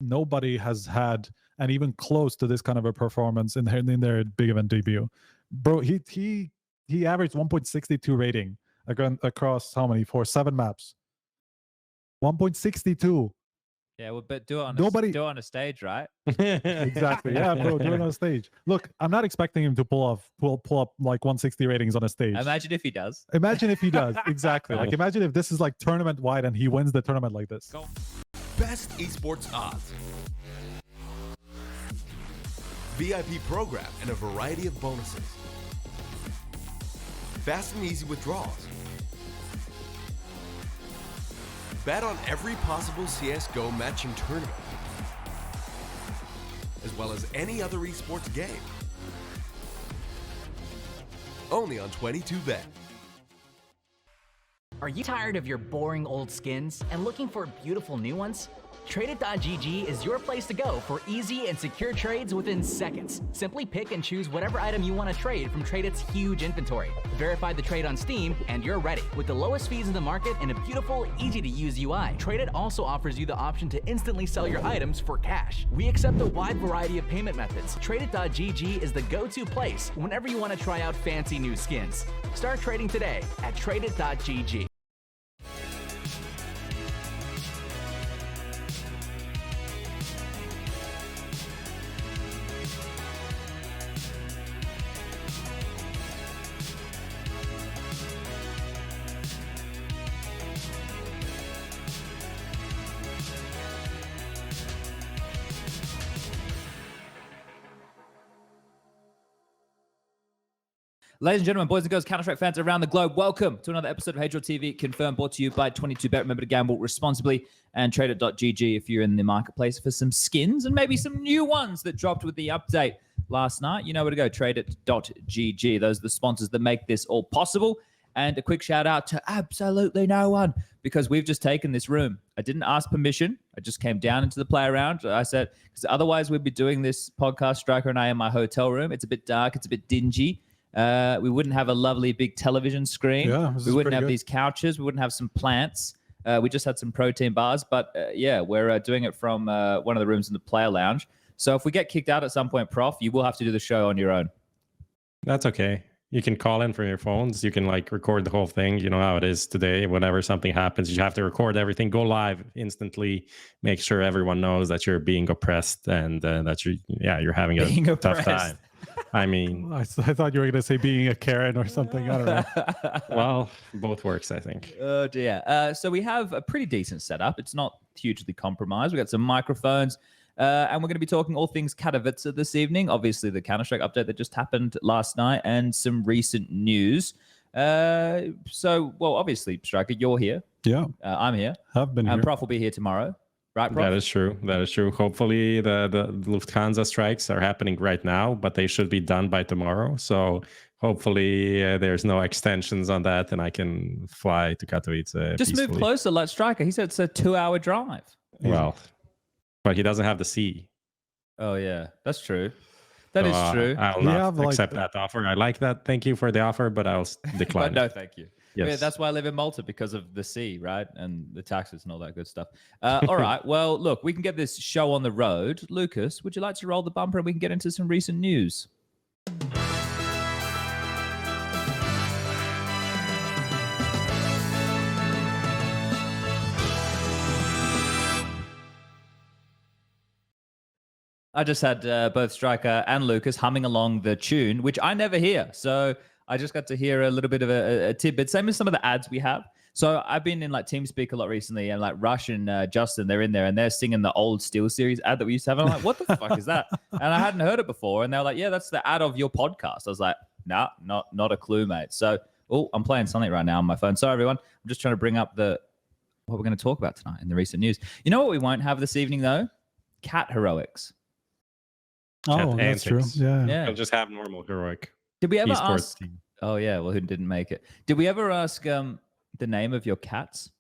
nobody has had and even close to this kind of a performance in their big event debut. Bro, he averaged 1.62 rating across how many? For 7 maps. 1.62. Yeah, well, but do it on Nobody... on a stage, right? Exactly. Yeah, bro, do it on a stage. Look, I'm not expecting him to pull up like 160 ratings on a stage. Imagine if he does. Imagine if he does. Exactly. Like, imagine if this is like tournament wide and he wins the tournament like this. Best esports odds. VIP program and a variety of bonuses. Fast and easy withdrawals. Bet on every possible CSGO matching tournament, as well as any other esports game. Only on 22Bet. Are you tired of your boring old skins and looking for beautiful new ones? Tradeit.gg is your place to go for easy and secure trades within seconds. Simply pick and choose whatever item you want to trade from Tradeit's huge inventory. Verify the trade on Steam, and you're ready. With the lowest fees in the market and a beautiful, easy-to-use UI, Tradeit also offers you the option to instantly sell your items for cash. We accept a wide variety of payment methods. Tradeit.gg is the go-to place whenever you want to try out fancy new skins. Start trading today at Tradeit.gg. Ladies and gentlemen, boys and girls, Counter-Strike fans around the globe, welcome to another episode of HLTV Confirmed, brought to you by 22Bet. Remember to gamble responsibly, and Tradeit.gg if you're in the marketplace for some skins and maybe some new ones that dropped with the update last night. You know where to go, Tradeit.gg. Those are the sponsors that make this all possible. And a quick shout out to absolutely no one, because we've just taken this room. I didn't ask permission. I just came down into the play around. I said, because otherwise we'd be doing this podcast, Striker and I, in my hotel room. It's a bit dark. It's a bit dingy. We wouldn't have a lovely big television screen. Yeah, we wouldn't have these couches. We wouldn't have some plants. We just had some protein bars. But yeah, we're doing it from one of the rooms in the player lounge. So if we get kicked out at some point, Prof, you will have to do the show on your own. That's okay. You can call in from your phones. You can like record the whole thing. You know how it is today. Whenever something happens, you have to record everything, go live instantly, make sure everyone knows that you're being oppressed and that you're having a tough time. I mean, I thought you were going to say being a Karen or something. I don't know. Well, both works, I think. Oh, dear. So we have a pretty decent setup. It's not hugely compromised. We got some microphones, and we're going to be talking all things Katowice this evening. Obviously, the Counter-Strike update that just happened last night and some recent news. So, well, obviously, Striker, you're here. Yeah. I'm here. I've been here. And Prof will be here tomorrow. Right, Prof? That is true. That is true. Hopefully the Lufthansa strikes are happening right now, but they should be done by tomorrow. So hopefully there's no extensions on that and I can fly to Katowice Just peacefully. move closer like Striker. He said it's a 2-hour drive. Well, but he doesn't have the sea. Oh, yeah. That's true. That is true. I'll not accept that offer. I like that. Thank you for the offer, but I'll decline. But no, thank you. Yes. Yeah, that's why I live in Malta, because of the sea, right? And the taxes and all that good stuff. All right. Well, look, we can get this show on the road. Lucas, would you like to roll the bumper and we can get into some recent news? I just had both Striker and Lucas humming along the tune, which I never hear. So I just got to hear a little bit of a tidbit, same as some of the ads we have. So I've been in like TeamSpeak a lot recently, and like Rush and Justin, they're in there and they're singing the old SteelSeries ad that we used to have. And I'm like, what the fuck is that? And I hadn't heard it before. And they were like, yeah, that's the ad of your podcast. I was like, nah, not a clue, mate. So, I'm playing something right now on my phone. Sorry, everyone. I'm just trying to bring up what we're going to talk about tonight in the recent news. You know what we won't have this evening, though? Cat heroics. Oh, that's true. Yeah. I'll just have normal heroic. Did we ever ask? Team. Oh, yeah. Well, who didn't make it? Did we ever ask the name of your cats?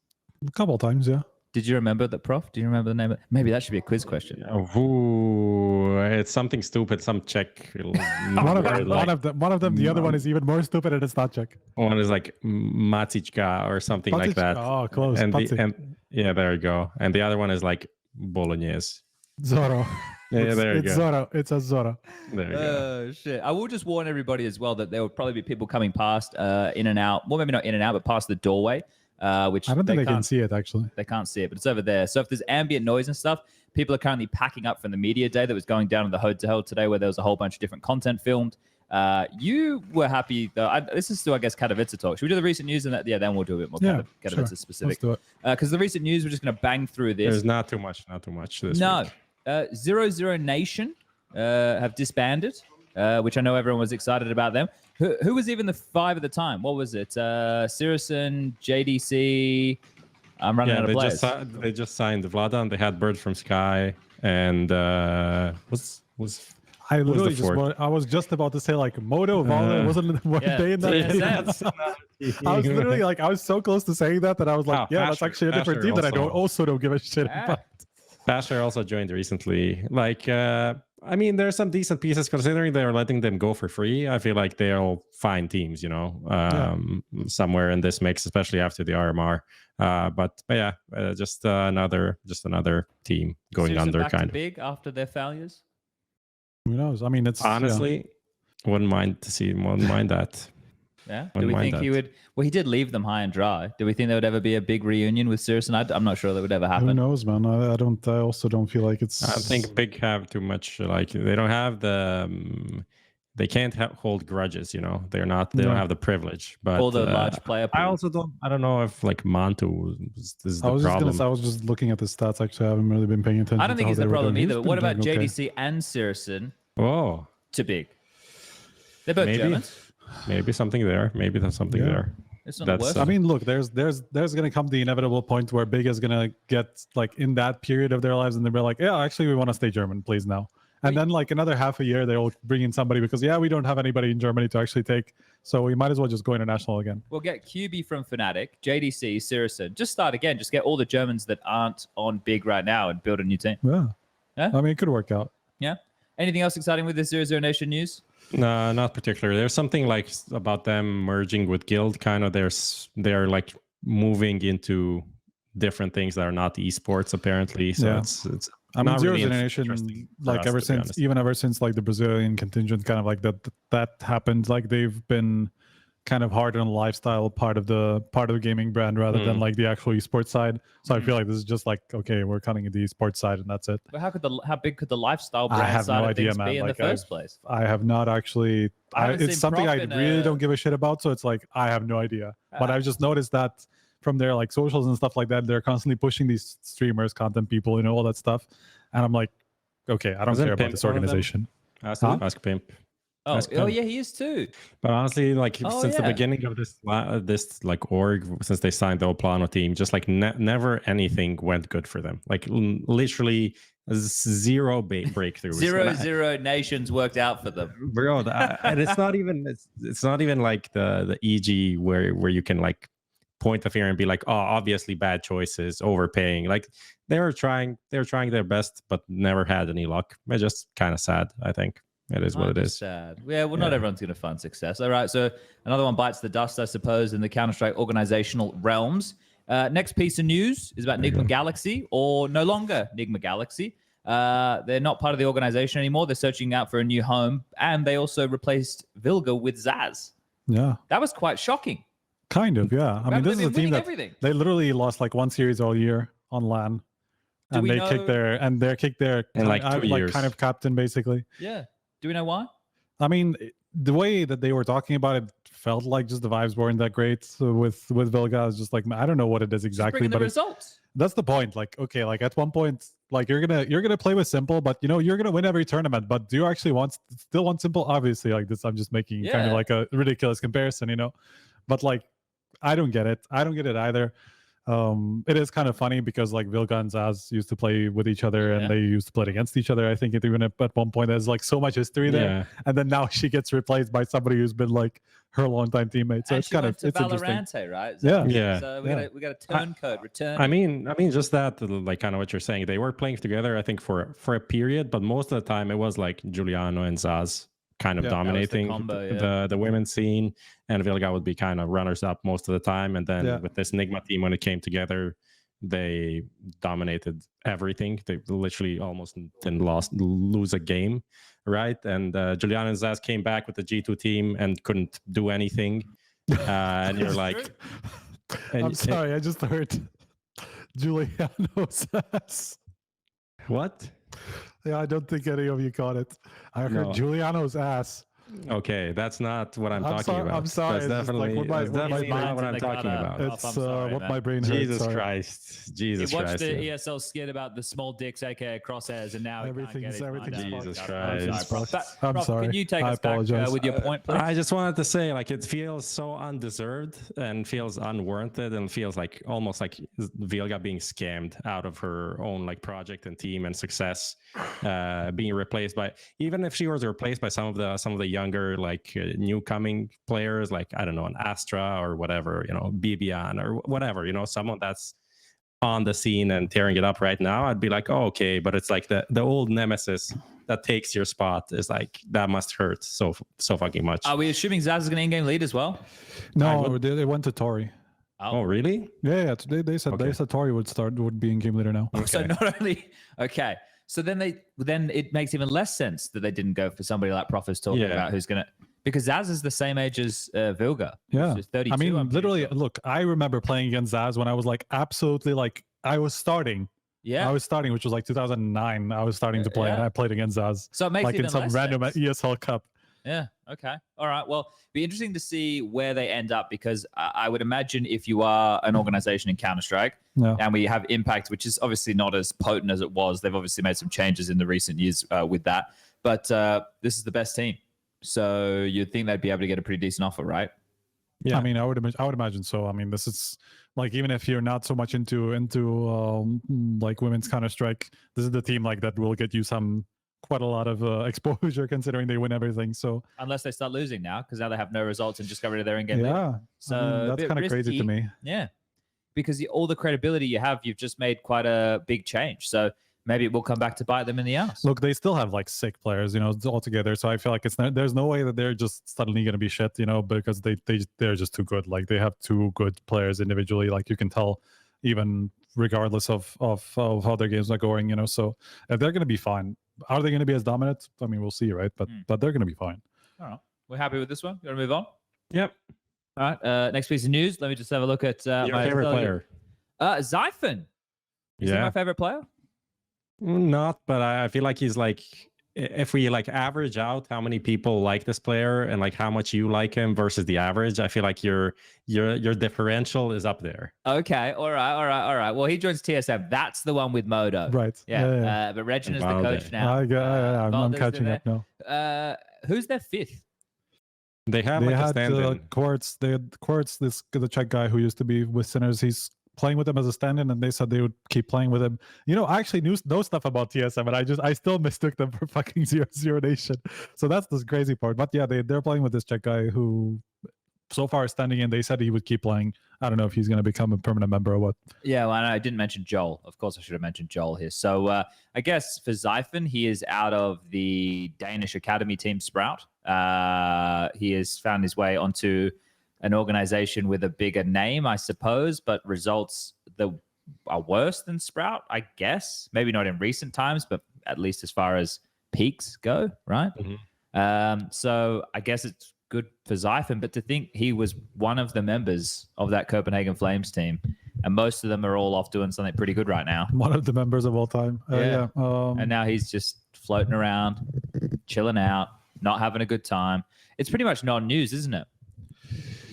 A couple of times, yeah. Did you remember that, Prof? Do you remember the name? Maybe that should be a quiz question. Ooh, it's something stupid, some Czech. One of them. The other one is even more stupid, and it's not Czech. One is like Macička or something like that. Oh, close. And yeah, there you go. And the other one is like Bolognese. Zoro. Yeah, there you It's go. Zoro. It's a Zoro. There you go. Oh shit! I will just warn everybody as well that there will probably be people coming past, in and out. Well, maybe not in and out, but past the doorway. Which I don't think they can can't see it actually. They can't see it, but it's over there. So if there's ambient noise and stuff, people are currently packing up from the media day that was going down in the hotel today, where there was a whole bunch of different content filmed. You were happy though. This is still, I guess, Katowice talk. Should we do the recent news and that? Yeah, then we'll do a bit more Katowice sure. specific. Let's do it. Because the recent news, we're just going to bang through this. There's not too much this No. week. 00 Nation have disbanded, which I know everyone was excited about them. Who was even the 5 at the time? What was it? syrsoN, JDC. I'm running out of players. They just signed Vlada, and they had Bird from Sky, and was I literally the fourth? I was just about to say like Moto Valor wasn't one day in that team. I was literally like, I was so close to saying that I was like, yeah, that's actually a different team that I don't give a shit about. Pasher also joined recently. Like, I mean, there's some decent pieces considering they're letting them go for free. I feel like they're all fine teams, you know, somewhere in this mix, especially after the RMR. But yeah, just another team going syrsoN under, back to kind of. big after their failures. Who knows? I mean, it's Honestly, wouldn't mind that. Yeah. Do we think he would? Well, he did leave them high and dry. Do we think there would ever be a big reunion with syrsoN? I'm not sure that would ever happen. Who knows, man? I don't. I also don't feel like it's. I think big have too much. Like they don't have the. They can't hold grudges. You know, they're not. They don't have the privilege. But all the large player. I also don't. I don't know if like Monte is the problem. I was just looking at the stats. Actually, I haven't really been paying attention. I don't think it's the problem either. But what about doing JDC and syrsoN? Oh, to big. They're both Germans. Maybe something there. Maybe there's something there. It's not worse. I mean, look, there's gonna come the inevitable point where Big is gonna get like in that period of their lives, and they'll be like, yeah, actually, we want to stay German, please now. And then like another half a year, they'll bring in somebody because we don't have anybody in Germany to actually take, so we might as well just go international again. We'll get QB from Fnatic, JDC, syrsoN. Just start again. Just get all the Germans that aren't on Big right now and build a new team. Yeah. Yeah. I mean, it could work out. Yeah. Anything else exciting with the 00 Nation news? No, not particularly. There's something like about them merging with Guild. Kind of, they're like moving into different things that are not esports apparently. So it's. I mean, not 00 really Nation, like us, ever since like the Brazilian contingent kind of like that happened, like they've been kind of hard on the lifestyle part of the gaming brand rather than like the actual esports side. So I feel like this is just like, okay, we're cutting the esports side and that's it. But how big could the lifestyle brand side of things be in the first place? I have not actually. It's something I really don't give a shit about. So it's like I have no idea. But I've just noticed that from their like socials and stuff like that, they're constantly pushing these streamers, content people, all that stuff. And I'm like, okay, I don't care about this organization. Ask Pimp. Oh, yeah, he is too. But honestly, like since the beginning of this like org, since they signed the Oplano team, just like never anything went good for them. Like literally zero breakthroughs. 00 Nations worked out for them, bro. And it's not even like the EG where you can like point the finger and be like, oh, obviously bad choices, overpaying. Like they were trying their best, but never had any luck. It's just kind of sad, I think. It is what it is. Sad. Yeah, well, not everyone's going to find success. All right, so another one bites the dust, I suppose, in the Counter-Strike organizational realms. Next piece of news is about Nigma Galaxy, or no longer Nigma Galaxy. They're not part of the organization anymore. They're searching out for a new home, and they also replaced Vilga with zAAz. Yeah. That was quite shocking. Kind of, yeah. I mean, this is a team that they literally lost like one series all year on LAN. And they kicked their in like 2 years. Kind of captain, basically. Yeah. Do we know why? I mean, the way that they were talking about it felt like just the vibes weren't that great with Vilga. It's just like, I don't know what it is exactly, but results. That's the point. Like, okay, like at one point, like you're gonna play with Simple, but you're gonna win every tournament. But do you actually still want Simple? Obviously, like this, I'm just making kind of like a ridiculous comparison, But like, I don't get it. I don't get it either. It is kind of funny because like Vilga and zAAz used to play with each other and they used to play against each other. I think even at one point there's like so much history there, and then now she gets replaced by somebody who's been like her longtime teammate. So and it's kind of it's interesting, right? Yeah. So we got a turncoat return. I mean just that, like kind of what you're saying. They were playing together, I think for a period, but most of the time it was like Giuliano and zAAz kind of dominating the women's scene, and Vilga would be kind of runners up most of the time. And then with this Nigma team, when it came together, they dominated everything. They literally almost didn't lose a game, right? And Julian and zAAz came back with the G2 team and couldn't do anything. And you're like, I'm sorry, I just heard Giuliano's ass. What? Yeah, I don't think any of you caught it. I heard No. Giuliano's ass. Okay, that's not what I'm talking about. I'm sorry. That's definitely, It's that's definitely not what I'm They talking got about. a- It's I'm sorry, what man. my brain heard. Jesus sorry. Christ. Jesus He watched Christ. the yeah. ESL skit about the small dicks, aka crosshairs, and now Everything's everything's Jesus I'm Christ. sorry, Prof. I'm Prof, sorry. Can you take I us back apologize. with your point, please? I just wanted to say, like, it feels so undeserved and feels unwarranted and feels like almost like Vilga being scammed out of her own like project and team and success, being replaced by, even if she was replaced by some of the younger like new coming players, like I don't know, an Astra or whatever, you know, Bibian or whatever, you know, someone that's on the scene and tearing it up right now, I'd be like, oh, okay. But it's like the old nemesis that takes your spot is like, that must hurt so fucking much. Are we assuming zAAz is going to in-game lead as well? No, they went to Tori. Oh, really? Yeah, they said Okay. Tori would be in game leader now. So Okay. not only okay, so then it makes even less sense that they didn't go for somebody like Prof is talking Yeah. about, who's gonna, because zAAz is the same age as Vilga. Yeah. She's 32. I mean, I'm pretty literally, sure. look, I remember playing against zAAz when I was like absolutely like I was starting. Yeah. I was starting, which was like 2009. I was starting to play, and Yeah. I played against zAAz So it makes like even in some less random sense. ESL Cup. Yeah. Okay. All right. Well, be interesting to see where they end up, because I would imagine if you are an organization in Counter-Strike Yeah. and we have Impact, which is obviously not as potent as it was. They've obviously made some changes in the recent years with that, but this is the best team. So you'd think they'd be able to get a pretty decent offer, right? Yeah. I mean, I would imagine so. I mean, this is like, even if you're not so much into like women's Counter-Strike, this is the team like that will get you quite a lot of exposure, considering they win everything. So Unless they start losing now, because now they have no results and just got rid of their in-game lead. yeah, So I mean, a that's bit kind of crazy to risky. me. Yeah, because all the credibility you have, you've just made quite a big change. So maybe it will come back to bite them in the ass. Look, they still have like sick players, you know, all together. So I feel like there's no way that they're just suddenly going to be shit, you know, because they're just too good. Like they have two good players individually. Like you can tell, even regardless of how their games are going, you know. So if they're going to be fine, are they going to be as dominant? I mean, we'll see, right? But they're going to be fine. All right, we're happy with this one. You want to move on? Yep. All right. Next piece of news. Let me just have a look at Your my favorite player? Zyphon. Is he Yeah. my favorite player? Not, but I feel like he's like, if we like average out how many people like this player and like how much you like him versus the average, I feel like your differential is up there. Okay. All right. Well, he joins TSM. That's the one with Modo. Right. Yeah. But Regin is the Valde. coach now. I'm Valde's catching there. up now. Who's their fifth? They have They like a had stand-in. Quartz. They had Quartz, the Czech guy who used to be with Sinners. He's playing with them as a stand-in, and they said they would keep playing with him. You know, I actually know stuff about TSM, and I still mistook them for fucking Zero Nation. So that's the crazy part. But yeah, they're playing with this Czech guy who so far is standing in. They said he would keep playing. I don't know if he's going to become a permanent member or what. Yeah, well, I didn't mention Joel. Of course, I should have mentioned Joel here. So I guess for Zyphon, he is out of the Danish academy team Sprout. He has found his way onto an organization with a bigger name, I suppose, but results that are worse than Sprout, I guess. Maybe not in recent times, but at least as far as peaks go, right? So I guess it's good for Zyphon, but to think he was one of the members of that Copenhagen Flames team, and most of them are all off doing something pretty good right now. One of the members of all time. Yeah. Yeah. And now he's just floating around, chilling out, not having a good time. It's pretty much non-news, isn't it?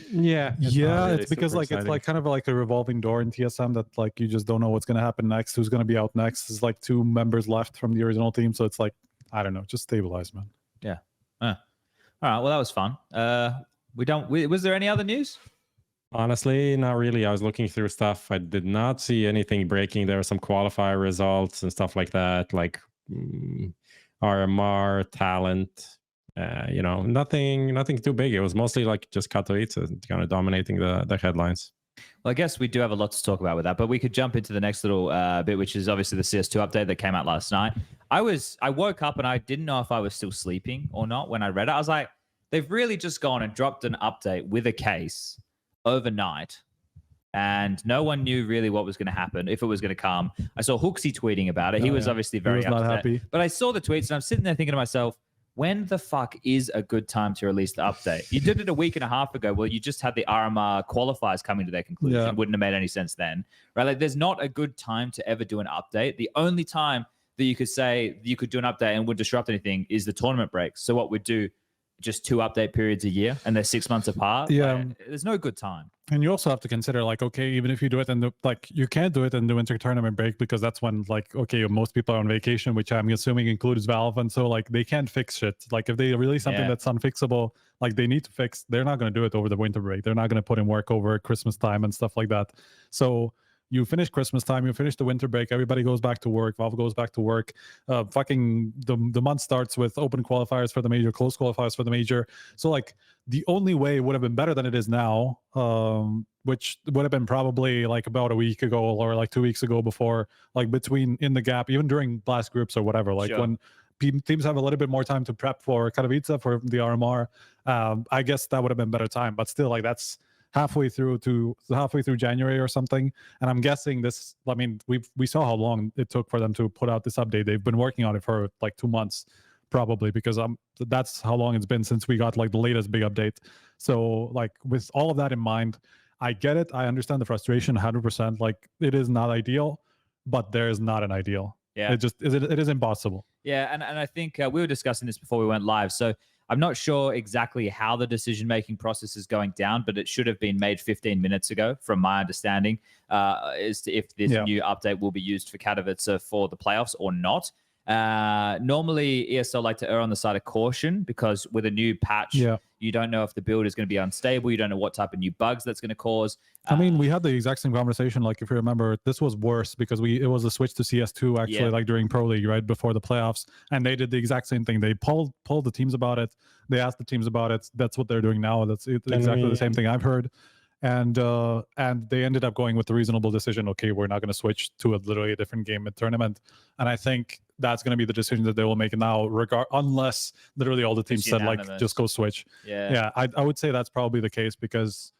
Yeah. It's because like it's like kind of like a revolving door in TSM that like you just don't know what's going to happen next, who's going to be out next. There's like two members left from the original team, so it's like, I don't know, just stabilize, man. Yeah. All right. Well, that was fun. Was there any other news? Honestly, not really. I was looking through stuff. I did not see anything breaking. There were some qualifier results and stuff like that, like RMR, talent. You know, nothing too big. It was mostly like just Katowice kind of dominating the headlines. Well, I guess we do have a lot to talk about with that, but we could jump into the next little bit, which is obviously the CS2 update that came out last night. I woke up and I didn't know if I was still sleeping or not when I read it. I was like, they've really just gone and dropped an update with a case overnight and no one knew really what was going to happen, if it was going to come. I saw Hooksy tweeting about it. He was obviously very he was not upset. happy. But I saw the tweets, and I'm sitting there thinking to myself, when the fuck is a good time to release the update? You did it a week and a half ago. Well, you just had the RMR qualifiers coming to their conclusion. Yeah. It wouldn't have made any sense then, right? Like, there's not a good time to ever do an update. The only time that you could say you could do an update and would disrupt anything is the tournament breaks. So what we'd do, just 2 update periods a year, and they're 6 months apart. Yeah. Like, there's no good time. And you also have to consider, like, okay, even if you do it in the, like, you can't do it in the winter tournament break because that's when, like, okay, most people are on vacation, which I'm assuming includes Valve, and so, like, they can't fix shit. Like, if they release something that's unfixable, like, they need to fix, they're not going to do it over the winter break. They're not going to put in work over Christmas time and stuff like that. So you finish Christmas time, you finish the winter break, everybody goes back to work, Valve goes back to work. Fucking the month starts with open qualifiers for the major, closed qualifiers for the major. So, like, the only way would have been better than it is now, which would have been probably like about a week ago or like 2 weeks ago, before, like, between, in the gap, even during blast groups or whatever, like when teams have a little bit more time to prep for Katowice, for the RMR. I guess that would have been better time, but still, like, that's halfway through January or something. And I'm guessing this, I mean, we saw how long it took for them to put out this update. They've been working on it for like 2 months probably, because that's how long it's been since we got like the latest big update. So, like, with all of that in mind, I get it. I understand the frustration 100%. Like, it is not ideal, but there is not an ideal. Yeah. It is impossible. Yeah, and I think we were discussing this before we went live. So I'm not sure exactly how the decision-making process is going down, but it should have been made 15 minutes ago, from my understanding, as to if this new update will be used for Katowice for the playoffs or not. Normally, ESL like to err on the side of caution, because with a new patch, you don't know if the build is going to be unstable. You don't know what type of new bugs that's going to cause. I mean, we had the exact same conversation. Like, if you remember, this was worse because it was a switch to CS2 actually, like during Pro League, right before the playoffs, and they did the exact same thing. They polled the teams about it. They asked the teams about it. That's what they're doing now. That's exactly the same thing I've heard. And they ended up going with the reasonable decision. Okay, we're not going to switch to literally a different game at tournament. And I think that's going to be the decision that they will make now, unless literally all the teams said, like, just go switch. Yeah, I would say that's probably the case, because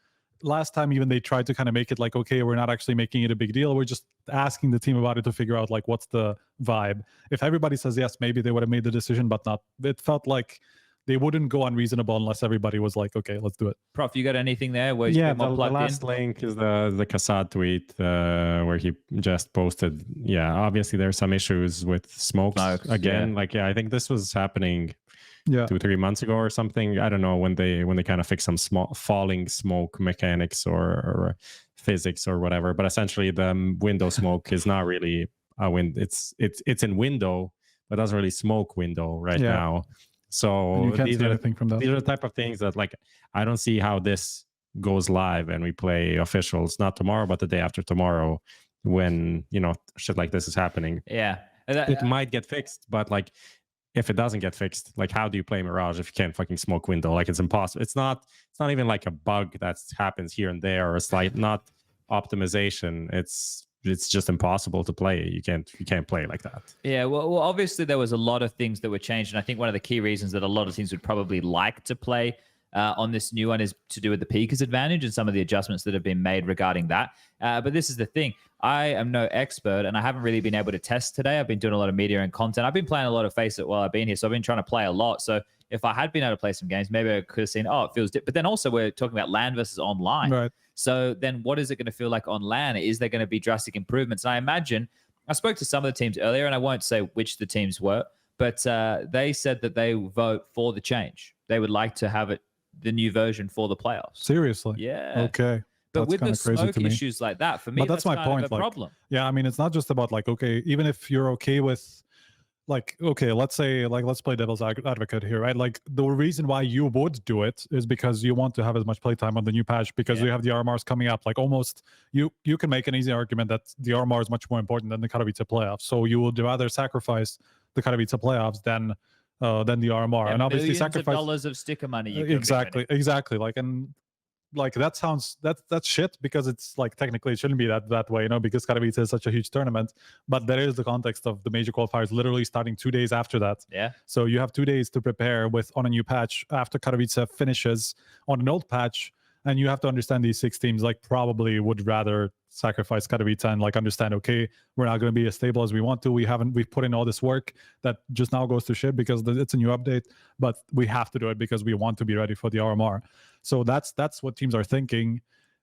last time even they tried to kind of make it like, okay, we're not actually making it a big deal. We're just asking the team about it to figure out, like, what's the vibe. If everybody says yes, maybe they would have made the decision, but not. It felt like they wouldn't go unreasonable unless everybody was like, okay, let's do it. Prof, you got anything there? Where the last link is the Kassad tweet where he just posted. Yeah, obviously there's some issues with smokes again. Like, I think this was happening 2-3 months ago or something. I don't know, when they kind of fixed some small falling smoke mechanics or physics or whatever. But essentially, the window smoke is not really a wind. It's in window, but doesn't really smoke window now. So these are the type of things that, like, I don't see how this goes live and we play officials, not tomorrow, but the day after tomorrow, when, you know, shit like this is happening. Yeah. It might get fixed, but, like, if it doesn't get fixed, like, how do you play Mirage if you can't fucking smoke window? Like, it's impossible. It's not even like a bug that happens here and there, or a slight not optimization. It's just impossible to play. You can't play like that. Yeah, well, obviously there was a lot of things that were changed, and I think one of the key reasons that a lot of teams would probably like to play on this new one is to do with the Peekers advantage and some of the adjustments that have been made regarding that. But this is the thing. I am no expert, and I haven't really been able to test today. I've been doing a lot of media and content. I've been playing a lot of FaZe while I've been here, so I've been trying to play a lot. So if I had been able to play some games, maybe I could have seen, it feels different. But then also we're talking about LAN versus online. Right. So then what is it going to feel like on LAN? Is there going to be drastic improvements? And I imagine, I spoke to some of the teams earlier, and I won't say which the teams were, but they said that they vote for the change. They would like to have the new version for the playoffs. Seriously? Yeah. Okay. But with the smoke issues like that, for me, but that's my kind point. of a problem. Yeah, I mean, it's not just about, like, okay, even if you're okay with, like, okay, let's play devil's advocate here, right? Like, the reason why you would do it is because you want to have as much playtime on the new patch, because you have the RMRs coming up. Like, almost, you can make an easy argument that the RMR is much more important than the Katowice playoffs. So you would rather sacrifice the Katowice playoffs than the RMR, and obviously sacrifice dollars of sticker money. Exactly. Like, and like, that sounds that's shit, because it's like, technically it shouldn't be that way, you know, because Katowice is such a huge tournament. But there is the context of the major qualifiers literally starting 2 days after that. Yeah. So you have 2 days to prepare on a new patch after Katowice finishes on an old patch. And you have to understand these 6 teams like probably would rather sacrifice Katowice and like understand, okay, we're not going to be as stable as we want to. We've put in all this work that just now goes to shit because it's a new update, but we have to do it because we want to be ready for the RMR. So that's what teams are thinking.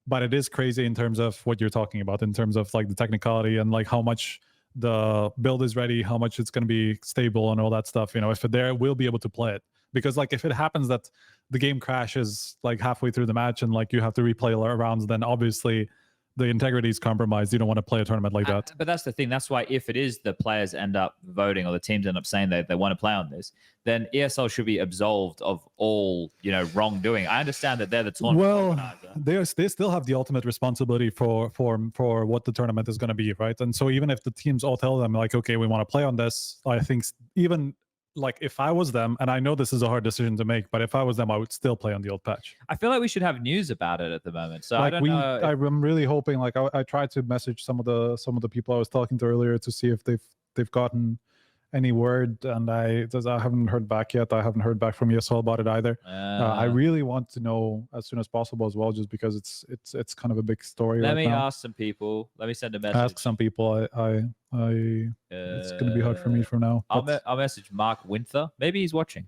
But it is crazy in terms of what you're talking about, in terms of like the technicality and like how much the build is ready, how much it's going to be stable and all that stuff. You know, if there will be able to play it. Because like if it happens that the game crashes like halfway through the match and like you have to replay rounds, then obviously the integrity is compromised. You don't want to play a tournament like that. But that's the thing. That's why if it is the players end up voting or the teams end up saying they want to play on this, then ESL should be absolved of all, you know, wrongdoing. I understand that they're the tournament organizer. They still have the ultimate responsibility for what the tournament is going to be, right? And so even if the teams all tell them like, okay, we want to play on this, I think even like if I was them, and I know this is a hard decision to make, but if I was them, I would still play on the old patch. I feel like we should have news about it at the moment. So like I don't know. I'm really hoping. Like I tried to message some of the people I was talking to earlier to see if they've gotten any word, and I haven't heard back yet. I haven't heard back from ESL about it either. I really want to know as soon as possible as well, just because it's kind of a big story. Let me now. ask some people. Let me send a message. Ask some people. It's going to be hard for me for now. I'll message Mark Winther. Maybe he's watching.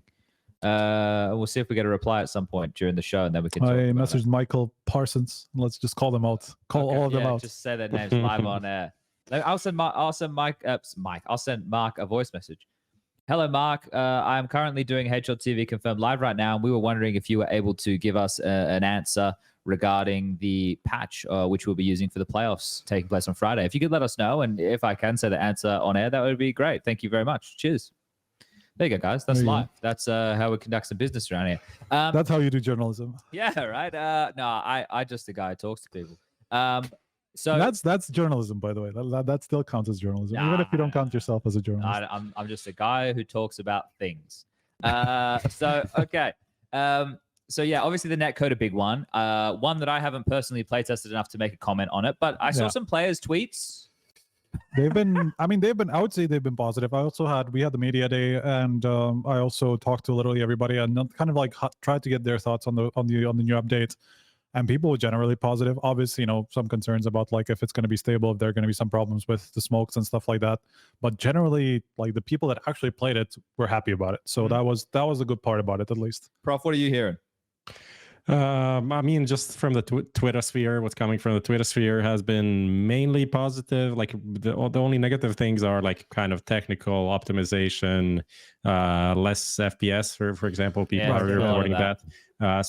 We'll see if we get a reply at some point during the show, and then we can. I messaged Michael Parsons. Let's just call them out. All of them out. Just say their names live on air. I'll send Mark a voice message. Hello, Mark. I am currently doing HLTV Confirmed live right now, and we were wondering if you were able to give us an answer regarding the patch, which we'll be using for the playoffs taking place on Friday. If you could let us know, and if I can say the answer on air, that would be great. Thank you very much. Cheers. There you go, guys. That's live. That's how we conduct some business around here. That's how you do journalism. Yeah, right. No, I just a guy who talks to people. So that's journalism, by the way. That still counts as journalism, even if you don't count yourself as a journalist. I'm just a guy who talks about things. So okay. So yeah, obviously the netcode a big one. One that I haven't personally play tested enough to make a comment on it, but I saw some players' tweets. I would say they've been positive. We had the media day, and I also talked to literally everybody and kind of like tried to get their thoughts on the new update. And people were generally positive. Obviously, you know, some concerns about like if it's going to be stable, if there are going to be some problems with the smokes and stuff like that. But generally, like the people that actually played it were happy about it. So that was a good part about it, at least. Prof, what are you hearing? I mean, just from the Twitter sphere, what's coming from the Twitter sphere has been mainly positive. Like the only negative things are like kind of technical optimization, less FPS, for example. People are reporting that. I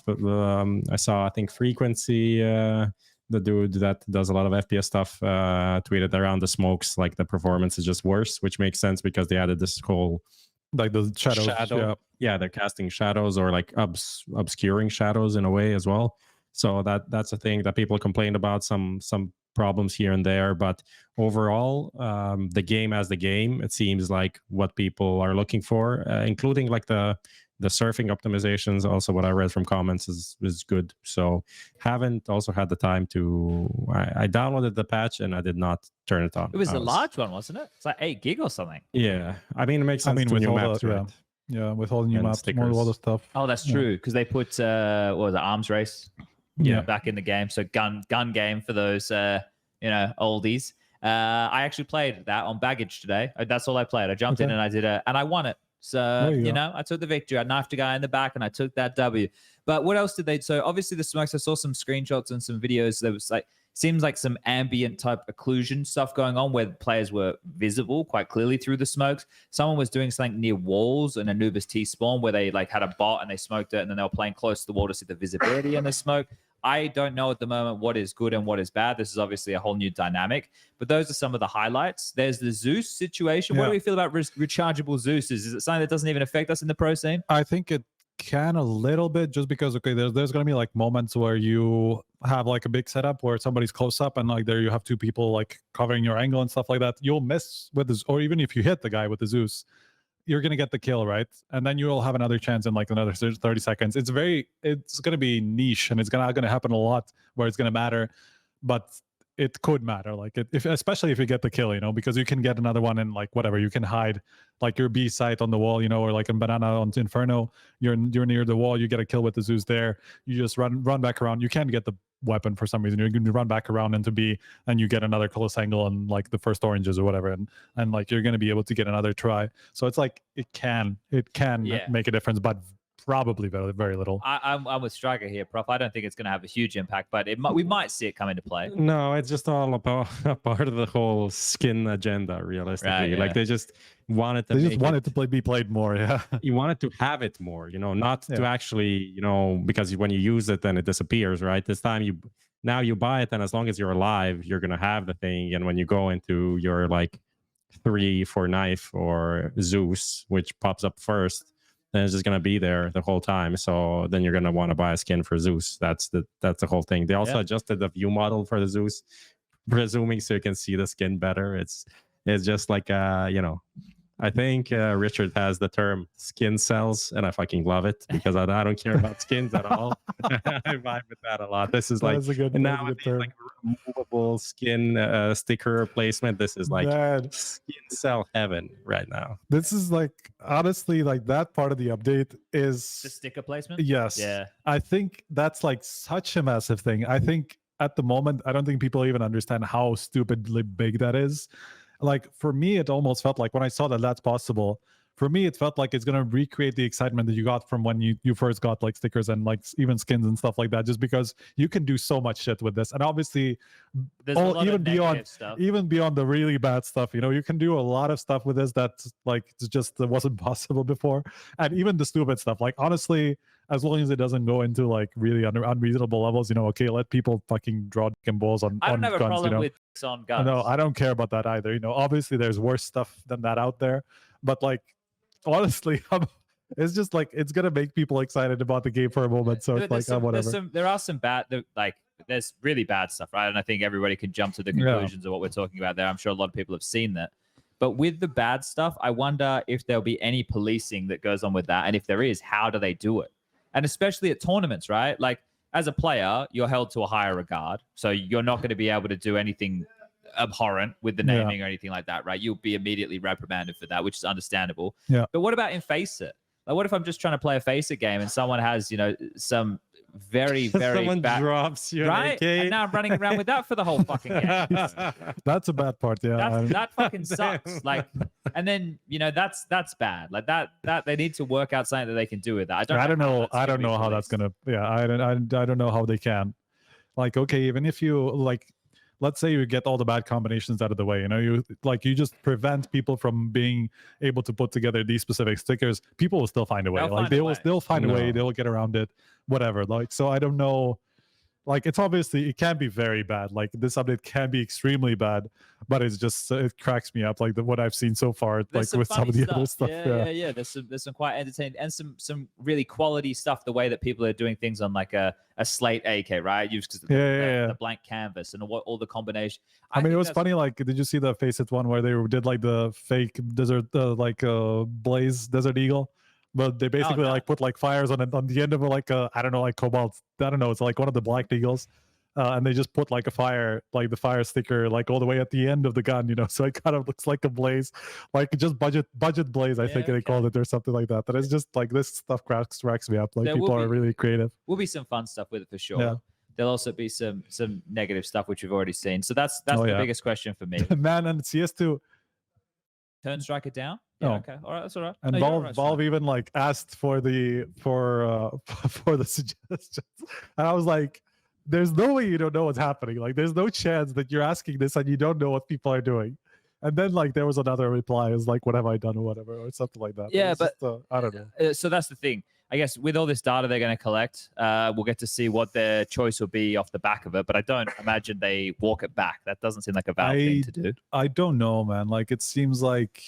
saw, I think, Frequency, the dude that does a lot of FPS stuff, tweeted around the smokes, like the performance is just worse, which makes sense because they added this whole like the shadows. Yeah, they're casting shadows or like obscuring shadows in a way as well. So that's a thing that people complained about, some problems here and there, but overall, the game as the game, it seems like what people are looking for, including like the surfing optimizations. Also, what I read from comments is good. So haven't also had the time to. I downloaded the patch and I did not turn it on. It was a large one, wasn't it? It's like 8 gig or something. Yeah, I mean it makes sense. With new all maps, right? Yeah, with all the new maps, stickers. all the stuff. Oh, that's true, because they put what was it, arms race? Yeah, back in the game. So gun game for those oldies. I actually played that on baggage today. That's all I played. I jumped in and I did and I won it. So, I took the victory. I knifed a guy in the back and I took that W. But what else did they? So obviously the smokes, I saw some screenshots and some videos. There was like, seems like some ambient type occlusion stuff going on where players were visible quite clearly through the smokes. Someone was doing something near walls in Anubis T-spawn where they like had a bot and they smoked it and then they were playing close to the wall to see the visibility in the smoke. I don't know at the moment what is good and what is bad. This is obviously a whole new dynamic, but those are some of the highlights. There's the Zeus situation. What do we feel about rechargeable Zeus? Is it something that doesn't even affect us in the pro scene? I think it can a little bit, just because there's going to be like moments where you have like a big setup where somebody's close up and like there you have two people like covering your angle and stuff like that. You'll miss with this, or even if you hit the guy with the Zeus, you're going to get the kill, right? And then you'll have another chance in like another 30 seconds. It's going to be niche and it's going to happen a lot where it's going to matter. But it could matter, like if especially if you get the kill, you know, because you can get another one and like whatever, you can hide like your B site on the wall, you know, or like a banana on Inferno, you're near the wall, you get a kill with the Zeus there, you just run back around, you can't get the weapon for some reason, you're going to run back around into B and you get another close angle and like the first oranges or whatever, and like you're going to be able to get another try. So it's like it can make a difference, but probably very, very little. I'm with Striker here, Prof. I don't think it's going to have a huge impact, but we might see it come into play. No, it's just all about a part of the whole skin agenda, realistically. Right, yeah. Like they just wanted to be played more. Yeah, you wanted to have it more, you know, not to actually, you know, because when you use it, then it disappears, right? This time you buy it, and as long as you're alive, you're gonna have the thing. And when you go into your like 3 for knife or Zeus, which pops up first, then it's just gonna be there the whole time. So then you're gonna want to buy a skin for Zeus. That's the whole thing. They also adjusted the view model for the Zeus, presuming so you can see the skin better. It's just like you know, I think Richard has the term skin cells, and I fucking love it because I don't care about skins at all. I vibe with that a lot. This is like now it's like removable skin sticker replacement. This is like skin cell heaven right now. This is like honestly like that part of the update is The sticker placement? Yes. Yeah. I think that's like such a massive thing. I think at the moment, I don't think people even understand how stupidly big that is. Like for me, it almost felt like when I saw that that's possible, for me, it felt like it's going to recreate the excitement that you got from when you first got like stickers and like even skins and stuff like that, just because you can do so much shit with this. And obviously, even beyond the really bad stuff, you know, you can do a lot of stuff with this that like just wasn't possible before. And even the stupid stuff, like honestly, as long as it doesn't go into like really unreasonable levels, you know, okay, let people fucking draw dick and balls on I don't have guns, a problem you know? with on guns. No, I don't care about that either. You know, obviously there's worse stuff than that out there, but like honestly, it's just like it's gonna make people excited about the game for a moment. So it's like whatever. There are some bad, like there's really bad stuff, right? And I think everybody can jump to the conclusions of what we're talking about there. I'm sure a lot of people have seen that. But with the bad stuff, I wonder if there'll be any policing that goes on with that, and if there is, how do they do it? And especially at tournaments, right? Like as a player, you're held to a higher regard, so you're not going to be able to do anything abhorrent with the naming or anything like that, right? You'll be immediately reprimanded for that, which is understandable. Yeah. But what about in FaceIt? Like, what if I'm just trying to play a FaceIt game and someone has, you know, some very, very someone bad, drops you, right? And now I'm running around with that for the whole fucking game. That's a bad part, yeah. That fucking sucks. Like, and then you know that's bad. Like that they need to work out something that they can do with that. I don't know how that's gonna. Yeah, I don't know how they can. Like, okay, even if you like, let's say you get all the bad combinations out of the way, you know, you just prevent people from being able to put together these specific stickers. People will still find a way. They'll find a way. They'll get around it. Whatever. Like, so I don't know. Like, it's obviously it can be very bad. Like this update can be extremely bad, but it's just it cracks me up. Like what I've seen so far, like with some of the other stuff. Yeah. There's some quite entertaining and some really quality stuff. The way that people are doing things on like a slate AK, right? Used the blank canvas and all the combination. I mean, it was funny. Like, did you see the FaceIt one where they did like the fake desert, blaze desert eagle? But they basically like put like fires on the end of it, like I don't know, like cobalt. I don't know. It's like one of the black eagles, and they just put like a fire, like the fire sticker, like all the way at the end of the gun, you know. So it kind of looks like a blaze, like just budget blaze, I think they called it or something like that. But it's just like this stuff cracks me up. Like people are really creative. Will be some fun stuff with it for sure. Yeah. There'll also be some negative stuff which we've already seen. So that's the biggest question for me. Man, and CS2. Turn striker down. Yeah, okay. All right, that's all right. And Valve even like asked for the suggestions. And I was like, there's no way you don't know what's happening. Like there's no chance that you're asking this and you don't know what people are doing. And then like there was another reply is like, what have I done or whatever or something like that. Yeah, but just, I don't know. So that's the thing. I guess with all this data they're going to collect, we'll get to see what their choice will be off the back of it. But I don't imagine they walk it back. That doesn't seem like a Valve thing to do. I don't know, man. Like it seems like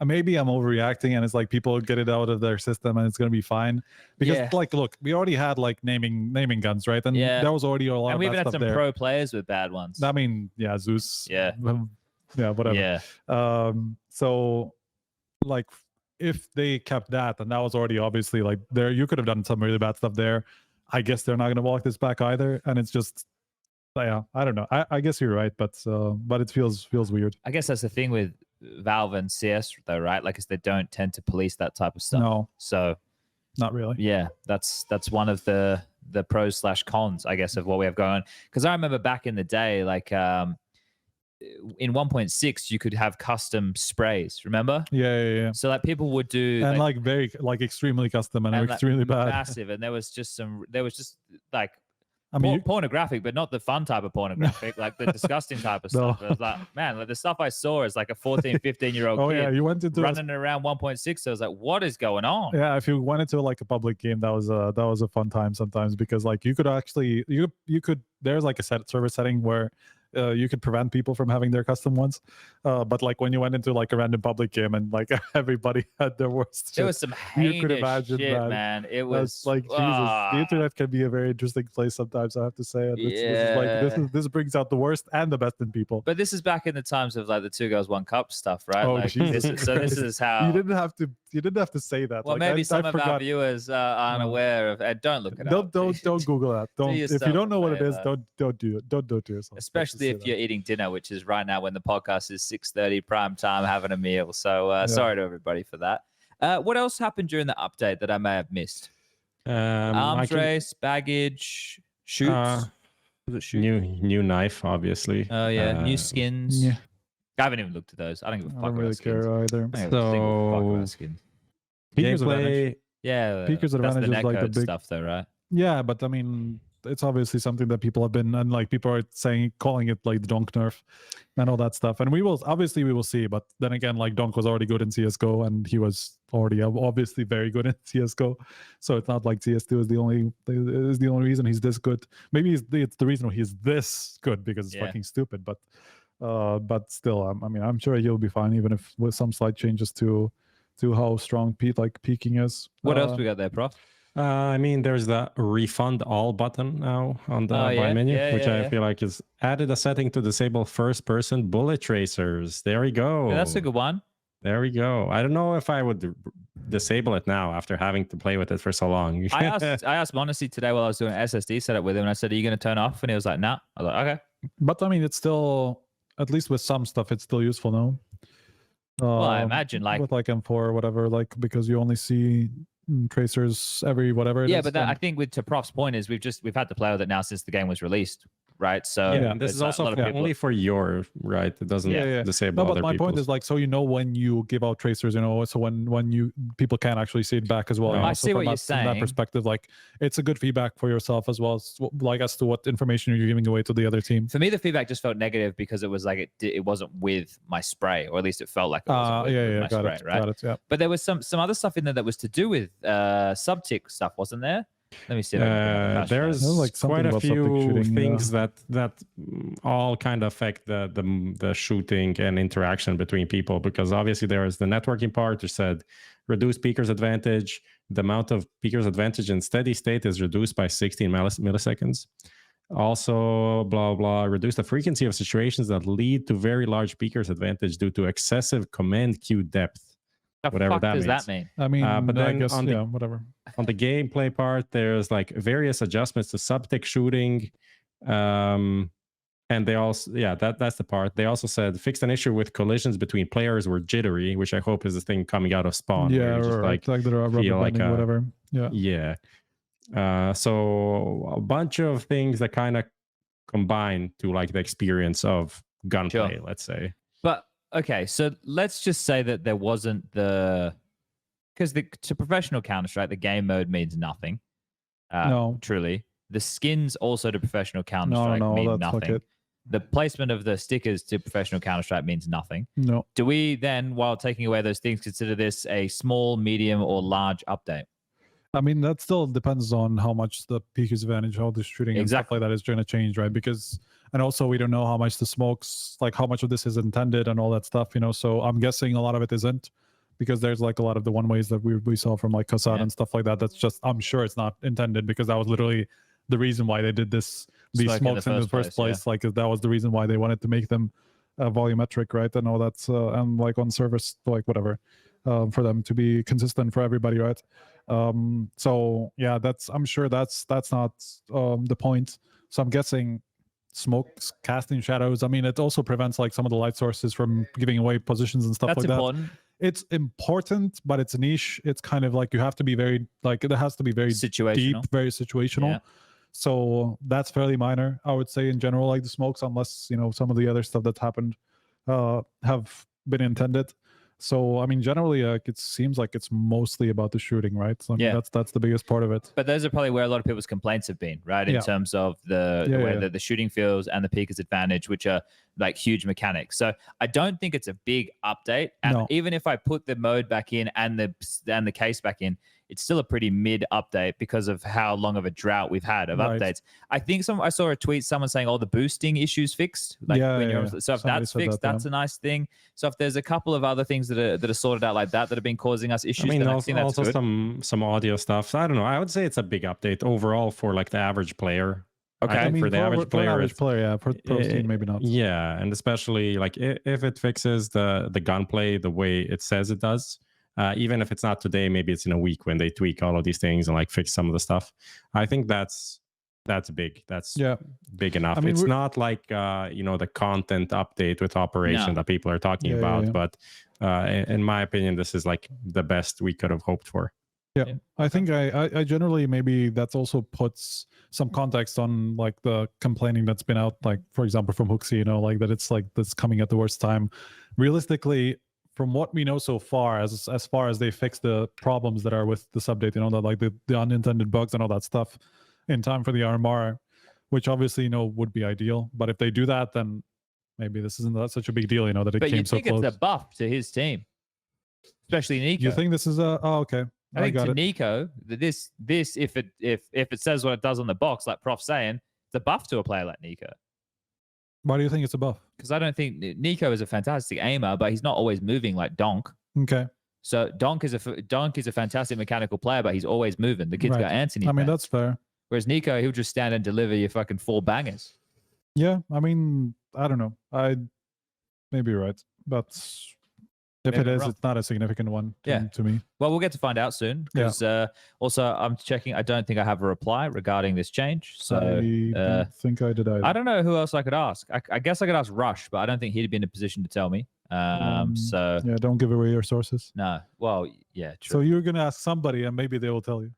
maybe I'm overreacting and it's like people get it out of their system and it's going to be fine. Because like, look, we already had like naming guns, right? And that was already a lot of bad stuff there. And we've had some pro players with bad ones. I mean, Zeus. Yeah. Yeah, whatever. Yeah. So like if they kept that, and that was already obviously like there, you could have done some really bad stuff there. I guess they're not going to walk this back either. And it's just yeah, I don't know. I guess you're right, but it feels weird. I guess that's the thing with Valve and CS though, right? Like, is they don't tend to police that type of stuff. No, So not really. yeah, that's one of the pros / cons, I guess, of what we have going on. Because I remember back in the day, like in 1.6, you could have custom sprays. Remember? Yeah. So like people would do And like very like extremely custom and like, extremely bad. massive, and there was just like I mean, pornographic, but not the fun type of pornographic, like the disgusting type of No. stuff. It was like, man, like the stuff I saw is like a 14, 15-year-old oh kid yeah, you went into running around 1.6. So I was like, what is going on? yeah, if you went into like a public game, that was a fun time sometimes, because like you could actually you could there's like a server setting where you could prevent people from having their custom ones, but like when you went into like a random public game and like everybody had their worst There shit, was some you could heinous imagine shit, that. man. It That's was like Jesus. The internet can be a very interesting place sometimes, I have to say. And this brings out the worst and the best in people. But this is back in the times of like the 2 Girls 1 Cup stuff, right? Oh, Like, Jesus this is how you didn't have to say that. Well, like, maybe I some of our forgot. viewers aren't No. aware of. Don't look it up. Don't Google that. Don't if you yourself don't know a what it is, favor. don't do it. Don't do it to yourself. Especially if you're eating dinner, which is right now when the podcast is 6:30 prime time, having a meal. So sorry to everybody for that. What else happened during the update that I may have missed? Arms race, baggage, shoots. Was it shoot? New knife, obviously. Oh yeah, new skins. Yeah. I haven't even looked at those. I don't give a I fuck don't about really skins. care either. I don't give a single fuck So- about skins. Peeker's advantage. Gameplay. Yeah, Peeker's that's the advantage is like the netcode big stuff, though, right? Yeah, but I mean, it's obviously something that people have been, and like people are calling it like the donk nerf and all that stuff. And we will see, but then again, like donk was already good in CS:GO, and he was already obviously very good in CS:GO. So it's not like CS2 is the only reason he's this good. Maybe it's the reason he's this good because it's Yeah. fucking stupid. But still, I mean, I'm sure he'll be fine, even if with some slight changes to how strong peaking is. What else we got there, Prof? I mean, there's the refund all button now on the Oh, yeah? buy menu, Yeah, which yeah, I yeah. feel like is added a setting to disable first-person bullet tracers. There we go. Yeah, that's a good one. There we go. I don't know if I would disable it now after having to play with it for so long. I asked Monte today while I was doing an SSD setup with him, and I said, "Are you going to turn off?" And he was like, "Nah." I was like, "Okay." But I mean, it's still, at least with some stuff, it's still useful, no? Well, I imagine, like- with like M4 or whatever, like because you only see tracers every whatever. it Yeah, is, but that, then- I think to Prof's point is we've had to play with it now since the game was released, right? So Yeah, and this it's is like also a lot of people. only for your right. It doesn't Yeah. disable No, other but my point people's. is like, so you know when you give out tracers, you know, so when you people can actually see it back as well. No. you know, I so see from what you're from that saying. perspective, like it's a good feedback for yourself as well as like as to what information you're giving away to the other team. For me, the feedback just felt negative because it was like it wasn't with my spray, or at least it felt like it wasn't with my spray, right? Got it. Yeah. But there was some other stuff in there that was to do with subtick stuff, wasn't there? Let me see. If I can get my cache There's There's, like, something quite a about subject few shooting, things that all kind of affect the shooting and interaction between people, because obviously there is the networking part which said reduce peaker's advantage. The amount of peaker's advantage in steady state is reduced by 16 milliseconds. Also, blah blah, reduce the frequency of situations that lead to very large peaker's advantage due to excessive command queue depth. The whatever fuck that does means. that mean? I mean, but I then guess on the- yeah, whatever. On the gameplay part, there's like various adjustments to subtick shooting. And they also, that's the part. They also said fixed an issue with collisions between players were jittery, which I hope is the thing coming out of Spawn. where Yeah, you just, or like the rubber feel like banding, whatever. Yeah. Yeah. So a bunch of things that kind of combine to like the experience of gunplay, Sure. let's say. But okay, so let's just say that there wasn't because to professional Counter-Strike, the game mode means nothing. No. Truly. The skins also to professional Counter-Strike no, mean that's fuck nothing. it. The placement of the stickers to professional Counter-Strike means nothing. No. Do we then, while taking away those things, consider this a small, medium, or large update? I mean, that still depends on how much the peaker's advantage, how the shooting and stuff Exactly. like that is going to change, right? Because, and also we don't know how much the smokes, like how much of this is intended and all that stuff, you know? So I'm guessing a lot of it isn't, because there's like a lot of the one ways that we saw from like Kassad Yeah. and stuff like that. That's just, I'm sure it's not intended, because that was literally the reason why they did these Smoke smokes in the first place. Like that was the reason why they wanted to make them volumetric, right? And all that's, and like on service, like whatever, for them to be consistent for everybody, right? So yeah, I'm sure that's not the point. So I'm guessing smokes casting shadows. I mean, it also prevents like some of the light sources from giving away positions and stuff That's like important. that. It's important, but it's niche. It's kind of like you have to be very like it has to be very Situational. deep, very situational. Yeah. So that's fairly minor, I would say, in general, like the smokes, unless some of the other stuff that's happened have been intended. So I mean, generally, it seems like it's mostly about the shooting, right? So, I mean, that's the biggest part of it. But those are probably where a lot of people's complaints have been, right? In terms of the way the shooting feels and the peaker's advantage, which are like huge mechanics. So I don't think it's a big update. And even if I put the mode back in and the case back in, it's still a pretty mid update because of how long of a drought we've had of updates. I think I saw a tweet, someone saying, "Oh, the boosting issues fixed." Like so if that's fixed, that's a nice thing. So if there's a couple of other things that are sorted out like that have been causing us issues, I mean, then I think that's also good. some audio stuff. So I don't know. I would say it's a big update overall for like the average player. Okay, I mean, for the average player, yeah. For pro team, maybe not. Yeah, and especially like if it fixes the gunplay the way it says it does. Even if it's not today, maybe it's in a week when they tweak all of these things and like fix some of the stuff. I think that's big. That's big enough. I mean, it's not like the content update with operation that people are talking about, but in my opinion, this is like the best we could have hoped for. Yeah. I think I generally, maybe that's also puts some context on like the complaining that's been out, like for example from Hooksy, like that it's like that's coming at the worst time. Realistically, from what we know so far, as far as they fix the problems that are with this update, that like the unintended bugs and all that stuff in time for the RMR, which obviously would be ideal. But if they do that, then maybe this isn't that such a big deal, that it came so close. But you think it's a buff to his team, especially Nico. You think this is a okay? I think to Nico, this if it says what it does on the box, like Prof's saying, it's a buff to a player like Nico. Why do you think it's a buff? Because I don't think Nico is a fantastic aimer, but he's not always moving like Donk. Okay. So Donk is a fantastic mechanical player, but he's always moving. The kid's got Anthony. I mean, that's fair. Whereas Nico, he'll just stand and deliver your fucking 4 bangers. Yeah, I mean, I don't know. Maybe you're right, but if it is, it's not a significant one to me. Well, we'll get to find out soon because also I'm checking. I don't think I have a reply regarding this change. So I don't think I did either. I don't know who else I could ask. I guess I could ask Rush, but I don't think he'd be in a position to tell me. So yeah, don't give away your sources. No. Well, yeah, true. So you're gonna ask somebody, and maybe they will tell you.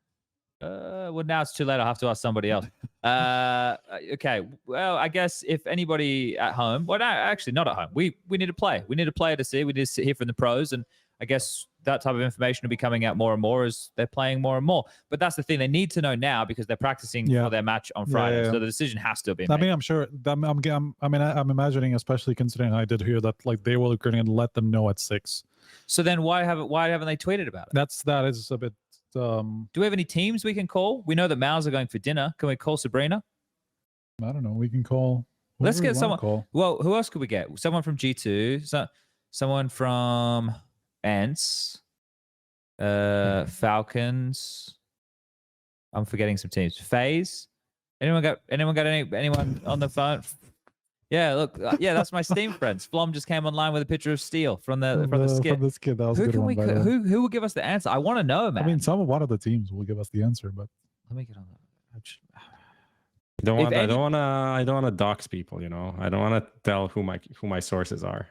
Well, now it's too late. I'll have to ask somebody else. Okay. Well, I guess if anybody at home, well, no, actually not at home. We need to play. We need a player to see. We need to hear from the pros, and I guess that type of information will be coming out more and more as they're playing more and more. But that's the thing; they need to know now because they're practicing for their match on Friday. So the decision has to be made. I mean, I'm sure. I'm imagining, especially considering I did hear that like they were going to let them know at 6. So then why haven't they tweeted about it? That is a bit. Do we have any teams we can call? We know that MOUZ are going for dinner. Can we call Sabrina? I don't know. We can call. Let's get someone. Well, who else could we get? Someone from G2. Someone from ENCE. Falcons. I'm forgetting some teams. FaZe. Anyone got anyone on the phone? Yeah, look, that's my Steam friends. Flom just came online with a picture of Steel from the skit. From the skit, that was a good one. Who will give us the answer? I want to know, man. I mean, one of the teams will give us the answer, but let me get on that. I don't want to dox people. I don't want to tell who my sources are.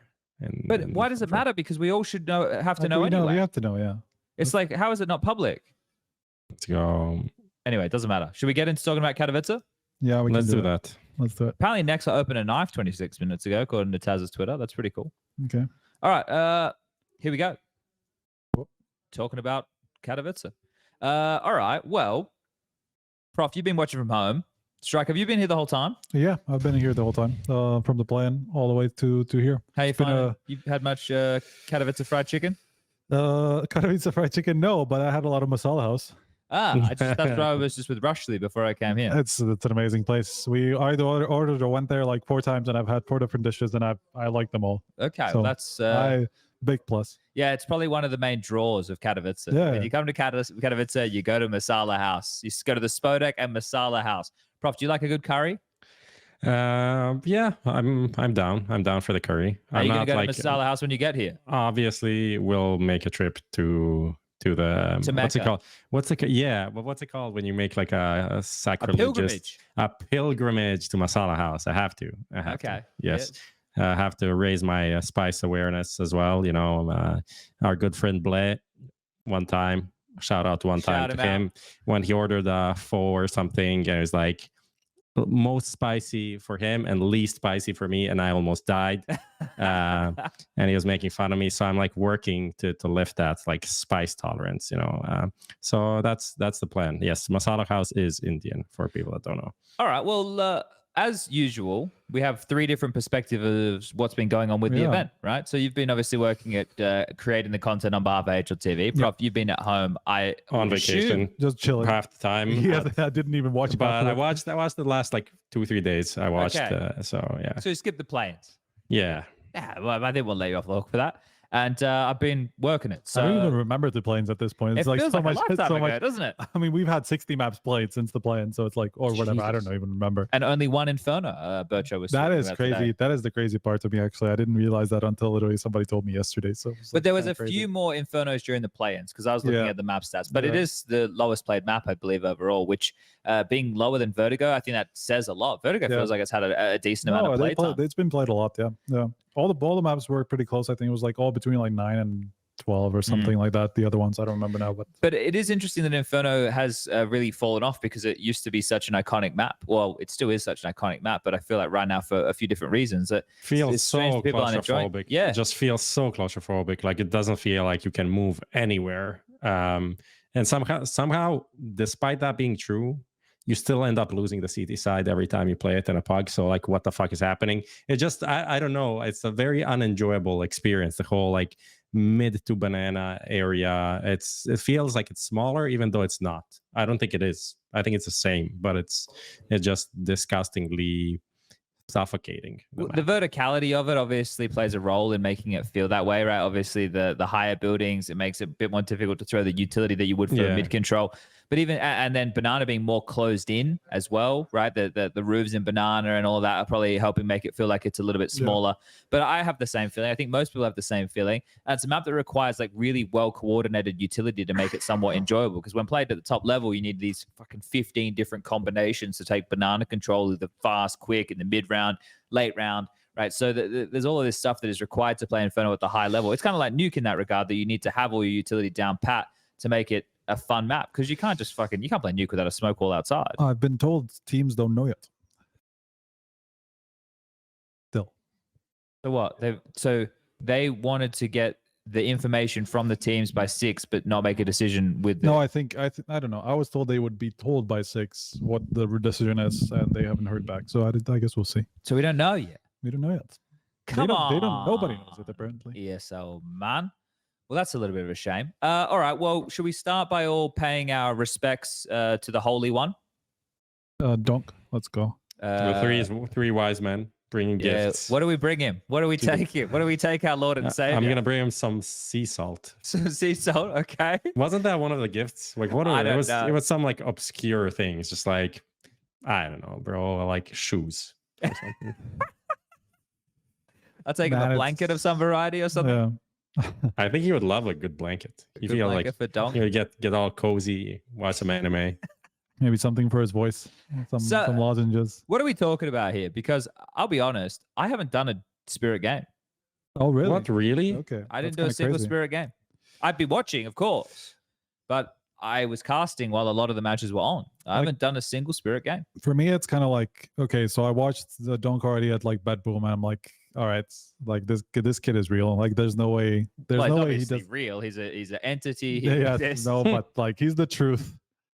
But why does it matter? Because we all should have to know anyway. We have to know, yeah. It's like, how is it not public? Let's go. Anyway, it doesn't matter. Should we get into talking about Katowice? Yeah, let's do that. Let's do it. Apparently, Nexa opened a knife 26 minutes ago, according to Taz's Twitter. That's pretty cool. Okay. All right. Here we go. Talking about Katowice. All right. Well, Prof, you've been watching from home. Strike, have you been here the whole time? Yeah, I've been here the whole time, from the play-in all the way to here. How you find? You've had much Katowice fried chicken? Katowice fried chicken, no, but I had a lot of masala house. That's why I was just with Rushley before I came here. It's an amazing place. We either ordered or went there like 4 times, and I've had 4 different dishes, and I like them all. Okay, so well, that's big plus. Yeah, it's probably one of the main draws of Katowice. Yeah. When you come to Katowice, you go to Masala House. You go to the Spodek and Masala House. Prof, do you like a good curry? Yeah, I'm down. I'm down for the curry. Are you going to go to Masala House when you get here? Obviously, we'll make a trip to to the To what's it Mecca. called? What's it called when you make like a sacrilegious pilgrimage to Masala House? I have to. Okay. Yes. I have to raise my spice awareness as well. You know, our good friend Blay, one time, shout out one time to him when he ordered a pho or something, and it was like most spicy for him and least spicy for me, and I almost died. And he was making fun of me, so I'm like working to lift that like spice tolerance, you know. So that's the plan. Yes, Masala House is Indian for people that don't know. All right. Well, as usual, we have 3 different perspectives of what's been going on with the event, right? So you've been obviously working at creating the content on behalf of HLTV. Prof, you've been at home. On vacation, just chilling half the time. Yeah, I didn't even watch it. But I watched the last like 2-3 days. I watched. So yeah. So you skip the planes. Yeah. Yeah. Well, I didn't want to let you off the hook for that. And I've been working it. So I don't even remember the planes at this point. It's it like feels so like much, a lifetime so ago, much, doesn't it? I mean, we've had 60 maps played since the plane, so it's like, or whatever. I don't Jesus. even remember. And only one Inferno, Bircho was. That talking is about crazy. today. That is the crazy part to me, actually. I didn't realize that until literally somebody told me yesterday. So, But there was a crazy. few more Infernos during the play-ins because I was looking at the map stats. But it is the lowest played map, I believe, overall, which being lower than Vertigo, I think that says a lot. Vertigo feels like it's had a decent amount of play time. It's been played a lot, yeah. All the maps were pretty close. I think it was like all between like 9 and 12 or something like that. The other ones I don't remember now, but it is interesting that Inferno has really fallen off because it used to be such an iconic map. Well, it still is such an iconic map, but I feel like right now for a few different reasons that feels so people aren't enjoying. claustrophobic. Yeah, it just feels so claustrophobic. Like it doesn't feel like you can move anywhere. And somehow, despite that being true, you still end up losing the CT side every time you play it in a pug. So like, what the fuck is happening? It just, I don't know. It's a very unenjoyable experience. The whole like mid to banana area. It feels like it's smaller, even though it's not. I don't think it is. I think it's the same, but it's just disgustingly suffocating. The verticality of it obviously plays a role in making it feel that way, right? Obviously, the higher buildings, it makes it a bit more difficult to throw the utility that you would for mid control. But even and then banana being more closed in as well, right? The roofs in banana and all of that are probably helping make it feel like it's a little bit smaller. But I have the same feeling. I think most people have the same feeling. And it's a map that requires like really well coordinated utility to make it somewhat enjoyable. Because when played at the top level, you need these fucking 15 different combinations to take banana control of the fast, quick, in the mid round, late round. Right, so there's all of this stuff that is required to play Inferno at the high level. It's kind of like Nuke in that regard, that you need to have all your utility down pat to make it a fun map, because you can't just you can't play Nuke without a smoke wall outside. I've been told teams don't know yet. Still. So what? They wanted to get the information from the teams by 6, but not make a decision with. No, I don't know. I was told they would be told by 6 what the decision is, and they haven't heard back. So I guess we'll see. So we don't know yet. We don't know yet. Come on. They don't. Nobody knows it apparently. ESL man. Well, that's a little bit of a shame. All right. Well, should we start by all paying our respects to the Holy One? Donk. Let's go. The three wise men bringing gifts. What do we bring him? What do we take him? What do we take our Lord and Savior? I'm gonna bring him some sea salt. Some sea salt. Okay. Wasn't that one of the gifts? Like what? It was some like obscure things, just like I don't know, bro. Like shoes. Or something. I'll take him a blanket of some variety or something. Yeah. I think he would love a good blanket. You feel like for Donk. You know, get all cozy, watch some anime. Maybe something for his voice. Some lozenges. What are we talking about here? Because I'll be honest, I haven't done a Spirit game. Oh, really? What, really? Okay. I didn't do a single Spirit game. I'd be watching, of course, but I was casting while a lot of the matches were on. I haven't done a single Spirit game. For me, it's kind of like, okay, so I watched the Donk already at like Bet Boom, and I'm like, all right, like this kid is real. Like there's no way he does real. He's an entity. No, but like he's the truth.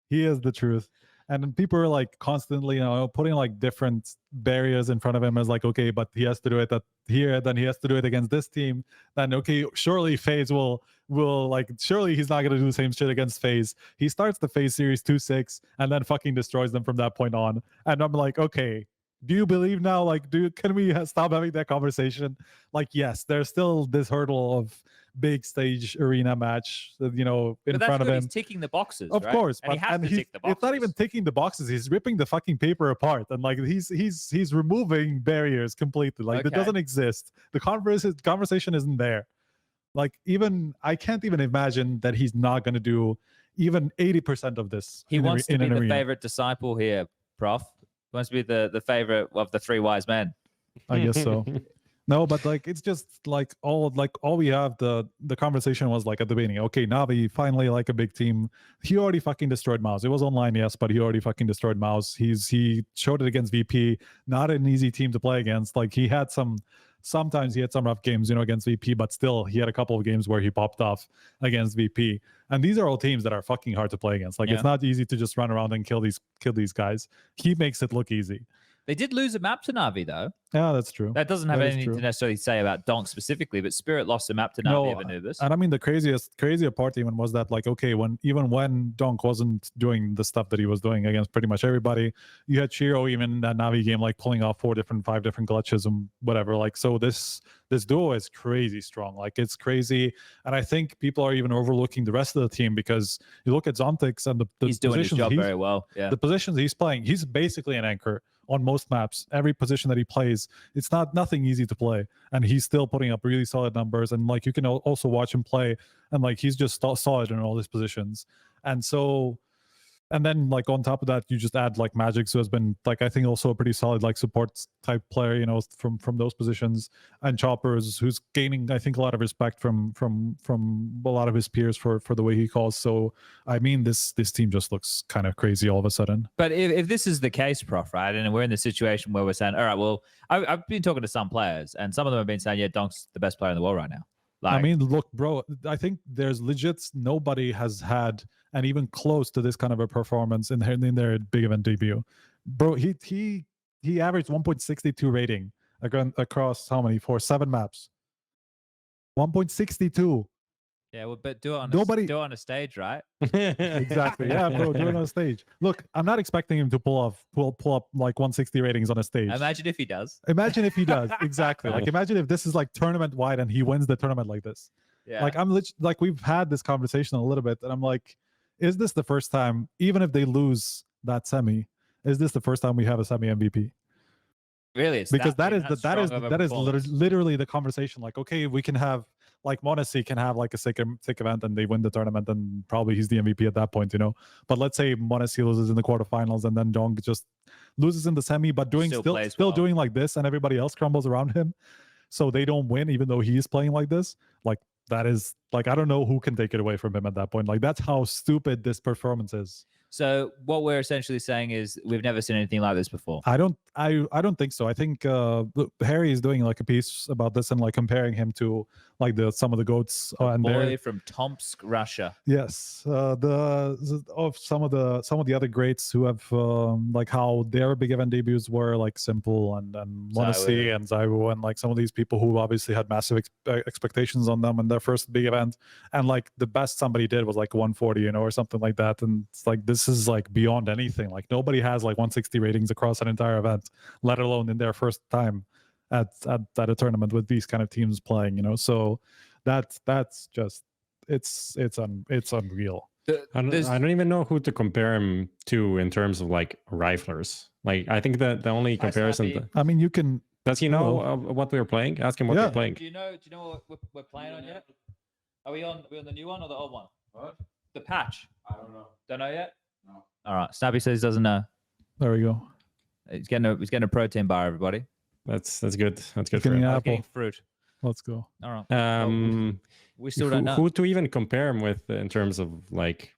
He is the truth. And then people are like constantly, putting like different barriers in front of him as like, okay, but he has to do it here, then he has to do it against this team. Then okay, surely FaZe will like, surely he's not gonna do the same shit against FaZe. He starts the FaZe series 2-6 and then fucking destroys them from that point on. And I'm like, okay, do you believe now? Like, can we stop having that conversation? Like, yes, there's still this hurdle of big stage arena match, in front of him. He's ticking the boxes, of course, and he has to tick the boxes. It's not even ticking the boxes. He's ripping the fucking paper apart, and like he's removing barriers completely. Like it doesn't exist. The conversation isn't there. Like, even I can't even imagine that he's not going to do even 80% of this. He wants to be an the arena. favorite disciple here, Prof. He wants to be the favorite of the three wise men. I guess so. No, but like it's just like all we have the conversation was like at the beginning. Okay, Navi finally like a big team. He already fucking destroyed MOUZ. It was online, yes, but he already fucking destroyed MOUZ. He showed it against VP. Not an easy team to play against. Like he had sometimes he had some rough games, against VP, but still he had a couple of games where he popped off against VP. And these are all teams that are fucking hard to play against. Like it's not easy to just run around and kill these guys. He makes it look easy. They did lose a map to Navi, though. Yeah, that's true. That doesn't have anything to necessarily say about Donk specifically, but Spirit lost a map to Navi of Anubis. And I mean, the crazier part even was that, like, okay, even when Donk wasn't doing the stuff that he was doing against pretty much everybody, you had Shiro even in that Navi game, like, pulling off 5 different glitches and whatever. Like, so this duo is crazy strong. Like, it's crazy. And I think people are even overlooking the rest of the team because you look at Zontix and the he's doing his job very well. Yeah. The positions he's playing, he's basically an anchor on most maps. Every position that he plays, it's nothing easy to play, and he's still putting up really solid numbers. And like you can also watch him play, and like he's just solid in all these positions. And so, and then like on top of that, you just add like Magix, who has been like I think also a pretty solid like support type player, from those positions, and Choppers, who's gaining I think a lot of respect from a lot of his peers for the way he calls. So I mean, this team just looks kind of crazy all of a sudden. But if this is the case, Prof, right, and we're in the situation where we're saying, all right, well, I've been talking to some players, and some of them have been saying, yeah, Donk's the best player in the world right now. Like, I mean, look, bro, I think there's nobody has had and even close to this kind of a performance in their big event debut. Bro, he averaged 1.62 rating across how many? 7 maps. 1.62. Yeah, well, but do it on a stage, right? Exactly. Yeah, bro, do it on a stage. Look, I'm not expecting him to pull up like 160 ratings on a stage. Imagine if he does. Imagine if he does. Exactly. Like imagine if this is like tournament wide and he wins the tournament like this. Yeah. Like we've had this conversation a little bit, and I'm like, is this the first time, even if they lose that semi, is this the first time we have a semi MVP? Really? It's because that is literally the conversation. Like, okay, we can have like Monte can have like a sick event and they win the tournament, and probably he's the MVP at that point, But let's say Monte loses in the quarterfinals and then Donk just loses in the semi, but still doing like this, and everybody else crumbles around him, so they don't win, even though he is playing like this. Like that is like I don't know who can take it away from him at that point. Like that's how stupid this performance is. So what we're essentially saying is we've never seen anything like this before. I don't think so. I think Harry is doing like a piece about this and like comparing him to like some of the goats and boy from Tomsk, Russia. Yes, of some of the other greats who have like how their big event debuts were like simple and Monte and Zyphon and like some of these people who obviously had massive expectations on them in their first big event, and like the best somebody did was like 140, or something like that. And it's like this is like beyond anything. Like nobody has like 160 ratings across an entire event, let alone in their first time at a tournament with these kind of teams playing. So that's just it's unreal. I don't even know who to compare him to in terms of like riflers. Like I think that the only comparison I mean, you can. Does he know what we were playing? Ask him what we're playing. Do you know what we're playing on yet? Are we on the new one or the old one? What? The patch. I don't know. Don't know yet? No. All right. Snappy says he doesn't know. There we go. He's getting a protein bar, everybody. That's good. That's good for him. Getting fruit. Let's go. All right. We still don't know who to even compare him with in terms of like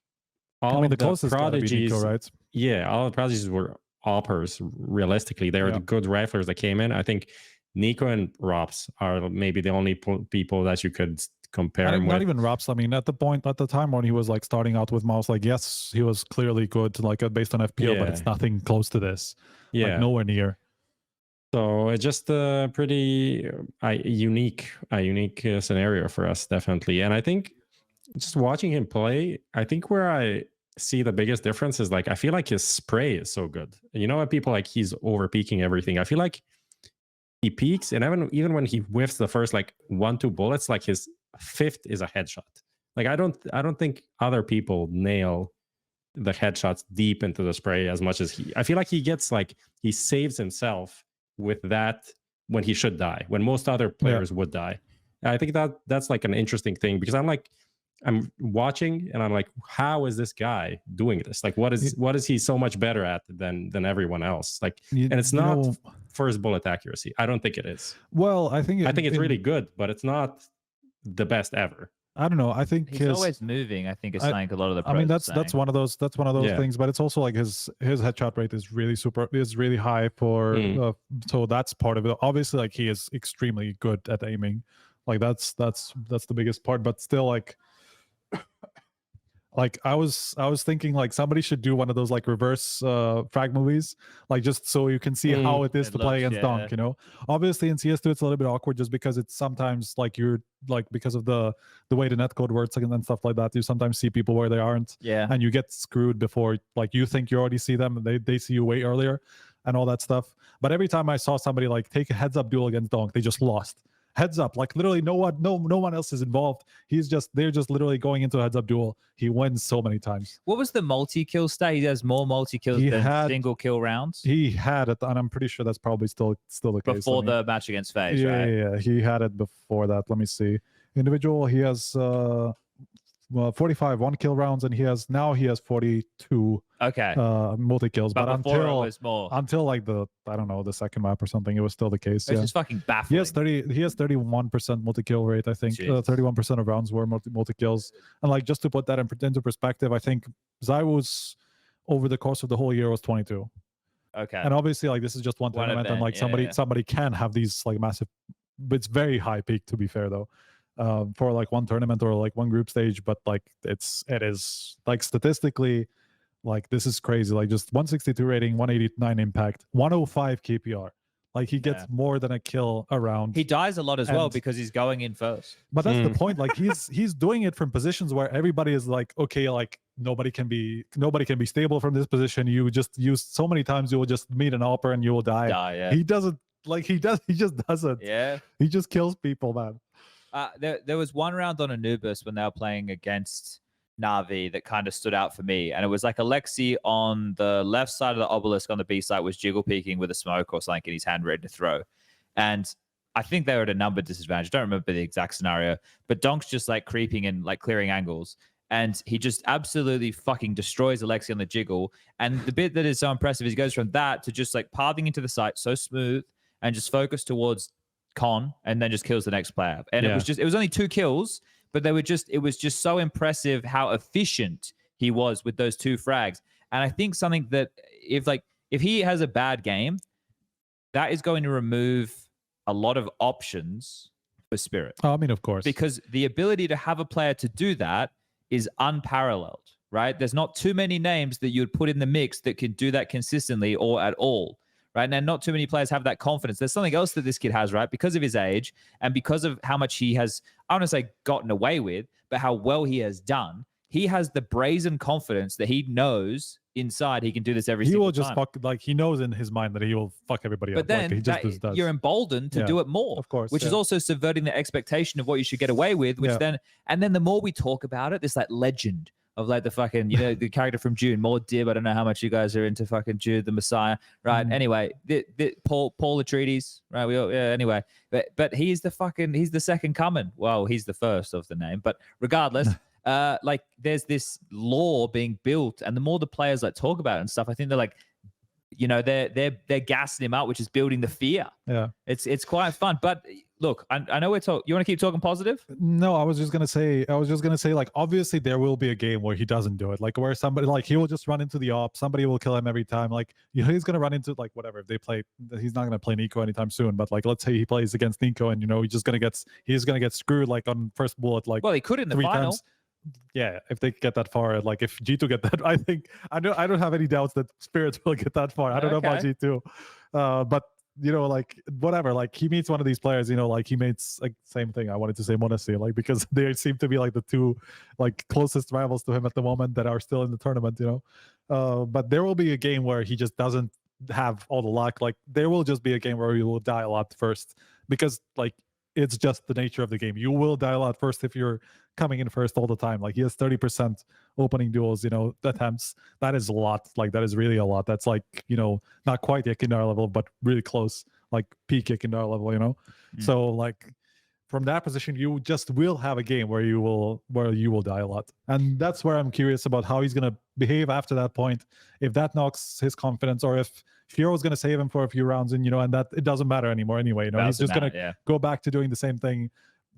all of the closest prodigies. Nico, right? Yeah, all the prodigies were oppers. Realistically, they were the good riflers that came in. I think Nico and Rops are maybe the only people that you could compare him with. Not even Rops. I mean, at the time when he was like starting out with MOUZ, like yes, he was clearly good, like based on FPO, but it's nothing close to this. Yeah, like, nowhere near. So it's just a pretty unique scenario for us, definitely. And I think just watching him play, I think where I see the biggest difference is like I feel like his spray is so good. What people like he's over peaking everything. I feel like he peaks, and even when he whiffs the first like 1-2 bullets, like his fifth is a headshot. Like I don't think other people nail the headshots deep into the spray as much as he. I feel like he gets like he saves himself with that when he should die, when most other players would die. I think that's like an interesting thing, because I'm watching and I'm like, how is this guy doing this? Like, what is he so much better at than everyone else? Like, and it's not first bullet accuracy. I don't think it is. Well, I think it's really good, but it's not the best ever. I don't know. I think he's always moving. I think it's like a lot of the. I mean, that's one of those things. But it's also like his headshot rate is really high for. So that's part of it. Obviously, like he is extremely good at aiming. Like that's the biggest part. But still, like I was thinking like somebody should do one of those like reverse frag movies, like just so you can see how it is to play against donk. You know, obviously in CS2 it's a little bit awkward just because it's sometimes like you're like, because of the way the netcode works and stuff like that, you sometimes see people where they aren't, and you get screwed before like you think you already see them and they see you way earlier and all that stuff. But every time I saw somebody like take a heads up duel against donk, they just lost. Heads up, like literally no one else is involved. They're just literally going into a heads up duel. He wins so many times. What was the multi-kill stat? He has more multi-kills than single kill rounds. He had it, and I'm pretty sure that's probably still the case. Before the match against FaZe, right? Yeah, he had it before that. Let me see. Individual, he has 45 1-kill rounds, and he has 42 multi-kills. But until like the the second map or something, it was still the case. It's just fucking baffling. He has 31% multi-kill rate, I think. 31% of rounds were multi-kills. And like, just to put that into perspective, I think zAAz over the course of the whole year was 22. Okay. And obviously, like, this is just one tournament, and like somebody can have these like massive, but it's very high peak, to be fair though. For like one tournament or like one group stage, but like it is like statistically, like this is crazy. Like just 162 rating, 189 impact, 105 KPR. Like he gets more than a kill around. He dies a lot as well because he's going in first. But that's the point. Like he's doing it from positions where everybody is like, okay, like nobody can be stable from this position. You just use so many times you will just meet an AWPer and you will die. He doesn't like he just doesn't. Yeah. He just kills people, man. There was one round on Anubis when they were playing against Na'Vi that kind of stood out for me. And it was like Alexi on the left side of the obelisk on the B side was jiggle peeking with a smoke or something in his hand ready to throw. And I think they were at a number disadvantage. I don't remember the exact scenario, but Donk's just like creeping and like clearing angles. And he just absolutely fucking destroys Alexi on the jiggle. And the bit that is so impressive is he goes from that to just like pathing into the site so smooth and just focus towards Con, and then just kills the next player. And it was only 2 kills, but it was just so impressive how efficient he was with those 2 frags. And I think something that if he has a bad game, that is going to remove a lot of options for Spirit. I mean, of course, because the ability to have a player to do that is unparalleled, right? There's not too many names that you'd put in the mix that can do that consistently or at all. Right now, not too many players have that confidence. There's something else that this kid has, right? Because of his age and because of how much he has, I don't want to say gotten away with, but how well he has done. He has the brazen confidence that he knows inside he can do this every single time. He will just fuck, like he knows in his mind that he will fuck everybody up. But then like, he just does. You're emboldened to do it more, of course, which is also subverting the expectation of what you should get away with. Which then the more we talk about it, this like legend of like the fucking, the character from June, more Dib. I don't know how much you guys are into fucking Jude the Messiah, right? Anyway, Paul Atreides, right? Anyway, but he's the second coming. Well, he's the first of the name, but regardless, like there's this lore being built, and the more the players like talk about it and stuff, I think they're like, they're gassing him up, which is building the fear. Yeah, it's quite fun, but. Look, I know we're talking. You want to keep talking positive? No, I was just gonna say, like, obviously there will be a game where he doesn't do it, like where somebody, like, he will just run into the op, somebody will kill him every time, like, he's gonna run into like whatever. If they play, he's not gonna play Nico anytime soon, but like, let's say he plays against Nico, and he's gonna get screwed like on first bullet, like. Well, he could in the final. Times. Yeah, if they get that far, like if G2 get that, I don't have any doubts that Spirits will get that far. I don't know about G2, but. Like whatever, like he meets one of these players, like he meets like same thing. I wanted to say Monte, like because they seem to be like the 2 like closest rivals to him at the moment that are still in the tournament, but there will be a game where he just doesn't have all the luck. Like there will just be a game where he will die a lot first, because like it's just the nature of the game. You will die a lot first if you're coming in first all the time. Like he has 30% opening duels, attempts. That is a lot. Like that is really a lot. That's like, not quite Yakindar level, but really close, like peak Yakindar level, So like from that position, you just will have a game where you will die a lot. And that's where I'm curious about how he's gonna behave after that point. If that knocks his confidence, or if Fio's gonna save him for a few rounds, and and that it doesn't matter anymore anyway. He's just gonna go back to doing the same thing,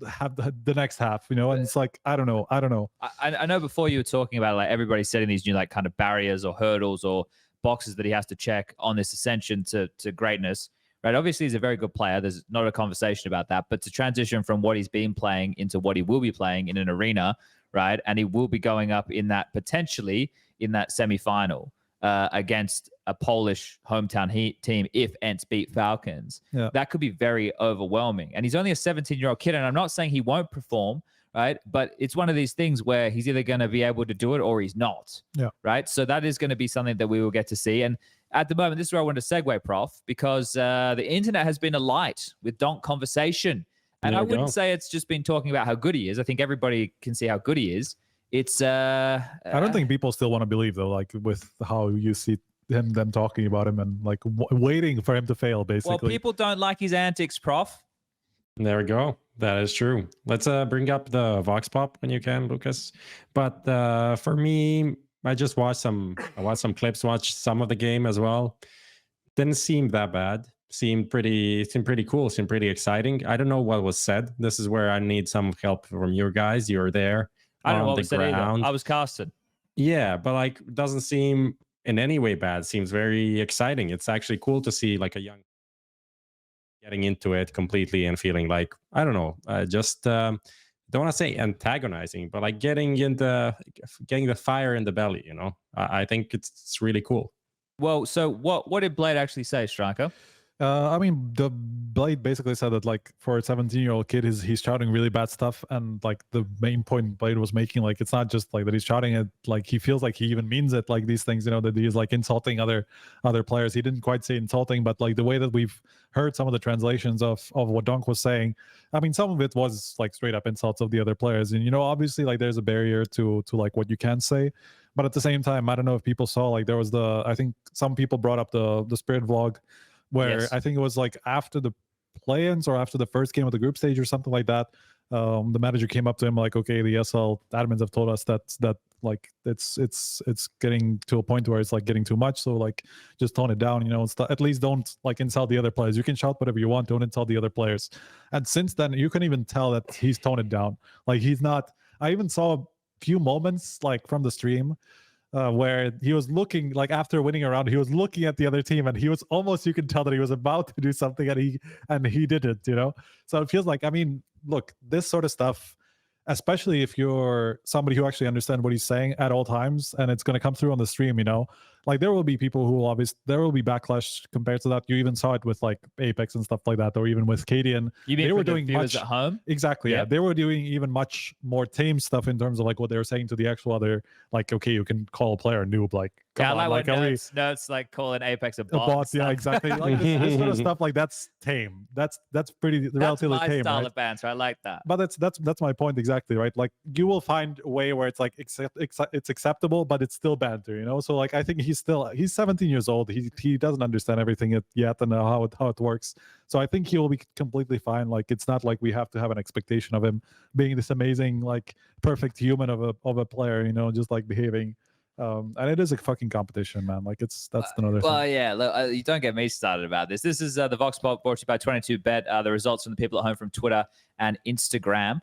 have the next half, and it's like I don't know. I know before you were talking about like everybody setting these new like kind of barriers or hurdles or boxes that he has to check on this ascension to greatness. Right, obviously he's a very good player. There's not a conversation about that. But to transition from what he's been playing into what he will be playing in an arena, right, and he will be going up in that potentially in that semi-final against a Polish hometown team if ENCE beat Falcons. Yeah. That could be very overwhelming. And he's only a 17-year-old kid, and I'm not saying he won't perform, right? But it's one of these things where he's either going to be able to do it or he's not. Yeah. Right. So that is going to be something that we will get to see. And at the moment, this is where I want to segue, Prof, because the internet has been alight with donk conversation. And I wouldn't say it's just been talking about how good he is. I think everybody can see how good he is. It's I don't think people still want to believe, though, like with how you see them talking about him and like waiting for him to fail, basically. Well, people don't like his antics, Prof. There we go. That is true. Let's bring up the Vox Pop when you can, Lucas. But for me, I just watched some clips, watched some of the game as well. Didn't seem that bad. Seemed pretty cool, seemed pretty exciting. I don't know what was said. This is where I need some help from you guys. You're there. I don't know what the was said either. I was casted. Yeah, but like doesn't seem in any way bad. Seems very exciting. It's actually cool to see like a young getting into it completely and feeling like, I don't know, don't want to say antagonizing, but like getting the fire in the belly, I think it's really cool. Well, so what did Blade actually say, Striker? I mean, the Blade basically said that like for a 17-year-old kid, he's shouting really bad stuff, and like the main point Blade was making, like it's not just like that he's shouting it, like he feels like he even means it, like these things, that he's like insulting other players. He didn't quite say insulting, but like the way that we've heard some of the translations of what Donk was saying, I mean, some of it was like straight up insults of the other players, and obviously like there's a barrier to like what you can say. But at the same time, I don't know if people saw, like there was I think some people brought up the Spirit vlog, where yes. I think it was like after the play-ins or after the first game of the group stage or something like that. The manager came up to him like, okay, the SL admins have told us that like it's getting to a point where it's like getting too much. So like just tone it down, at least don't like insult the other players. You can shout whatever you want, don't insult the other players. And since then, you can even tell that he's toned it down. Like he's not. I even saw a few moments like from the stream where he was looking, like after winning a round, he was looking at the other team, and he was almost, you can tell that he was about to do something, and he didn't, So it feels like, I mean, look, this sort of stuff, especially if you're somebody who actually understands what he's saying at all times, and it's going to come through on the stream, like there will be people who there will be backlash compared to that. You even saw it with like Apeks and stuff like that, or even with Kadian. They were doing much at home. Exactly. Yeah. They were doing even much more tame stuff in terms of like what they were saying to the actual other, like, okay, you can call a player a noob, like, yeah, I like when nerds like calling Apeks a bot. Yeah, exactly. Like this sort of stuff, like that's tame. That's pretty relatively tame. That's my style right? of banter. I like that. But that's my point exactly, right? Like you will find a way where it's like it's acceptable, but it's still banter, So like I think he's 17 years old. He doesn't understand everything yet and how it works. So I think he will be completely fine. Like it's not like we have to have an expectation of him being this amazing, like perfect human of a player, just like behaving. And it is a fucking competition, man. Like that's another thing. Well, yeah, look, you don't get me started about this. This is the Vox Pop brought to you by 22Bet. The results from the people at home from Twitter and Instagram.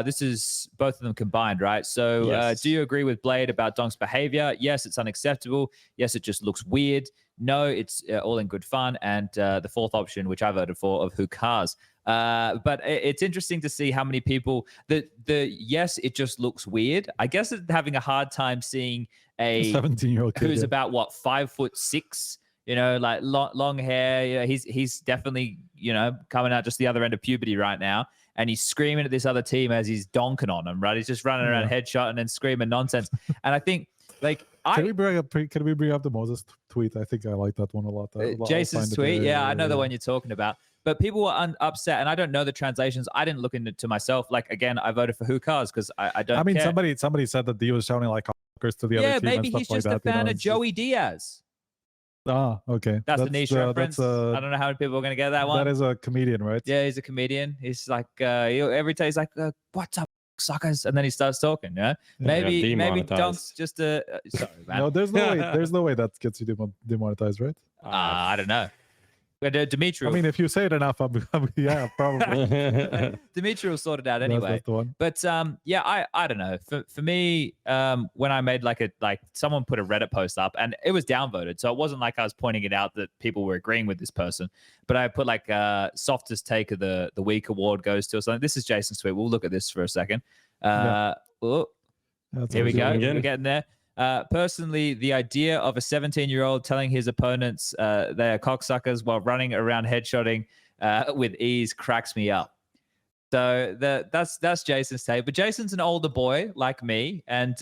This is both of them combined, right? So yes. Do you agree with Blade about Donk's behavior? Yes, it's unacceptable. Yes, it just looks weird. No, it's all in good fun. And the fourth option, which I voted for, of who cares. But it's interesting to see how many people the yes, it just looks weird. I guess it's having a hard time seeing a 17-year-old kid who's about what 5'6", like long hair. He's definitely coming out just the other end of puberty right now, and he's screaming at this other team as he's donking on them. Right, he's just running around headshot and then screaming nonsense. And I think like can we bring up the Moses tweet? I think I like that one a lot. Jason's tweet, yeah, I know the one you're talking about. But people were upset, and I don't know the translations. I didn't look into myself. Like again, I voted for who cares because I don't. I mean, care. somebody said that he was shouting like to the other team. Yeah, maybe and stuff he's just like a fan of Joey Diaz. Okay. That's a niche reference. I don't know how many people are going to get that one. That is a comedian, right? Yeah, he's a comedian. He's like, every day he's like, what's up, suckers? And then he starts talking, yeah? Maybe Donk's just a... sorry, man. No, there's no way that gets you demonetized, right? I don't know. Dimitri. I mean, if you say it enough, yeah, probably. Dimitri will sort it out anyway. That's the one. But yeah, I don't know. For me, when I made like someone put a Reddit post up and it was downvoted, so it wasn't like I was pointing it out that people were agreeing with this person. But I put like softest take of the week award goes to or something. This is Jason's tweet. We'll look at this for a second. Yeah. Here we go. We're getting there. Personally, the idea of a 17-year-old telling his opponents they're cocksuckers while running around headshotting with ease cracks me up. So that's Jason's take. But Jason's an older boy like me, and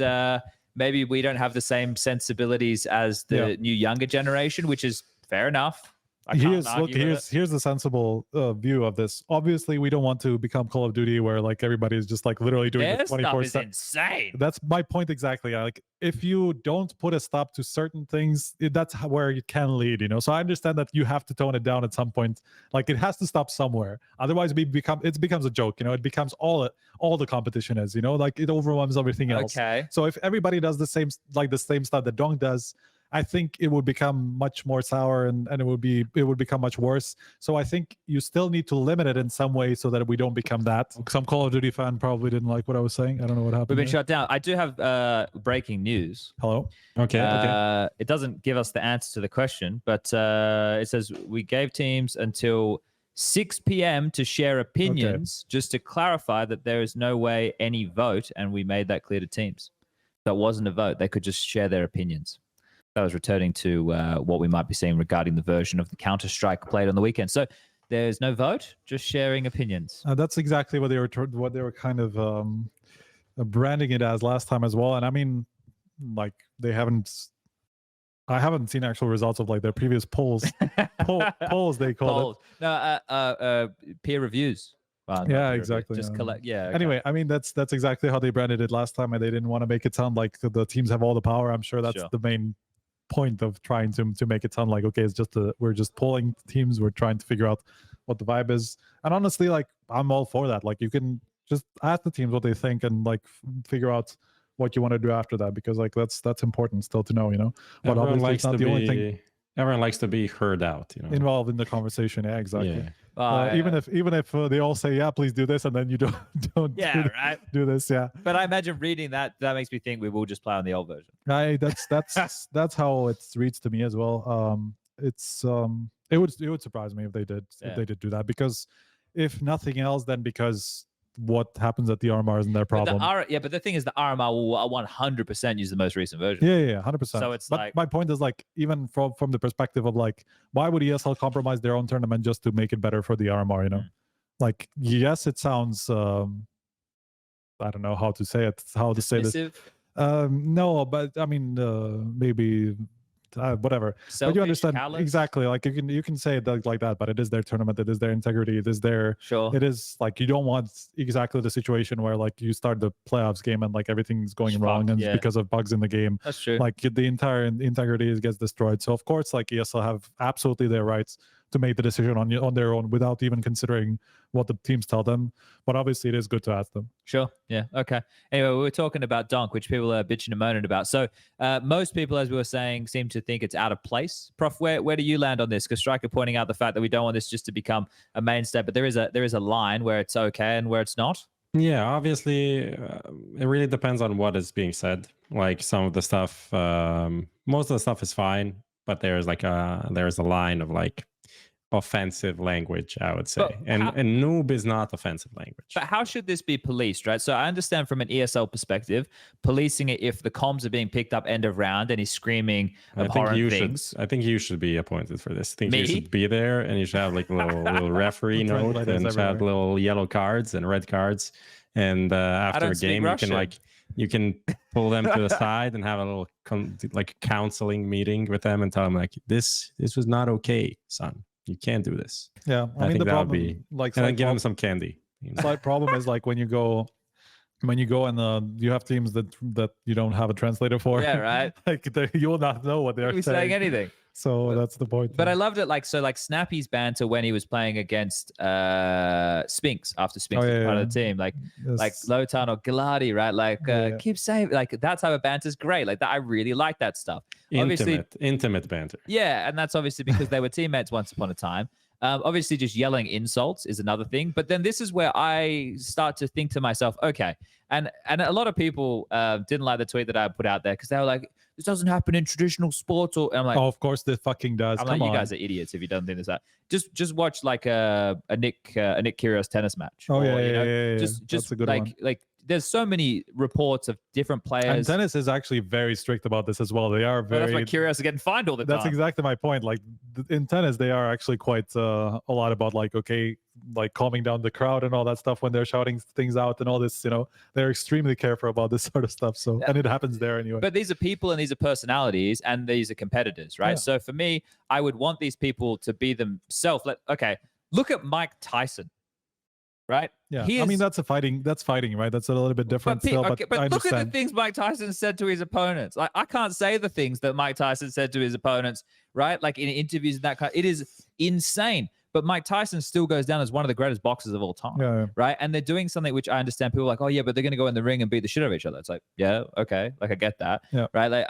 maybe we don't have the same sensibilities as the new younger generation, which is fair enough. Here's the sensible view of this. Obviously, we don't want to become Call of Duty where like everybody is just like literally doing Their it 24/7. stuff is insane. That's my point exactly. Like if you don't put a stop to certain things, that's where it can lead. So I understand that you have to tone it down at some point. Like it has to stop somewhere. Otherwise, it becomes a joke. It becomes all the competition is. Like it overwhelms everything else. Okay. So if everybody does the same stuff that Donk does, I think it would become much more sour and it would become much worse. So I think you still need to limit it in some way so that we don't become that. Some Call of Duty fan probably didn't like what I was saying. I don't know what happened. We've been shut down. I do have breaking news. Hello. Okay. It doesn't give us the answer to the question, but it says we gave teams until 6 p.m. to share opinions, just to clarify that there is no way any vote, and we made that clear to teams. So it wasn't a vote. They could just share their opinions. I was returning to what we might be seeing regarding the version of the Counter-Strike played on the weekend. So there's no vote, just sharing opinions. That's exactly what they were kind of branding it as last time as well. And I mean, like I haven't seen actual results of like their previous polls. polls they call it. No, peer reviews. Yeah, exactly. Just collect. Yeah. Okay. Anyway, I mean that's exactly how they branded it last time, and they didn't want to make it sound like the teams have all the power. I'm sure that's the main point of trying to make it sound like, okay, it's just we're just polling teams, we're trying to figure out what the vibe is. And honestly, like I'm all for that. Like you can just ask the teams what they think and like figure out what you want to do after that, because like that's important still to know, but everyone obviously it's not the only thing. Everyone likes to be heard out, involved in the conversation. Yeah, exactly. Yeah. Even if they all say, yeah, please do this, and then you don't do this. Yeah. But I imagine reading that makes me think we will just play on the old version. That's how it reads to me as well. It would surprise me if they did do that, because if nothing else, then because what happens at the RMR isn't their problem. But the thing is, the RMR will 100% use the most recent version. Yeah, 100%. So it's my point is like, even from the perspective of like, why would ESL compromise their own tournament just to make it better for the RMR? Like, yes, it sounds I don't know how to say it. How to say this? No, but I mean maybe. Whatever. Selfish, but you understand callous. Exactly. Like you can say it like that, but it is their tournament, it is their integrity, it is their it is like, you don't want exactly the situation where like you start the playoffs game and like everything's going wrong and because of bugs in the game. That's true. Like the entire integrity gets destroyed. So of course, like ESL have absolutely their rights to make the decision on their own without even considering what the teams tell them. But obviously it is good to ask them. Sure. Yeah. Okay. Anyway, we were talking about Donk, which people are bitching and moaning about. So most people, as we were saying, seem to think it's out of place. Prof, where do you land on this? Because Striker pointing out the fact that we don't want this just to become a mainstay, but there is a line where it's okay and where it's not. Yeah, obviously, it really depends on what is being said. Like some of the stuff, most of the stuff is fine, but there's a line of like offensive language, I would say. And noob is not offensive language. But how should this be policed, right? So I understand from an ESL perspective, policing it if the comms are being picked up end of round and he's screaming abhorrent things. I think you should be appointed for this. I think you should be there, and you should have like a little referee note, and you should have little yellow cards and red cards. And after a game, you can pull them to the side and have a little counseling meeting with them and tell them like, this was not okay, son. You can't do this. Yeah, I mean, think the that problem, would be like, and then give them some candy. Slight problem is like when you go and you have teams that you don't have a translator for. Yeah, right. Like you will not know what they're saying anything. So that's the point. But I loved it. Like Snappy's banter when he was playing against Spinks after Spinks was part of the team. Like Lotan or Galati, right? Like keep saying like that type of banter is great. Like that, I really like that stuff. Intimate banter. Yeah, and that's obviously because they were teammates once upon a time. Obviously, just yelling insults is another thing. But then this is where I start to think to myself, okay, and a lot of people didn't like the tweet that I put out there because they were like, this doesn't happen in traditional sports. Or and I'm like, oh, of course this fucking does. I'm Come like, on. you guys are idiots if you don't think this out. Just watch like a Nick Kyrgios tennis match. Oh, or, yeah. Just That's a good one. like there's so many reports of different players. And tennis is actually very strict about this as well. They are very. Well, that's why Kyrgios are getting fined all the time. That's exactly my point. Like in tennis, they are actually quite a lot about like, okay, like calming down the crowd and all that stuff when they're shouting things out and all this, you know, they're extremely careful about this sort of stuff. So, and it happens there anyway. But these are people and these are personalities and these are competitors, right? Yeah. So for me, I would want these people to be themselves. Okay, look at Mike Tyson, right? Yeah, I mean, that's fighting, right? That's a little bit different still, but I look understand. at the things Mike Tyson said to his opponents. Like, I can't say the things that Mike Tyson said to his opponents, right? Like in interviews and that kind. It is insane. But Mike Tyson still goes down as one of the greatest boxers of all time, right? And they're doing something which I understand. People are like, oh yeah, but they're going to go in the ring and beat the shit out of each other. It's like, yeah, okay, like I get that, right? Like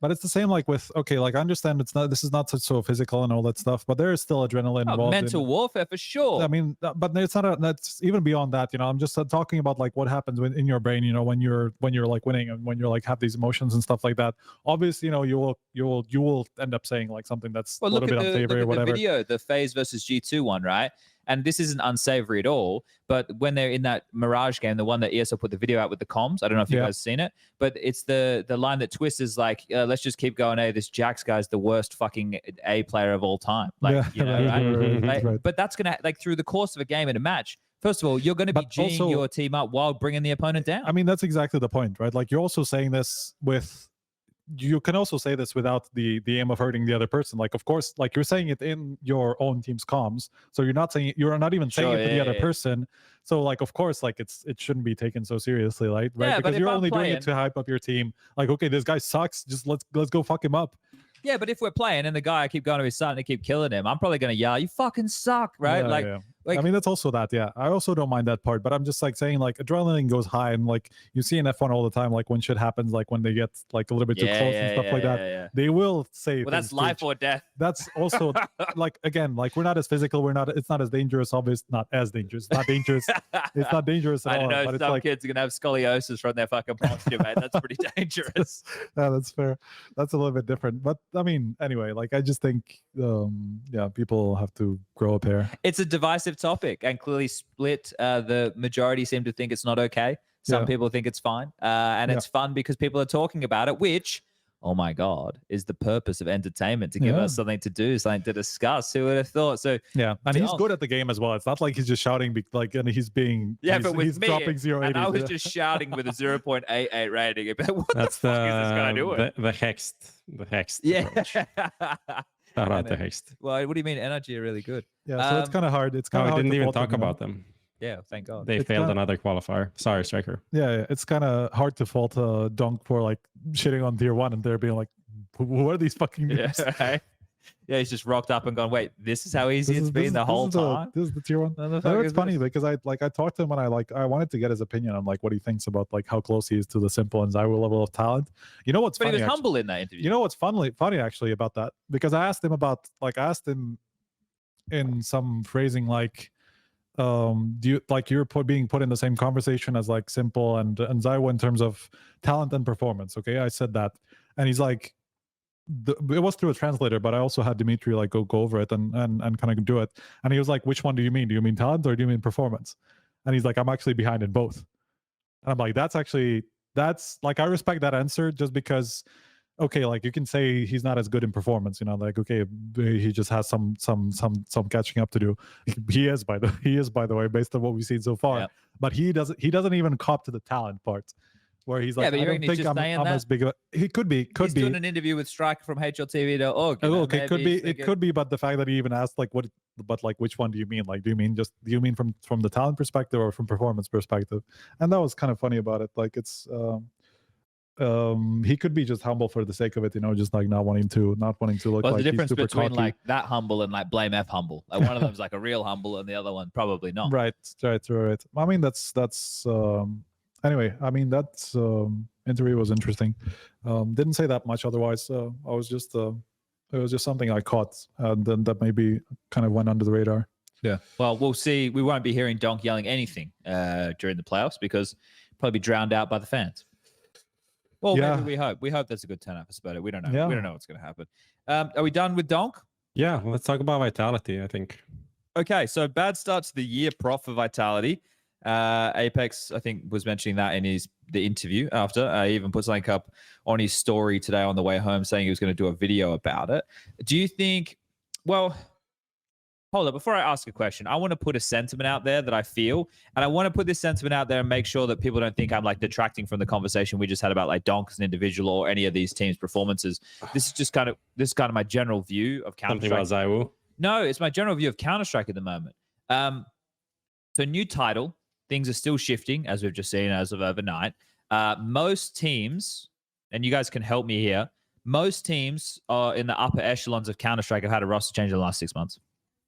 but it's the same like with like I understand this is not so physical and all that stuff, but there is still adrenaline involved. Mental warfare for sure. I mean, but it's not that's even beyond that. You know, I'm just talking about like what happens in your brain. You know, when you're like winning and when you're like have these emotions and stuff like that. Obviously, you know, you will end up saying like something that's a little bit unsavory or whatever. The video, the FaZe versus G2 one, right? And this isn't unsavory at all, but when they're in that Mirage game, the one that ESL put the video out with the comms, I don't know if you guys seen it, but it's the line that Twist is like, let's just keep going. Hey, this Jax guy's the worst fucking A player of all time. Like, you know, right? Right. But that's going to, like, through the course of a game and a match, first of all, you're going to be G'ing your team up while bringing the opponent down. I mean, that's exactly the point, right? Like, you're also saying this with... You can also say this without the aim of hurting the other person. Like, of course, like you're saying it in your own team's comms, so you're not even saying it to the other person. So, like, of course, like it shouldn't be taken so seriously, right? Yeah, because you're only doing it to hype up your team. Like, okay, this guy sucks. Just let's go fuck him up. Yeah, but if we're playing and the guy I keep going to his side and I keep killing him, I'm probably gonna yell, "You fucking suck!" Right? Like, I mean, that's also that. Yeah, I also don't mind that part, but I'm just like saying, like, adrenaline goes high, and like you see in F1 all the time, like when shit happens, like when they get like a little bit too close and stuff like that, they will say. Well, that's life or death. That's also like, again, like we're not as physical. It's not as dangerous. Obviously, not as dangerous. Not dangerous. It's not dangerous at all. I don't know. But Some like, kids are gonna have scoliosis from their fucking posture, mate. That's pretty dangerous. Yeah, that's fair. That's a little bit different. But I mean, anyway, like I just think, people have to grow up here. It's a divisive topic and clearly split. The majority seem to think it's not okay. Some people think it's fine. And it's fun because people are talking about it, which, oh my God, is the purpose of entertainment, to give us something to do, something to discuss. Who would have thought? So and he's good at the game as well. It's not like he's just shouting and he's being but with he's me, dropping 0.80. and I was just shouting with a 0.88 rating. What That's the fuck is this guy doing? The hexed. Yeah. Shout out the hext. Well, what do you mean? Energy are really good. Yeah, so it's kind of hard. It's kind of we hard. didn't to even fault talk them, about them. Yeah, thank God. They failed another qualifier. Sorry, Striker. Yeah, it's kind of hard to fault Donk for like shitting on tier 1 and they're being like, who are these fucking dudes? Yeah, yeah, he's just rocked up and gone, wait, this is how easy it's been the whole time? This is the tier 1. No, it's funny because I talked to him and I wanted to get his opinion on like what he thinks about like how close he is to the simple and Zyro level of talent. You know what's funny? He was humble in that interview. You know what's funny actually about that? Because I asked him in some phrasing like, do you like you're being put in the same conversation as like simple and Zyro in terms of talent and performance? Okay, I said that, and he's like, it was through a translator, but I also had Dimitri like go over it and kind of do it, and he was like, which one do you mean? Do you mean talent or do you mean performance? And he's like, I'm actually behind in both. And I'm like, that's like, I respect that answer just because, okay, like you can say he's not as good in performance, you know, like, okay, he just has some catching up to do. He is by the way, based on what we've seen so far. Yep. But he doesn't even cop to the talent part, where he's like, but I don't think I'm as big of a... He could be. He's doing an interview with Striker from HLTV.org. Okay, it could be, but the fact that he even asked like what, but like which one do you mean? Like, do you mean from the talent perspective or from performance perspective? And that was kind of funny about it. Like it's he could be just humble for the sake of it, just like not wanting to look What's like the difference he's super between cocky. like that humble and like blame F humble? Like one of them's like a real humble and the other one probably not. Right. I mean, that's anyway. I mean, that interview was interesting. Didn't say that much otherwise. I was just it was just something I caught, and then that maybe kind of went under the radar. Yeah. Well, we'll see. We won't be hearing Donk yelling anything during the playoffs because probably be drowned out by the fans. Well, Yeah. maybe we hope. We hope there's a good turnout for Spoda. We don't know. Yeah. We don't know what's going to happen. Are we done with Donk? Yeah, let's talk about Vitality, I think. Okay, so bad start to the year prof for Vitality. Apeks, I think, was mentioning that in the interview after. He even put something up on his story today on the way home saying he was going to do a video about it. Do you think, well, hold up, before I ask a question, I want to put a sentiment out there that I feel, and I want to put this sentiment out there and make sure that people don't think I'm like detracting from the conversation we just had about like Donk as an individual or any of these teams' performances. This is just kind of my general view of Something Counter-Strike. about Zywoo. No, it's my general view of Counter-Strike at the moment. So new title, things are still shifting, as we've just seen as of overnight. Most teams, and you guys can help me here, most teams are in the upper echelons of Counter-Strike have had a roster change in the last 6 months.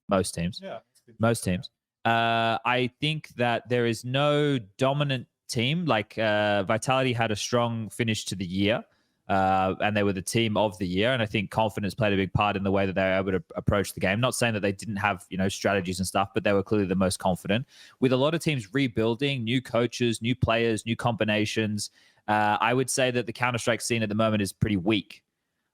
Most teams. Yeah. Most teams. I think that there is no dominant team. Like Vitality had a strong finish to the year. And they were the team of the year. And I think confidence played a big part in the way that they were able to approach the game. Not saying that they didn't have, strategies and stuff, but they were clearly the most confident. With a lot of teams rebuilding, new coaches, new players, new combinations, I would say that the Counter-Strike scene at the moment is pretty weak.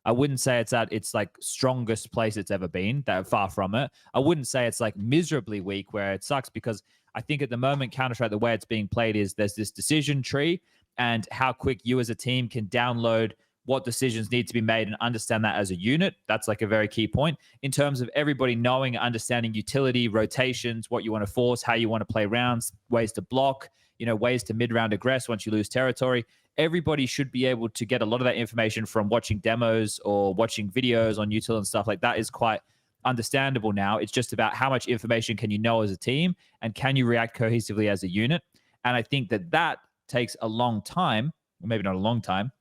I wouldn't say it's at its like strongest place it's ever been. That far from it. I wouldn't say it's like miserably weak where it sucks, because I think at the moment Counter-Strike, the way it's being played is there's this decision tree and how quick you as a team can download what decisions need to be made and understand that as a unit. That's like a very key point in terms of everybody knowing and understanding utility, rotations, what you want to force, how you want to play rounds, ways to block, ways to mid-round aggress once you lose territory. Everybody should be able to get a lot of that information from watching demos or watching videos on util and stuff like that is quite understandable now. It's just about how much information can you know as a team and can you react cohesively as a unit. And I think that takes a long time, or maybe not a long time,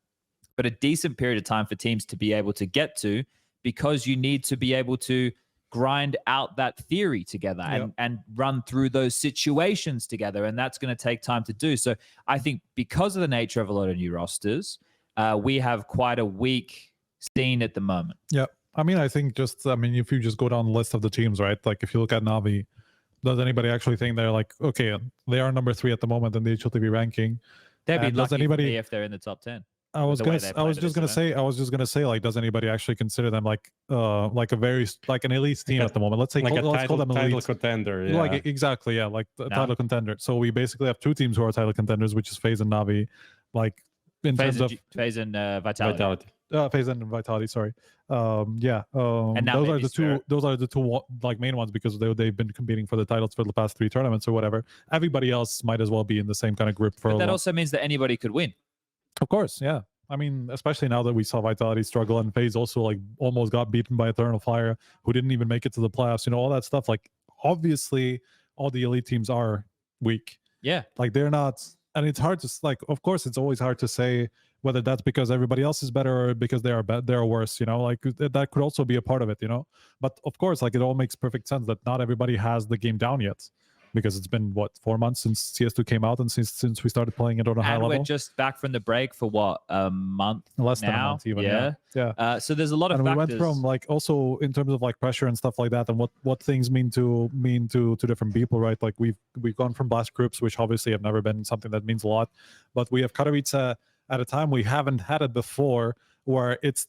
but a decent period of time for teams to be able to get to, because you need to be able to grind out that theory together and run through those situations together. And that's going to take time to do. So I think because of the nature of a lot of new rosters, we have quite a weak scene at the moment. Yeah. I mean, I think if you just go down the list of the teams, right? Like if you look at Navi, does anybody actually think they're like, okay, they are number 3 at the moment in the HLTV ranking? They'd be does lucky anybody if they're in the top 10. I was just gonna say, like, does anybody actually consider them like an elite team at the moment? Let's say let's call them title elite contender. Yeah. Like exactly, yeah, like the title contender. So we basically have 2 teams who are title contenders, which is FaZe and Navi. Like in terms of FaZe and Vitality. FaZe and Vitality, sorry. And those are the two like main ones, because they've been competing for the titles for the past 3 tournaments or whatever. Everybody else might as well be in the same kind of group But that also means that anybody could win. Of course, yeah. I mean, especially now that we saw Vitality struggle and FaZe also like almost got beaten by Eternal Fire, who didn't even make it to the playoffs. All that stuff. Like, obviously, all the elite teams are weak. Yeah, like they're not, and it's hard to like. Of course, it's always hard to say whether that's because everybody else is better or because they are they're worse. Like that could also be a part of it. But of course, like it all makes perfect sense that not everybody has the game down yet, because it's been 4 months since CS2 came out and since we started playing it on a high level. And we're just back from the break for a month less now? than a month even. Yeah. So there's a lot of and factors. we went from like also in terms of like pressure and stuff like that, and what things mean to different people, right? Like we've gone from blast groups, which obviously have never been something that means a lot, but we have Katowice at a time we haven't had it before, where it's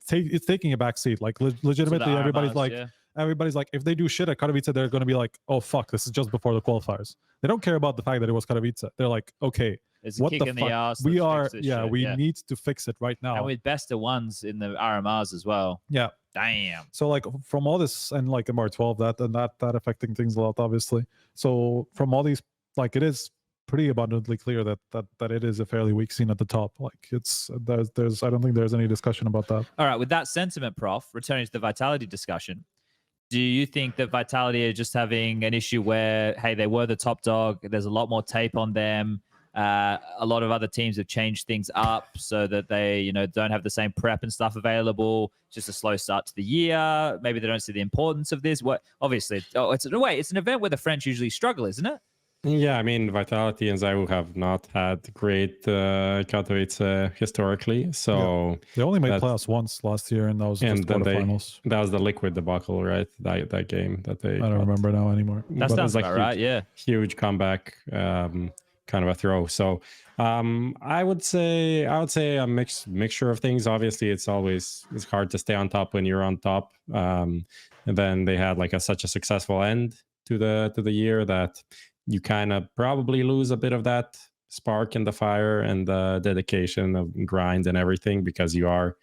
taking a back seat. Like legitimately, everybody's like. Yeah. Everybody's like, if they do shit at Katowice, they're going to be like, oh, fuck, this is just before the qualifiers. They don't care about the fact that it was Katowice. They're like, okay, what the fuck? We need to fix it right now. And with best of ones in the RMRs as well. Yeah. Damn. So like from all this, and like MR12, that affecting things a lot, obviously. So from all these, like it is pretty abundantly clear that it is a fairly weak scene at the top. Like there's I don't think there's any discussion about that. All right, with that sentiment, Prof, returning to the Vitality discussion, do you think that Vitality are just having an issue where, hey, they were the top dog, there's a lot more tape on them, A lot of other teams have changed things up so that they, don't have the same prep and stuff available. Just a slow start to the year. Maybe they don't see the importance of this. Obviously, it's an event where the French usually struggle, isn't it? Yeah, I mean, Vitality and zAAz have not had great Katowice historically. So they only made playoffs once last year, and that was just quarterfinals. That was the Liquid debacle, right? That game that they. I don't remember now anymore. That sounds about right. Yeah, huge comeback, kind of a throw. So I would say a mixture of things. Obviously, it's hard to stay on top when you're on top. And then they had like such a successful end to the year that you kind of probably lose a bit of that spark and the fire and the dedication of grind and everything because you are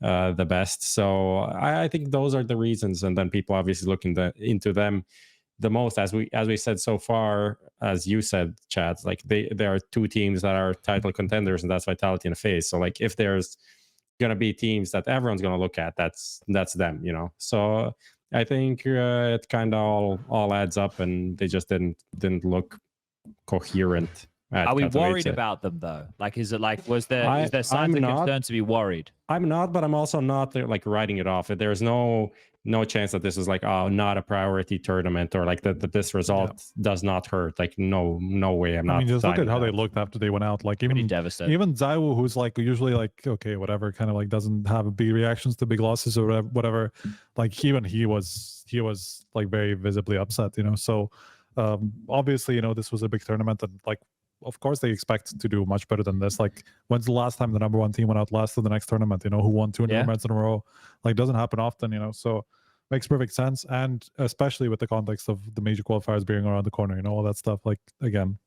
the best. So I think those are the reasons. And then people obviously look into them the most, as we said so far, as you said, Chad, like there are two teams that are title contenders, and that's Vitality and FaZe. So like if there's gonna be teams that everyone's gonna look at, that's them, So I think it kind of all adds up, and they just didn't look coherent. Are we Katowice. worried about them though? Like, is there signs of concern to be worried? I'm not, but I'm also not like writing it off. There's no chance that this is like not a priority tournament or like that this result does not hurt. Like no way. I'm not. I mean, just look at how they looked after they went out. Like even devastated. Even zAAz, who's like usually like okay, whatever, kind of like doesn't have big reactions to big losses or whatever. Like even he was like very visibly upset. So obviously this was a big tournament, and like of course they expect to do much better than this. Like when's the last time the number one team went out last to the next tournament? Who won 2 tournaments in a row? Like doesn't happen often. So makes perfect sense, and especially with the context of the major qualifiers being around the corner, all that stuff. Like again,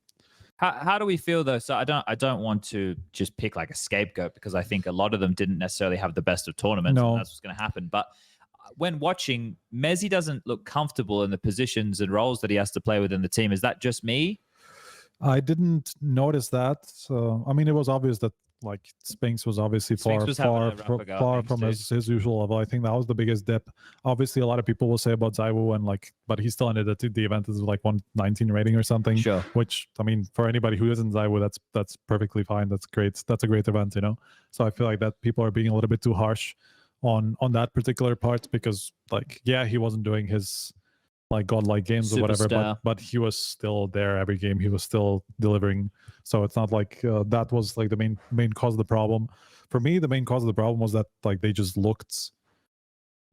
how do we feel though? So I don't want to just pick like a scapegoat because I think a lot of them didn't necessarily have the best of tournaments. No. And that's what's going to happen. But when watching, mezii doesn't look comfortable in the positions and roles that he has to play within the team. Is that just me? I didn't notice that. So I mean, it was obvious that like Spinks was obviously far from his usual level. I think that was the biggest dip. Obviously, a lot of people will say about zAAz and like, but he still ended the event as like 119 rating or something. Sure. Which I mean, for anybody who isn't zAAz, that's perfectly fine. That's great. That's a great event, So I feel like that people are being a little bit too harsh on that particular part because like he wasn't doing his like godlike games or whatever, but he was still there every game. He was still delivering. So it's not like that was like the main cause of the problem. For me, the main cause of the problem was that like they just looked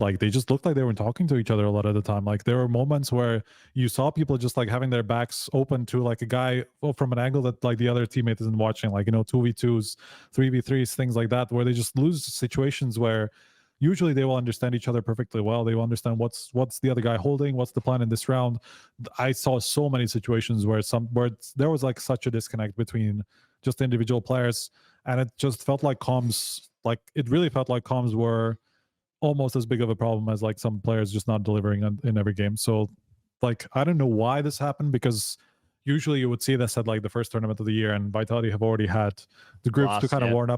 like they weren't talking to each other a lot of the time. Like there were moments where you saw people just like having their backs open to like a guy from an angle that like the other teammate isn't watching, like 2v2s, 3v3s, things like that, where they just lose situations where usually they will understand each other perfectly well. They will understand what's the other guy holding, what's the plan in this round. I saw so many situations where there was like such a disconnect between just individual players, and it just felt like comms, like it really felt like comms were almost as big of a problem as like some players just not delivering in every game. So like I don't know why this happened, because usually you would see this at like the first tournament of the year, and Vitality have already had the groups to kind of warm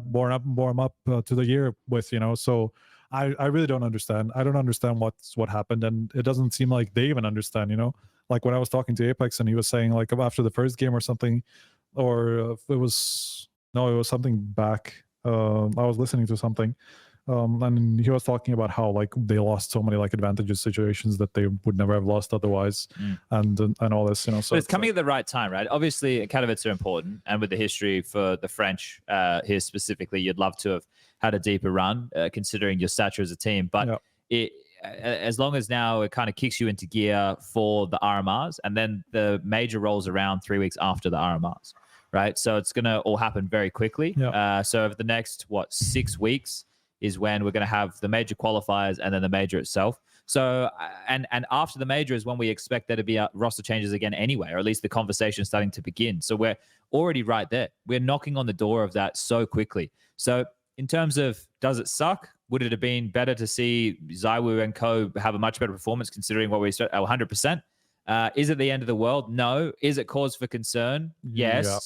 up to the year with, so I really don't understand. I don't understand what happened, and it doesn't seem like they even understand, Like when I was talking to Apeks and he was saying like after the first game or something, or it was something back. I was listening to something, and he was talking about how like they lost so many like advantageous situations that they would never have lost otherwise, and all this, So but it's coming at the right time, right? Obviously, Katowice are important, and with the history for the French here specifically, you'd love to have had a deeper run, considering your stature as a team. But as long as now it kind of kicks you into gear for the RMRs, and then the major rolls around 3 weeks after the RMRs, right? So it's going to all happen very quickly. So over the next, 6 weeks is when we're going to have the major qualifiers and then the major itself. So, and after the major is when we expect there to be roster changes again anyway, or at least the conversation starting to begin. So we're already right there. We're knocking on the door of that so quickly. So in terms of, does it suck? Would it have been better to see zAAz and co have a much better performance considering what we expect? 100%. Is it the end of the world? No. Is it cause for concern? Yes. Yeah.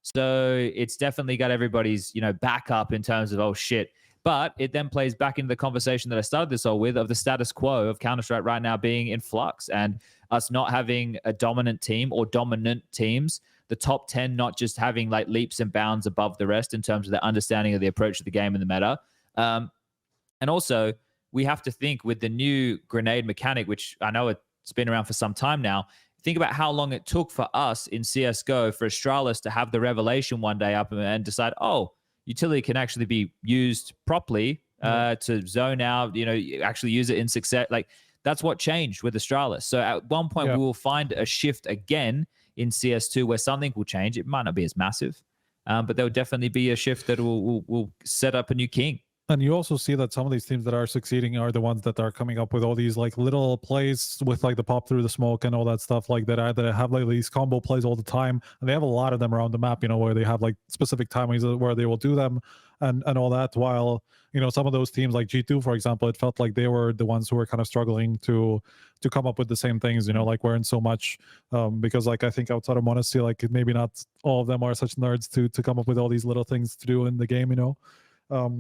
So it's definitely got everybody's, back up in terms of, oh shit. But it then plays back into the conversation that I started this all with, of the status quo of Counter-Strike right now being in flux, and us not having a dominant team or dominant teams the top 10 not just having like leaps and bounds above the rest in terms of their understanding of the approach of the game and the meta. And also, we have to think with the new grenade mechanic, which I know it's been around for some time now. Think about how long it took for us in CSGO for Astralis to have the revelation one day up and decide, oh, utility can actually be used properly to zone out, actually use it in success. Like, that's what changed with Astralis. So at one point, we will find a shift again in CS2 where something will change. It might not be as massive, but there will definitely be a shift that will set up a new king. And you also see that some of these teams that are succeeding are the ones that are coming up with all these like little plays with like the pop through the smoke and all that stuff like that have like these combo plays all the time. And they have a lot of them around the map, where they have like specific timings where they will do them and all that. While, some of those teams like G2, for example, it felt like they were the ones who were kind of struggling to come up with the same things, like weren't so much because like I think outside of Monte, like maybe not all of them are such nerds to come up with all these little things to do in the game,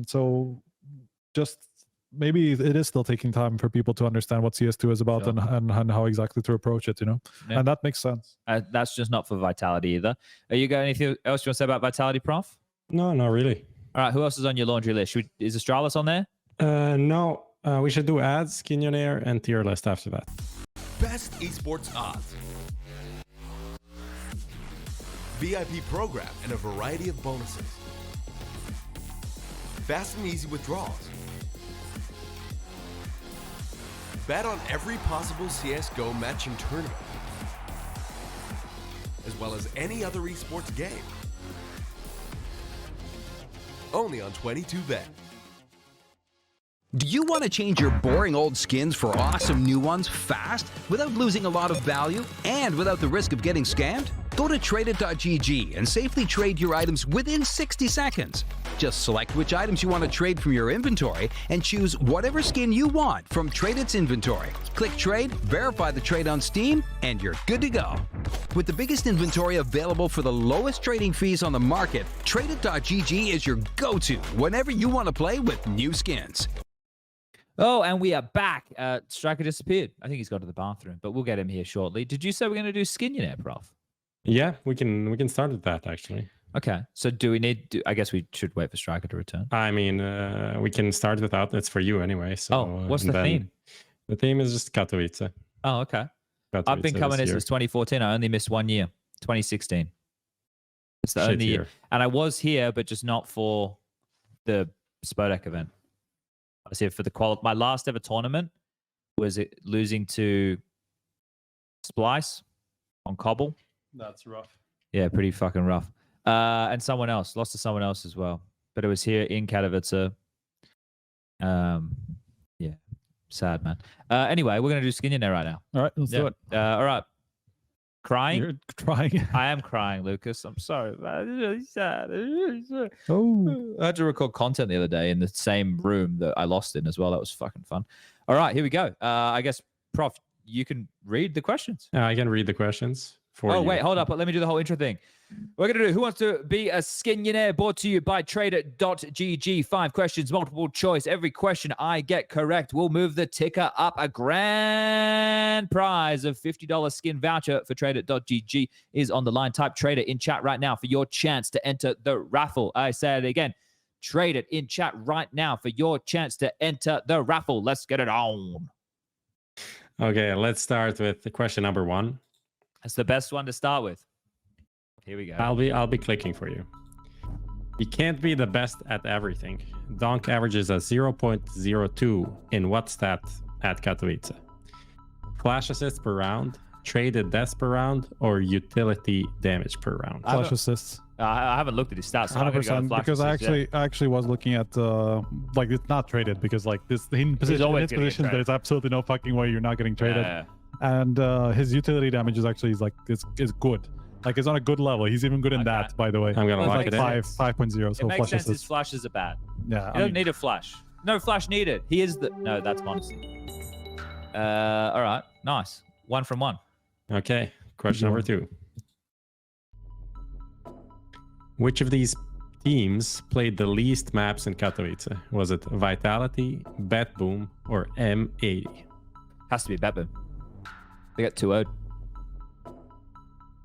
so just maybe it is still taking time for people to understand what CS2 is about and how exactly to approach it, and that makes sense. That's just not for Vitality either. You got anything else you want to say about Vitality, Prof? No, not really. All right, who else is on your laundry list? Is Astralis on there? No, we should do ads, Skinionaire, and Tierlist after that. Best esports odds. VIP program and a variety of bonuses. Fast and easy withdrawals. Bet on every possible CSGO matching tournament, as well as any other esports game. Only on 22Bet. Do you want to change your boring old skins for awesome new ones fast without losing a lot of value and without the risk of getting scammed? Go to tradeit.gg and safely trade your items within 60 seconds. Just select which items you want to trade from your inventory and choose whatever skin you want from Tradeit's inventory. Click trade, verify the trade on Steam, and you're good to go. With the biggest inventory available for the lowest trading fees on the market, tradeit.gg is your go-to whenever you want to play with new skins. Oh, and we are back. Striker disappeared. I think he's gone to the bathroom, but we'll get him here shortly. Did you say we're going to do Skinionaire, Prof? Yeah, we can start with that actually. Okay, so do we need? I guess we should wait for Striker to return. I mean, we can start without. It's for you anyway. So, what's the theme? The theme is just Katowice. Oh, okay. Katowice I've been coming in since 2014. I only missed 1 year, 2016. It's the only year, and I was here, but just not for the Spodek event. I was here for the my last ever tournament was it losing to Splice on Cobble. That's rough. Yeah, pretty fucking rough. And someone else lost to someone else as well, but it was here in Katowice. Yeah, sad, man. Anyway, we're gonna do Skinionaire right now. All right, let's do it. All right. Crying? You're crying. I am crying, Lucas. I'm sorry. It's really sad. It's really sad. Oh. I had to record content the other day in the same room that I lost in as well. That was fucking fun. All right, here we go. I guess, Prof, you can read the questions. I can read the questions. Wait, hold up. Let me do the whole intro thing. We're going to do Who Wants to Be a Skinionaire, brought to you by Tradeit.gg. 5 questions, multiple choice. Every question I get correct will move the ticker up. A grand prize of $50 skin voucher for Tradeit.gg is on the line. Type Trader in chat right now for your chance to enter the raffle. I say it again. Trade it in chat right now for your chance to enter the raffle. Let's get it on. Okay, let's start with the question number 1. That's the best one to start with. Here we go. I'll be clicking for you. You can't be the best at everything. Donk averages a 0.02 in what stat at Katowice? Flash assists per round, traded deaths per round, or utility damage per round? Flash assists. I haven't looked at his stats. So 100%, because I actually was looking at like it's not traded because like this in positions there's absolutely no fucking way you're not getting traded. Yeah. And his utility damage is actually is good. Like it's on a good level. He's even good in that, by the way. I'm gonna lock like it 5.0. So it makes sense. His flashes are bad. Yeah, you don't need a flash. No flash needed. He is the that's Monte. All right, nice. 1 from 1. Okay, question number 2. Which of these teams played the least maps in Katowice? Was it Vitality, BetBoom, or M80? Has to be BetBoom. They got 2-0'd.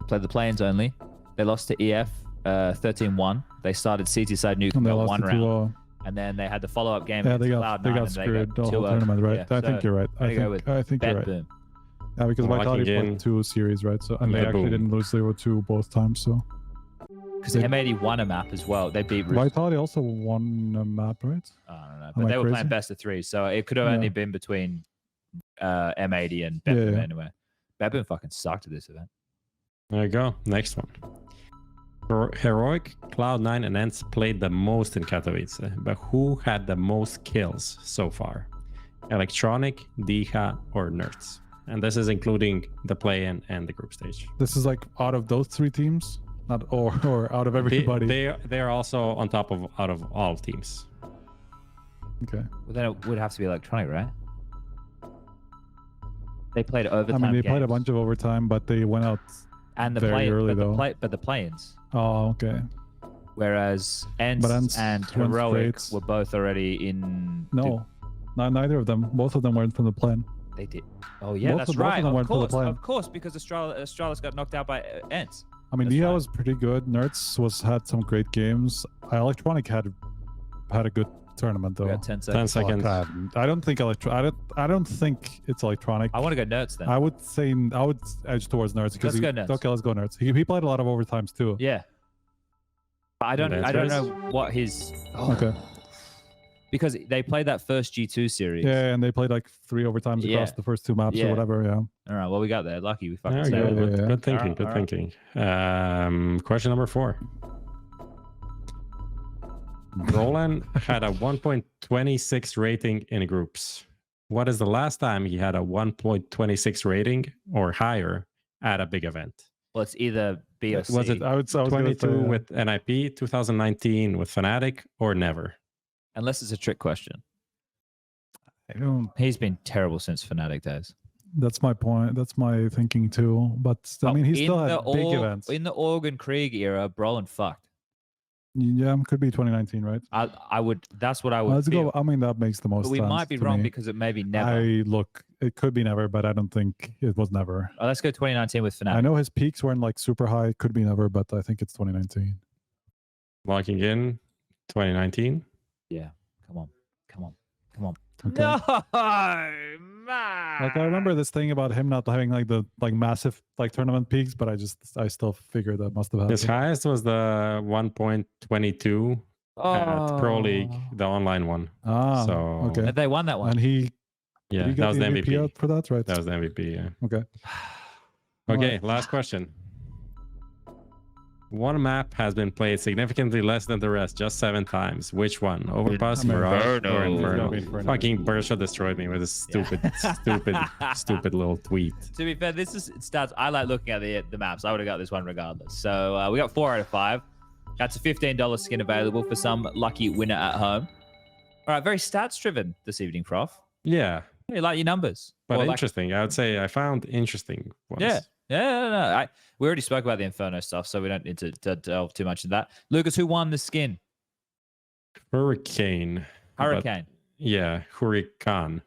Played the planes only. They lost to EF 13-1. They started CT side nuke And and they got lost one to round. And then they had the follow-up game. Yeah, against they got Cloud9 and screwed the whole 2-0. tournament, right? Yeah, I think you're right. I think you're right. Boom. Yeah, because Well, Vitality again- played 2 series, right? So and they Yeah, actually boom. didn't lose 0-2 both times. So Because M80 won a map as well. They beat Rooster. Vitality also won a map, right? I don't know. Am But I they were crazy? playing best of 3. So it could have Yeah. only been between M80 and Bedboom Yeah. anyway. Bedboom fucking sucked at this event. There you go. Next one. Heroic, Cloud9, and ENCE played the most in Katowice, but who had the most kills so far? Electronic, Diha, or Nerds? And this is including the play-in and the group stage. This is like out of those 3 teams, not or out of everybody. They are also on top of out of all teams. Okay. Well, then it would have to be Electronic, right? They played I overtime. mean, they played a games. bunch of overtime, but they went out and the very play, early, though. but the play-ins. Oh, okay. Whereas But ENCE ENCE and went Heroic straight. were both already in. No, neither of them. Both of them weren't from the plan. They did. Oh yeah, Both that's of- both of right. them went for the plan. Of course, because Astralis got knocked out by ENCE. I mean, That's Nia right. was pretty good. Nerds had some great games. Electronic had a good tournament though. We got 10 10 seconds. seconds. God, I don't think I don't think it's Electronic. I want to go Nerds then. I would edge towards Nerds because Let's go Nerds. Okay, let's go Nerds. He played a lot of overtimes too. Yeah. But I don't know what his. Okay. Because they played that first G2 series. Yeah, and they played like 3 overtimes Yeah. across the first 2 maps Yeah. or whatever. Yeah. All right. Well, we got there. Lucky we fucking There you saved go. it. yeah. Good thinking. Alright, Good alright. thinking. Question number 4. Roland had a 1.26 rating in groups. What is the last time he had a 1.26 rating or higher at a big event? Well, it's either B or C. Was it I was gonna 22 say, with NIP, 2019 with Fnatic, or never? Unless it's a trick question. I don't. He's been terrible since Fnatic days. That's my point. That's my thinking too. But I mean, he still had big events. In the Organ Krieg era, Brolin fucked. Yeah, could be 2019, right? I would. That's what I would. Let's feel. go. I mean, that makes the most But we sense. might be to wrong me. because it may be never. It could be never, but I don't think it was never. Oh, let's go 2019 with Fnatic. I know his peaks weren't like super high. Could be never, but I think it's 2019. Locking in 2019. Yeah. Come on. Okay. No, man. Like I remember this thing about him not having like the massive like tournament peaks, but I still figured that must have happened. His highest was the 1.22 at Pro League, the online one. Ah, So okay. And they won that one. And he yeah, did he get that was the MVP. out for that, right? That was the MVP. Yeah. Okay. Okay, last question. One map has been played significantly less than the rest, just 7 times. Which one? Overpass, Mirage, or Inferno. Inferno? Inferno. Fucking Bersha destroyed me with a stupid little tweet. To be fair, this is stats. I like looking at the maps. I would have got this one regardless. So we got 4 out of 5. That's a $15 skin available for some lucky winner at home. All right, very stats driven this evening, Prof. Yeah, You like your numbers. but Or like- interesting. I would say I found interesting ones. Yeah. No. We already spoke about the Inferno stuff, so we don't need to delve too much into that. Lucas, who won the skin? Hurricane. but- Hurricane. Yeah, Hurricane.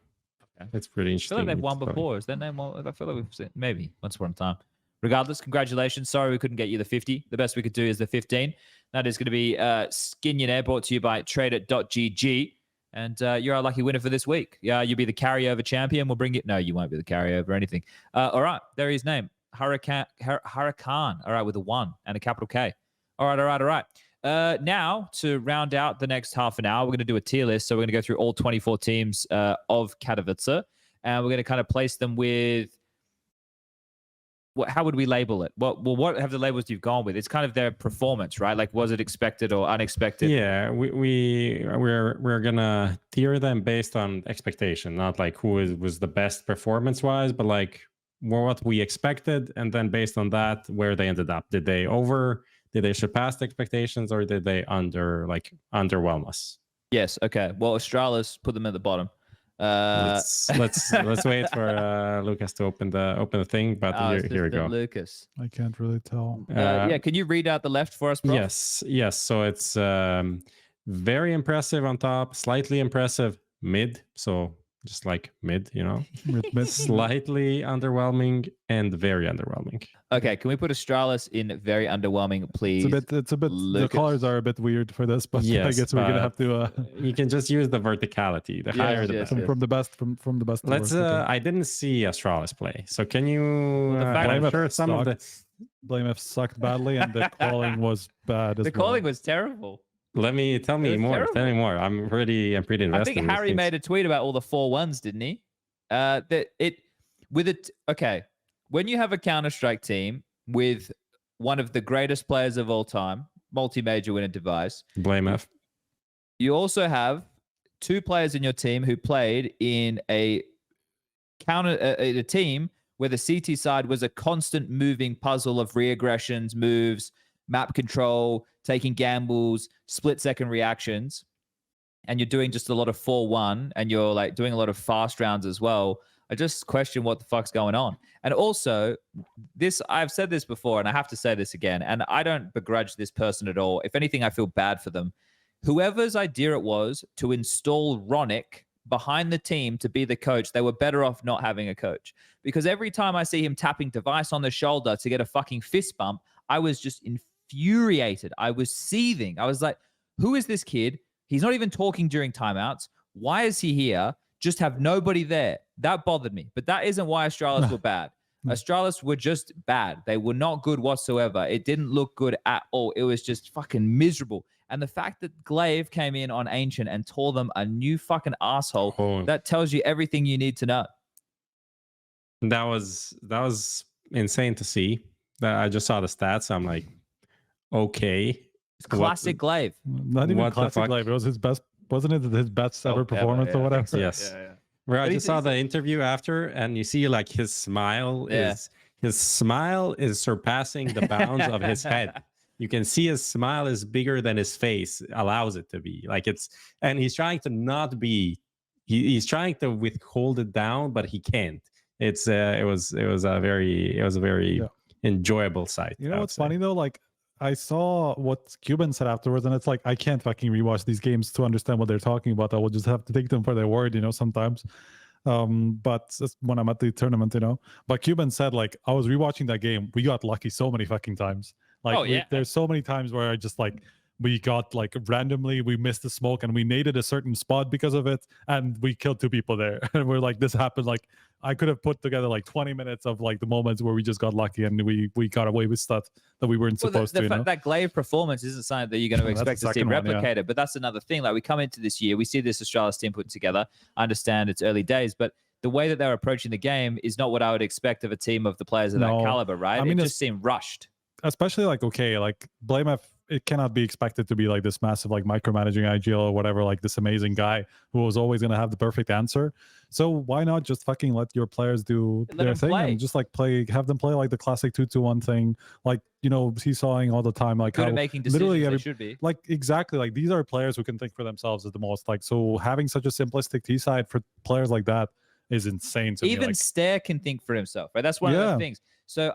Okay. It's pretty I interesting. feel like they've won It's funny. before. Is their name one? I feel like we've seen maybe once upon a time. Regardless, congratulations. Sorry we couldn't get you the 50. The best we could do is the 15. That is going to be Skinionaire, brought to you by Trader.gg. And you're our lucky winner for this week. Yeah, you'll be the carryover champion. We'll bring it. No, you won't be the carryover or anything. All right, there is his name. Hurricane. All right, with a 1 and a capital K. All right. Now, to round out the next half an hour, we're going to do a tier list. So we're going to go through all 24 teams of Katowice. And we're going to kind of place them with... how would we label it? What have the labels you've gone with? It's kind of their performance, right? Like, was it expected or unexpected? Yeah, we're gonna tier them based on expectation, not like who was the best performance wise, but like what we expected, and then based on that, where they ended up. Did they surpass the expectations, or did they underwhelm us? Yes. Okay. Well, Astralis put them at the bottom. Let's wait for Lucas to open the thing, but here we go. Lucas. I can't really tell. Yeah. Can you read out the left for us, Prof? Yes. So it's very impressive on top, slightly impressive mid. So just like mid, you know, Mid. slightly underwhelming and very underwhelming. Okay, can we put Astralis in very underwhelming, please? It's a bit. The Lucas. colors are a bit weird for this, but I Yes, guess we're gonna have to. You can just use the verticality. The Yes, higher, the yes, better. yes. From the best, from the best. to Let's. worst, okay. I didn't see Astralis play, so can you? The fact I'm that sure some of the. Blame F sucked badly, and the calling was bad as The well. calling was terrible. Tell me was more. Tell me terrible. more. I'm pretty invested. I think in these Harry things. made a tweet about all the 4-1s, didn't he? Okay, when you have a Counter-Strike team with one of the greatest players of all time, multi-major winner device, Blame F. you also have 2 players in your team who played in a team where the CT side was a constant moving puzzle of reaggressions, moves, map control, taking gambles, split-second reactions, and you're doing just a lot of 4-1, and you're like doing a lot of fast rounds as well. I just question what the fuck's going on. And also, I've said this before, and I have to say this again, and I don't begrudge this person at all. If anything, I feel bad for them. Whoever's idea it was to install Ronick behind the team to be the coach, they were better off not having a coach. Because every time I see him tapping Device on the shoulder to get a fucking fist bump, I was just infuriated. I was seething. I was like, who is this kid? He's not even talking during timeouts. Why is he here? Just have nobody there. That bothered me. But that isn't why Astralis were bad. Astralis were just bad. They were not good whatsoever. It didn't look good at all. It was just fucking miserable. And the fact that Glaive came in on Ancient and tore them a new fucking asshole, that tells you everything you need to know. That was insane to see. I just saw the stats. I'm like, okay. It's classic Glaive. Not even what the classic fuck? live. It was his best. Wasn't it his best ever performance or whatever? Yes. Where I But just saw the interview after, and you see like his smile is surpassing the bounds of his head. You can see his smile is bigger than his face allows it to be. Like and he's trying to not be. He's trying to withhold it down, but he can't. It was a very enjoyable sight. You know what's funny though? Like I saw what Cuban said afterwards, and it's like I can't fucking rewatch these games to understand what they're talking about. I will just have to take them for their word, sometimes. But that's when I'm at the tournament, But Cuban said, like, I was rewatching that game. We got lucky so many fucking times. Like, there's so many times where I just like we got like randomly we missed the smoke and we naded a certain spot because of it, and we killed 2 people there. And we're like, this happened. Like, I could have put together like 20 minutes of like the moments where we just got lucky and we got away with stuff that we weren't supposed to. That Glaive performance isn't something that you're going to expect to see replicated, but that's another thing. Like, we come into this year, we see this Astralis team put together. I understand it's early days, but the way that they're approaching the game is not what I would expect of a team of the players of that caliber, right? I mean, it just seemed rushed. Especially like, okay, like Blame F, it cannot be expected to be like this massive like micromanaging IGL or whatever, like this amazing guy who was always going to have the perfect answer. So why not just fucking let your players do their thing and just like have them play like the classic 2-2-1 thing, like seesawing all the time, like good at making decisions. Literally they should be like exactly like these are players who can think for themselves at the most. Like, so having such a simplistic T side for players like that is insane to me. Even Stare can think for himself, right? That's one of the things. So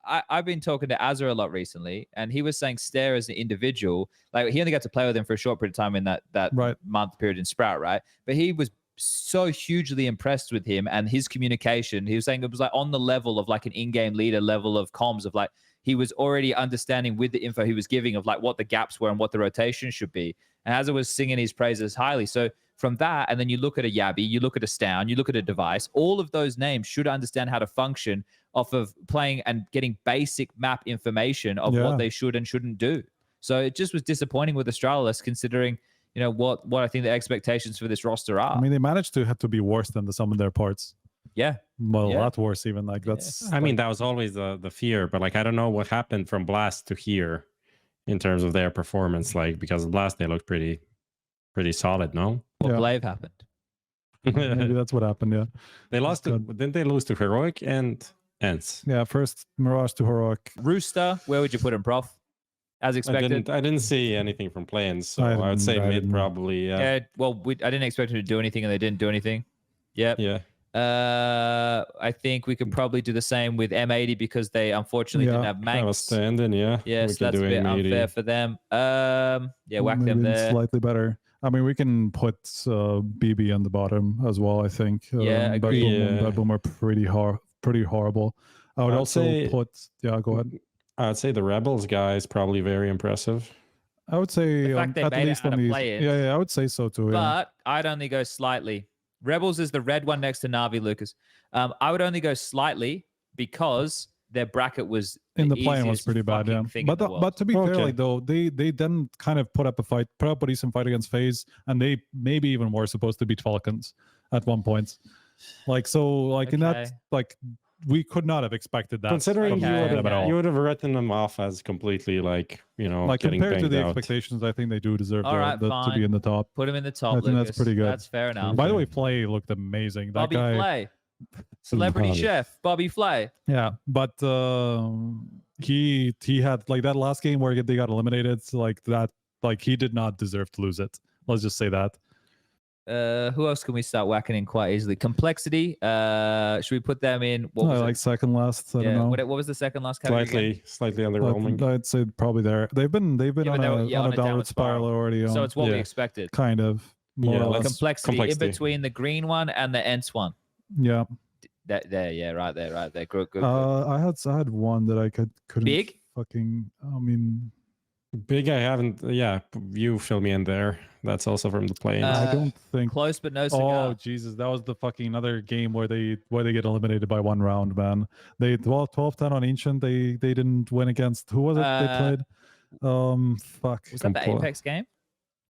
I've been talking to Azza a lot recently, and he was saying Stare as an individual, like he only got to play with him for a short period of time in that month period in Sprout, right? But he was so hugely impressed with him and his communication. He was saying it was like on the level of like an in-game leader level of comms, of like he was already understanding with the info he was giving of like what the gaps were and what the rotation should be. And Azza was singing his praises highly. So from that, and then you look at a Yabby, you look at a Stown, you look at a Device, all of those names should understand how to function off of playing and getting basic map information of what they should and shouldn't do. So it just was disappointing with Astralis, considering, what I think the expectations for this roster are. I mean, they managed to have to be worse than the sum of their parts. Yeah. Well, a lot worse even. Like that's. I mean, that was always the fear, but like I don't know what happened from Blast to here in terms of their performance. Like because of Blast, they looked pretty solid, no? What Glaive happened? Maybe that's what happened. Yeah, they lost. Didn't they lose to Heroic and ENCE? Yeah, first Mirage to Heroic. Rooster, where would you put him, Prof? As expected. I didn't see anything from Plains, so I would say mid probably. Yeah. Well, I didn't expect him to do anything, and they didn't do anything. Yep. Yeah. I think we could probably do the same with M80 because they unfortunately didn't have Manx. That was standing, yeah. Yes, that's a bit unfair for them. Yeah, whack them there. Slightly better. I mean, we can put BB on the bottom as well. I think. Yeah, Bad agreed. Boom, Yeah. Bad Boom are pretty horrible. I would I'd also say- put. Yeah, go ahead. I'd say the Rebels guy is probably very impressive. I would say The fact they at made it least out on of these. play-ins. Yeah, I would say so too. Yeah. But I'd only go slightly. Rebels is the red one next to Navi, Lucas. I would only go slightly because their bracket was In the play-in was easiest pretty bad, yeah. fucking thing in But the world. but to be fair, Okay. like though they then kind of put up a decent fight against FaZe, and they maybe even were supposed to beat Falcons at one point. Like so, like in that, Okay. like we could not have expected that. Considering from Okay, them at all. you would have written them off as completely like Like getting compared to banged the out. expectations. expectations, I think they do deserve All right, to fine. be in the top. Put him in the top. I think that's Lucas. pretty good. That's fair enough. By the way, Flay looked amazing. That Bobby guy, Flay, celebrity Bobby. chef Bobby Flay. yeah. But he had like that last game where they got eliminated. Like that, like he did not deserve to lose it. Let's just say that. Who else can we start whacking in quite easily? Complexity. Should we put them in? What was like it? second last. I Yeah, don't know. what was the second last category? again? Slightly underwhelming. I'd say probably there. They've been Yeah, but on, they were- a, yeah, on a downward spiral already. So it's what we Yeah. expected. kind of more Yeah, or let's- less. Complexity, complexity. in between the green one and the ENCE one. Yeah. That there, yeah, right there. Good. I had one that I couldn't Big? fucking. I mean, Big, I haven't. Yeah, you fill me in there. That's also from the play. I don't think. Close but no Oh cigar. Jesus, that was the fucking other game where they get eliminated by one round, man. They 12-10 on Ancient. They didn't win against who was it they Uh, played? Fuck. Was that the Compl- Apeks game?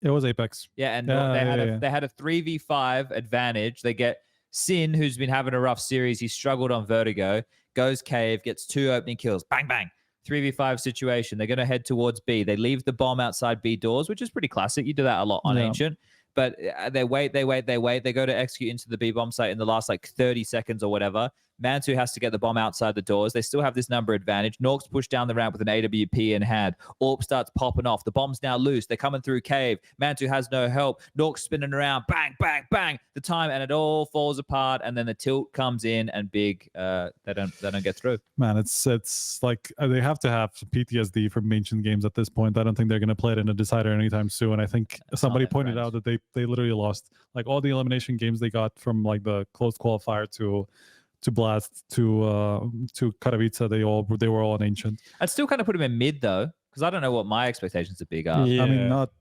It was Apeks. Yeah, and Yeah. they had a 3v5 advantage. They get Sin, who's been having a rough series. He struggled on Vertigo, goes cave, gets 2 opening kills. Bang, bang. 3v5 situation. They're going to head towards B. They leave the bomb outside B doors, which is pretty classic. You do that a lot on Yeah. Ancient. But they wait. They go to execute into the B bomb site in the last like 30 seconds or whatever. Mantu has to get the bomb outside the doors. They still have this number advantage. Norks push down the ramp with an AWP in hand. Orb starts popping off. The bomb's now loose. They're coming through cave. Mantu has no help. Norks spinning around. Bang, bang, bang. The time, and it all falls apart. And then the tilt comes in, and Big, they don't get through. Man, it's like they have to have PTSD from ancient games at this point. I don't think they're going to play it in a decider anytime soon. I think That's somebody not their pointed friend. out that they literally lost like all the elimination games they got from like the closed qualifier to Blast to Katowice. They were all on Ancient. I'd still kind of put him in mid though, because I don't know what my expectations of Big are. Yeah. I mean, not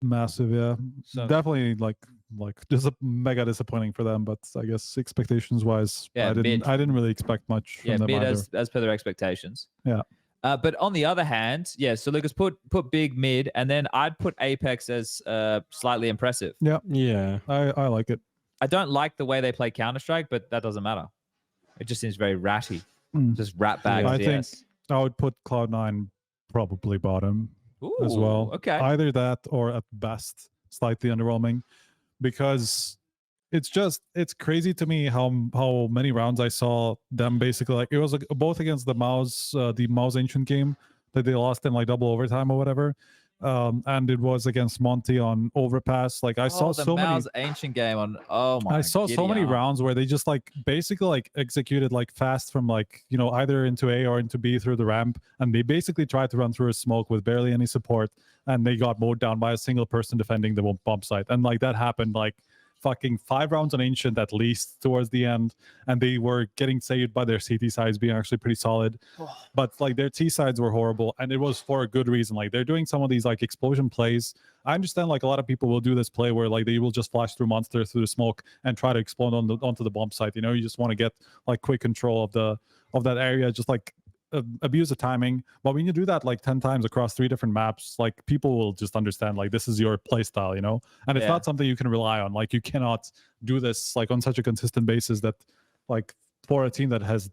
massive, yeah. So- Definitely like just mega disappointing for them. But I guess expectations wise, Yeah, I mid. didn't really expect much from Yeah, them mid either. as per their expectations. Yeah. But on the other hand, yeah, so Lucas put Big mid, and then I'd put Apeks as slightly impressive. Yeah. I like it. I don't like the way they play Counter-Strike, but that doesn't matter. It just seems very ratty. Mm. Just rat bag. I think CS. I would put Cloud9 probably bottom as Ooh, well. Okay. Either that or at best slightly underwhelming, because it's crazy to me how many rounds I saw them basically like it was like, both against the MOUZ ancient game that they lost in like double overtime or whatever. And it was against Monte on overpass. Like I saw the so many MOUZ ancient game on. Oh my! I saw so giddy many aunt. rounds where they just like basically like executed like fast from like either into A or into B through the ramp, and they basically tried to run through a smoke with barely any support, and they got mowed down by a single person defending the bomb site, and like that happened like fucking 5 rounds on Ancient at least towards the end, and they were getting saved by their CT sides being actually pretty solid. But like their T sides were horrible, and it was for a good reason. Like they're doing some of these like explosion plays. I understand like a lot of people will do this play where like they will just flash through monsters through the smoke and try to explode onto the bomb site. You just want to get like quick control of that area, just like abuse the timing. But when you do that like 10 times across 3 different maps, like people will just understand like this is your play style, and it's Yeah. not something you can rely on. Like you cannot do this like on such a consistent basis that like for a team that has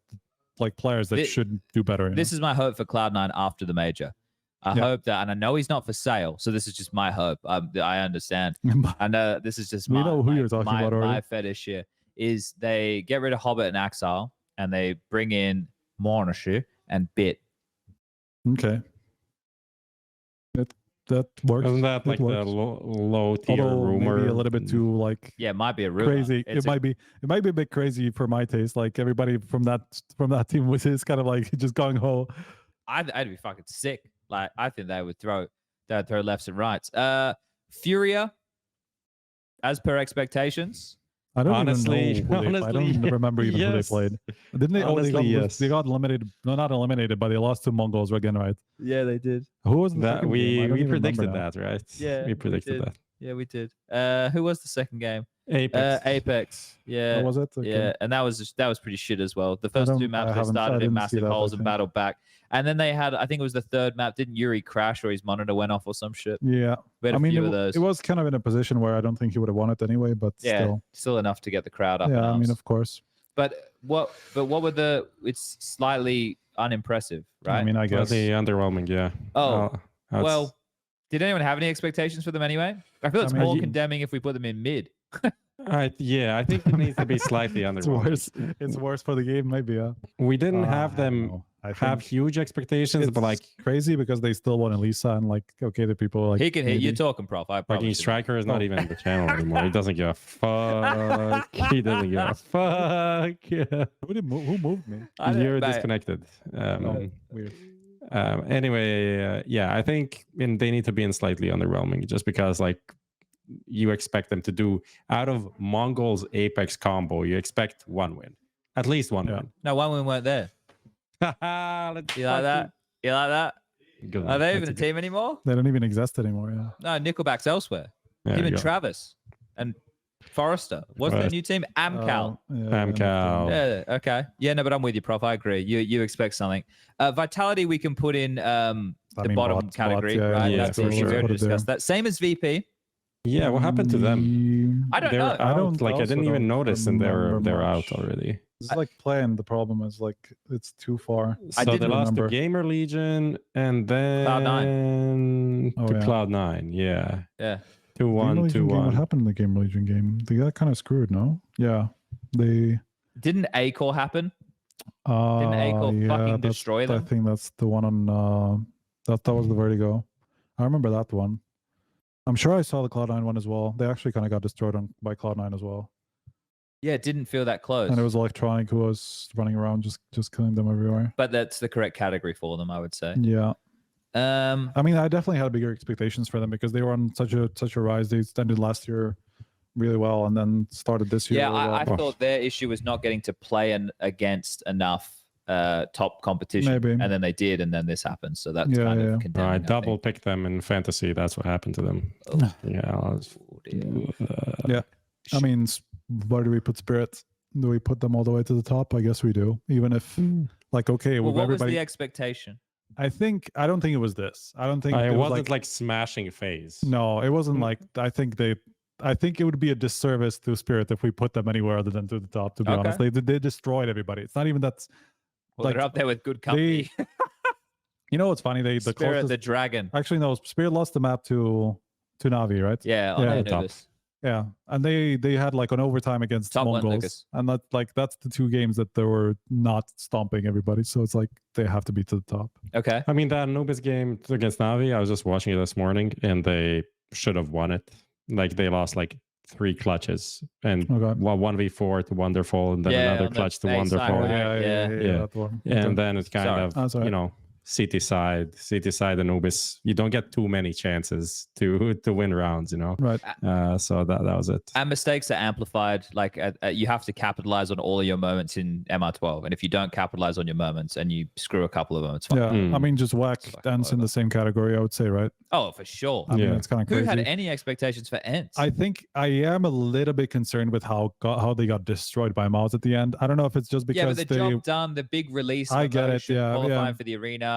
like players that should do better. This is my hope for Cloud9 after the major. I Yeah. hope that, and I know he's not for sale, so this is just my hope. I understand. I know this is just We my, know who my- you're talking my- about already. My fetish here is they get rid of Hobbit and Axile, and they bring in Monashi and Bit. Okay. That works. Isn't that It like the works. low tier Although rumor? maybe a little bit too like Yeah, it might be a rumor. crazy. It might be a bit crazy for my taste. Like everybody from that team was just kind of like just going ho. I'd be fucking sick. Like I think they would throw lefts and rights. FURIA, as per expectations. I don't Honestly- even know. I don't honestly, remember even who they yes. played. Didn't they? Honestly, yes. They got eliminated. No, not eliminated, but they lost to Mongolz again, right? Yeah, they did. Who was the That second game? I don't we even remember predicted now. that, right? Yeah, we predicted did. that. Yeah, we did. Who was the second game? Apeks. Apeks. Yeah. Oh, was it? Okay. Yeah, and that was pretty shit as well. The first two don't- maps I they haven't- I started in didn't see massive that, I holes and think. battled back, and then they had, I think it was the third map. Didn't Yuri crash or his monitor went off or some shit? Yeah. We had a I mean, few it, of those. it was kind of in a position where I don't think he would have won it anyway, but Yeah, still enough to get the crowd up. in yeah. I mean, arms. of course. But what were the? It's slightly unimpressive, right? I mean, I guess. The underwhelming, yeah. Oh, I would well, did anyone have any expectations for them anyway? I feel it's I mean, more you- condemning if we put them in mid. yeah, I think it needs to be slightly it's underwhelming. worse. It's worse for the game, maybe. Yeah. We didn't have I don't them know. I have think huge expectations, but like it's crazy because they still won Elisa and like okay, the people like He can hit. You're maybe- talking, prof. I probably fucking shouldn't. Striker is not Oh. even in the channel anymore. He doesn't give a fuck. He doesn't give a fuck. Who moved me? I don't- You're mate, disconnected. Weird. Anyway, yeah, I think they need to be in slightly underwhelming just because like you expect them to do out of Mongol's Apeks combo, you expect one win, at least one Yeah. win. No, one win weren't there. Let's You like that? You like that? Good Are one. they That's even a good- team anymore? They don't even exist anymore. Yeah. No, Nickelback's elsewhere. There Him you and go. Travis and Forrester. What's their Right. new team? Amcal. Yeah, Amcal. Yeah. Okay. Yeah. No, but I'm with you, prof. I agree. You expect something. Vitality we can put in the bottom bots, category, yeah, right? yeah, That's for easy. sure. We already Put it there. discussed that. Same as VP. Yeah, what happened to them? I don't They're know. out. I don't- like I also didn't even don't notice, and they're remember out much. already. It's like playing. The problem is like it's too far. I So they didn't lost to remember. Gamer Legion and then Cloud9. Oh, to yeah. Cloud9. Yeah, Yeah. 2-1, Game Legion game, what 2-1. happened in the Game Legion game? They got kind of screwed, no? Yeah. They Didn't A-Core happen? A-Core fucking that's- destroy I them? think that's the one on that was the Vertigo. I remember that one. I'm sure I saw the Cloud9 one as well. They actually kind of got destroyed by Cloud9 as well. Yeah, it didn't feel that close. And it was Electronic who was running around just killing them everywhere. But that's the correct category for them, I would say. Yeah. Um, I mean, I definitely had bigger expectations for them because they were on such a rise. They ended last year really well and then started this year. yeah, really well. I thought their issue was not getting to play against enough top competition. Maybe. And then they did, and then this happened. So that's Yeah, kind yeah. of condemning. I I double think. picked them in fantasy. That's what happened to them. Oh. Yeah, Oh, dear. Yeah. I mean, where do we put Spirit? Do we put them all the way to the top? I guess we do. Even if, like, okay, Well, with what was everybody. the expectation? I don't think it was this. I don't think it it was wasn't like smashing phase. No, it wasn't like. I think it would be a disservice to Spirit if we put them anywhere other than to the top. To be Okay. honest, they destroyed everybody. It's not even that. Well, Like, they're up there with good company. You know what's funny? The Spirit closest. the Dragon. Actually, no. Spirit lost the map to Navi, right? Yeah, Yeah, on the top. Anubis. Yeah, and they had like an overtime against Top one, Mongolz, Lucas. and that's the two games that they were not stomping everybody. So it's like they have to be to the top. Okay. I mean, that Anubis game against Navi, I was just watching it this morning, and they should have won it. Like they lost like 3 clutches, and Okay. 1v4 to Wonderful, and then Yeah, another on the clutch to A side, Wonderful. right? Yeah. Yeah. That one. And then it's kind Sorry. of That's all right. city side Anubis. You don't get too many chances to win rounds, Right. So that was it. And mistakes are amplified. Like you have to capitalize on all of your moments in MR12. And if you don't capitalize on your moments and you screw a couple of moments, fuck. Yeah. Mm. I mean, just whack Fucking ENCE in over. the same category, I would say, right? Oh, for sure. I mean, Yeah. it's kind of Who crazy. had any expectations for ENCE? I think I am a little bit concerned with how they got destroyed by MOUZ at the end. I don't know if it's just yeah, because but the they. job done, the big release. I get it, emotion, yeah, qualifying yeah. for the arena.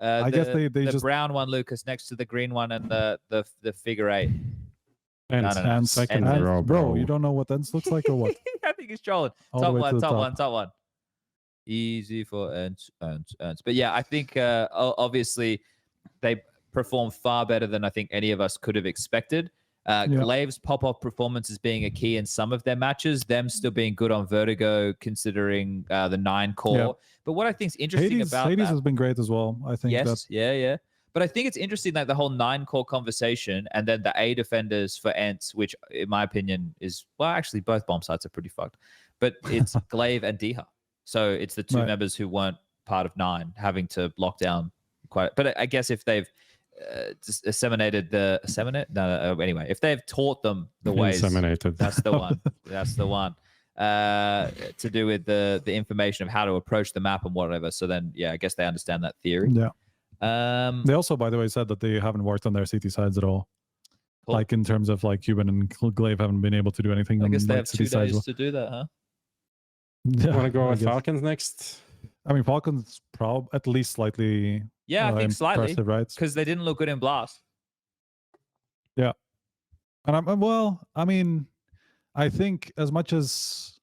I guess they the just- brown one, Lucas, next to the green one, and the figure 8. And No, no, no. ENCE, second ENCE. row, bro, you don't know what ENCE looks like or what? I think he's trolling. All the Top way to one, the top top. one, top one. Easy for ENCE. But yeah, I think obviously they perform far better than I think any of us could have expected. Glave's pop-off performance is being a key in some of their matches, them still being good on Vertigo considering the 9 core. Yeah. But what I think is interesting Hades about that, has been great as well. I think yes, yeah. But I think it's interesting that the whole 9 core conversation and then the A defenders for ENCE, which in my opinion is, well, actually both bomb sites are pretty fucked, but it's Glaive and Diha. So it's the 2 Right. members who weren't part of 9 having to lock down quite. But I guess if they've disseminated anyway, if they've taught them the ways, Inseminated. that's the one. That's the one. To do with the information of how to approach the map and whatever. So then, yeah, I guess they understand that theory. Yeah. Um, They also, by the way, said that they haven't worked on their CT sides at all. Cool. Like in terms of like Cuban and Glaive haven't been able to do anything. I on, guess they like, have 2 CT sides. days to do that, huh? Yeah, Want to go I with guess. Falcons next? I mean, Falcons at least slightly. Yeah, I think slightly, impressive, right? because they didn't look good in Blast. Yeah, and well, I mean, I think as much as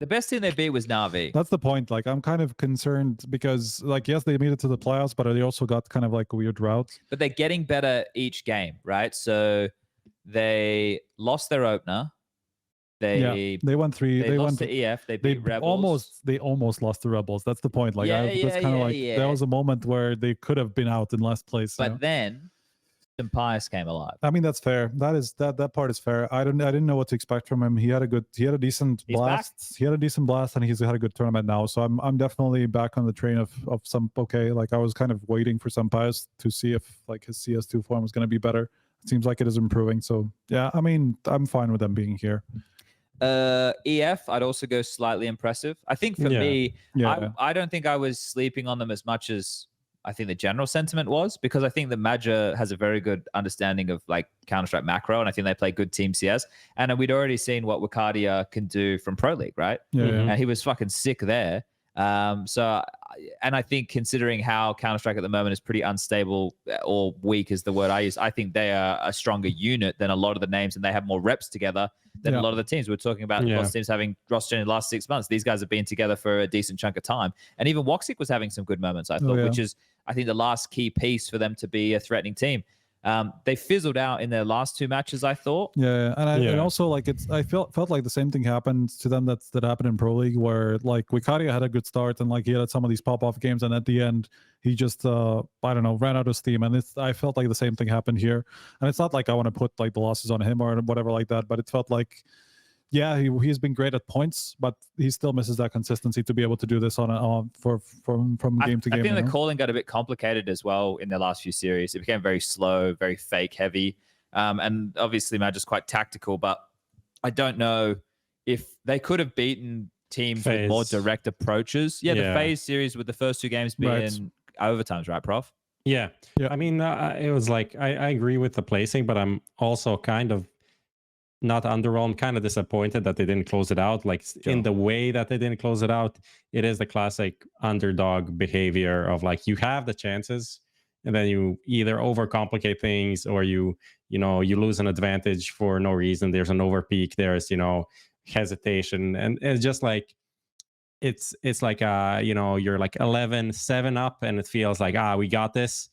The best team they beat was Na'Vi. that's the point. Like, I'm kind of concerned because, like, yes, they made it to the playoffs, but they also got kind of like a weird route. But they're getting better each game, right? So they lost their opener. They went 3. they lost went to EF. They beat Rebels. They almost lost to Rebels. That's the point. Like, Yeah, that's kind of like yeah. there was a moment where they could have been out in last place. you know? But then Pius came alive. I mean, that's fair. That part is fair. I didn't know what to expect from him. He had a decent He's blast. back. He had a decent blast, and he's had a good tournament now. So I'm definitely back on the train of some okay. Like, I was kind of waiting for Pius to see if like his CS2 form was going to be better. It seems like it is improving. So yeah, I mean, I'm fine with them being here. EF, I'd also go slightly impressive. I think for me, I don't think I was sleeping on them as much as I think the general sentiment was, because I think that Madja has a very good understanding of like Counter-Strike macro, and I think they play good team CS. And we'd already seen what Wakadia can do from Pro League, right? Yeah. And he was fucking sick there. And I think considering how Counter-Strike at the moment is pretty unstable, or weak is the word I use, I think they are a stronger unit than a lot of the names, and they have more reps together than a lot of the teams. We're talking about lots of teams having roster in the last 6 months. These guys have been together for a decent chunk of time. And even Woxic was having some good moments, I thought, which is, I think, the last key piece for them to be a threatening team. They fizzled out in their last 2 matches, I thought. Yeah, and also like I felt like the same thing happened to them that happened in Pro League, where like Wikaria had a good start and like he had some of these pop-off games, and at the end he just I don't know, ran out of steam. And I felt like the same thing happened here. And it's not like I want to put like the losses on him or whatever like that, but it felt like, yeah, he's been great at points, but he still misses that consistency to be able to do this from game to game. I think the calling got a bit complicated as well in their last few series. It became very slow, very fake heavy. And obviously Madge is quite tactical, but I don't know if they could have beaten teams with more direct approaches. Yeah, the FaZe series with the first 2 games being overtimes, right, Prof? Yeah. I mean, it was like, I agree with the placing, but I'm also kind of not underwhelmed, kind of disappointed that they didn't close it out. Like in the way that they didn't close it out, it is the classic underdog behavior of like, you have the chances and then you either overcomplicate things, or you lose an advantage for no reason. There's an overpeak, there's hesitation, and it's just like it's like you're like 11-7 up and it feels like we got this,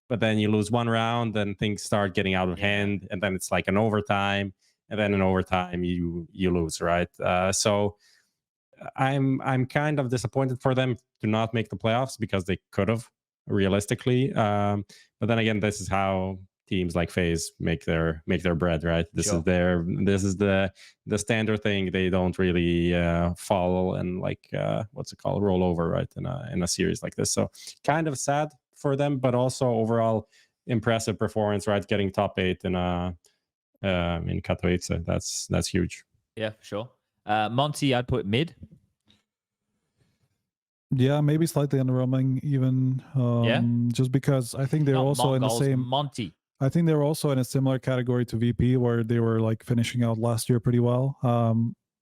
but then you lose one round and things start getting out of hand, and then it's like an overtime. And then in overtime, you lose, right? So I'm kind of disappointed for them to not make the playoffs, because they could have realistically. But then again, this is how teams like FaZe make their bread, right? This is the standard thing. They don't really follow and like roll over, right? In a series like this. So kind of sad for them, but also overall impressive performance, right? Getting top 8 in Katowice, that's huge. Yeah, for sure. Monte, I'd put mid. Yeah, maybe slightly underwhelming even. Just because I think they're also in the same. Monte. I think they were also in a similar category to VP, where they were like finishing out last year pretty well.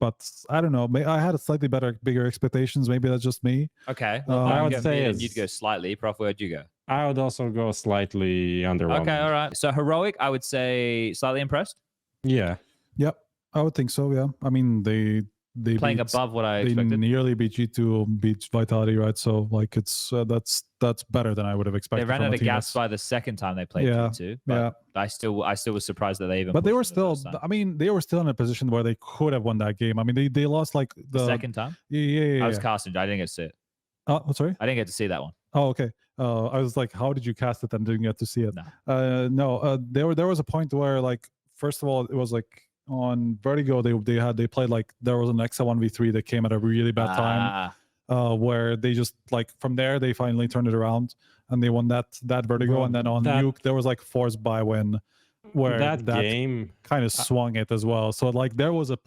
But I don't know. I had a slightly bigger expectations. Maybe that's just me. Okay. I would say you'd go slightly. Prof, where'd you go? I would also go slightly underwhelming. Okay, all right. So heroic, I would say slightly impressed. Yeah. Yep. I would think so. Yeah. I mean, they playing above what I expected. They nearly beat G2, beat Vitality, right? So like it's that's better than I would have expected. They ran out of gas by the second time they played G2. But I still was surprised that they even. But they were still. I mean, they were still in a position where they could have won that game. I mean, they lost like the second time. Yeah. I was casting. I didn't get to see it. Oh, sorry. I didn't get to see that one. Oh, okay. I was like, how did you cast it and didn't get to see it? No. There was a point where, like, first of all, it was like on Vertigo, they played like there was an Exa 1v3 that came at a really bad time. where they just like from there they finally turned it around and they won that vertigo. Bro, and then on Nuke there was like forced buy win where that game kind of swung it as well. So like there was a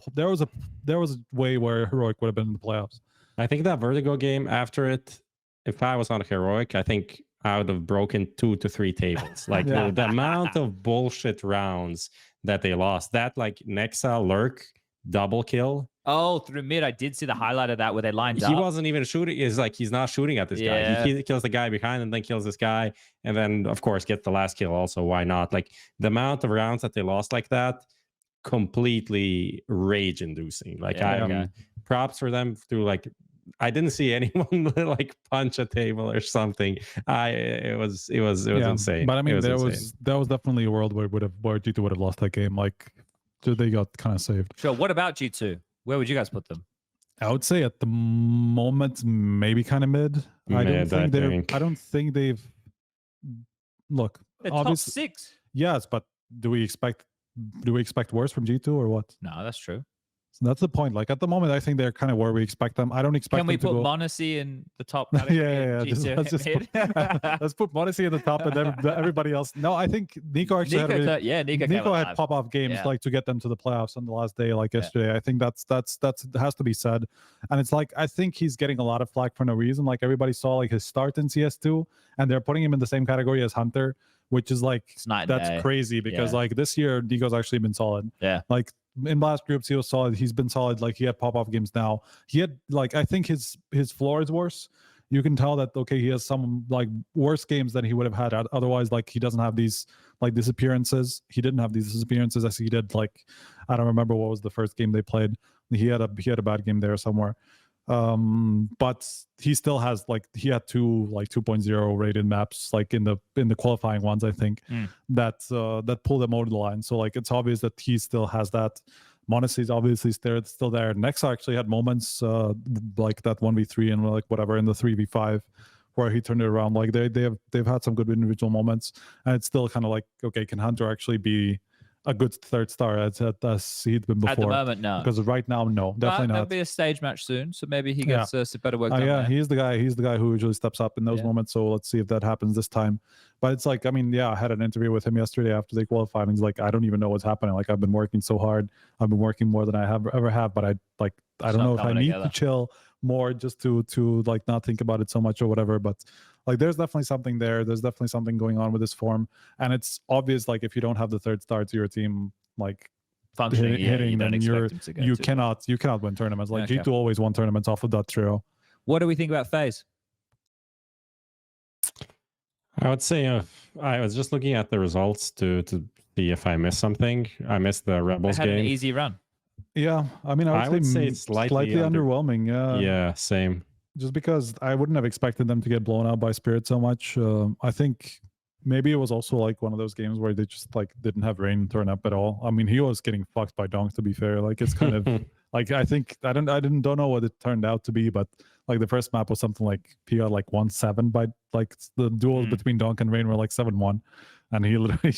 way where Heroic would have been in the playoffs. I think that vertigo game after it, if I was on Heroic, I think I would have broken 2 to 3 tables. Like the amount of bullshit rounds that they lost. That like Nexa lurk double kill. Oh, through mid, I did see the highlight of that where they lined up. He wasn't even shooting. It's like he's not shooting at this guy. He kills the guy behind and then kills this guy. And then, of course, gets the last kill also. Why not? Like the amount of rounds that they lost like that, completely rage-inducing. Like props for them through like, I didn't see anyone like punch a table or something. It was insane. But I mean, there insane. was definitely a world where G2 would have lost that game. Like they got kind of saved. Sure. What about G2? Where would you guys put them? I would say at the moment, maybe kind of mid. I don't think they've. Look, They're top 6. Yes, but do we expect worse from G2 or what? No, that's true. So that's the point. Like at the moment, I think they're kind of where we expect them. I don't expect. Can we them put to go... Monte in the top? Yeah. Let's put Monte in the top, and then everybody else. No, I think Nico actually Nico had pop-off games like to get them to the playoffs on the last day, like yesterday. I think that's has to be said, and it's like I think he's getting a lot of flack for no reason. Like everybody saw like his start in CS2, and they're putting him in the same category as Hunter, which is like that's crazy because like this year Nico's actually been solid. Yeah, like. In last groups, he was solid. He's been solid. Like he had pop-off games now. He had like I think his floor is worse. You can tell that he has some like worse games than he would have had otherwise. Like he doesn't have these like disappearances. He didn't have these disappearances as he did. Like I don't remember what was the first game they played. He had a bad game there somewhere. But he still has like he had 2.0 rated maps like in the qualifying ones I think that pulled him over the line. So like it's obvious that he still has that. Monte is obviously still there. Nexa actually had moments like that 1v3 and like whatever in the 3v5 where he turned it around. Like they've had some good individual moments, and it's still kind of like okay, can Hunter actually be a good third star as he'd been before? At the moment, no. Because right now, no, definitely not. There'll be a stage match soon, so maybe he gets some better work done. Yeah, he's the guy who usually steps up in those moments. So let's see if that happens this time. But it's like, I mean, I had an interview with him yesterday after they qualified, and he's like, I don't even know what's happening. Like I've been working so hard. I've been working more than I ever have, but I don't know if I need to chill more just to like not think about it so much or whatever. But like there's definitely something there. There's definitely something going on with this form, and it's obvious. Like if you don't have the third star to your team, like functioning, hitting, then you cannot win tournaments. Like G2 always won tournaments off of that trio. What do we think about FaZe? I would say I was just looking at the results to see if I missed something. I missed the Rebels game. Had an easy run. Yeah, I mean, I would say it's slightly underwhelming. Yeah, same. Just because I wouldn't have expected them to get blown out by Spirit so much. I think maybe it was also like one of those games where they just like didn't have Rain turn up at all. I mean, he was getting fucked by Donk, to be fair. Like it's kind of like I think I don't know what it turned out to be, but like the first map was something like he got like 1-7 by like the duels between Donk and Rain were like 7-1. And he literally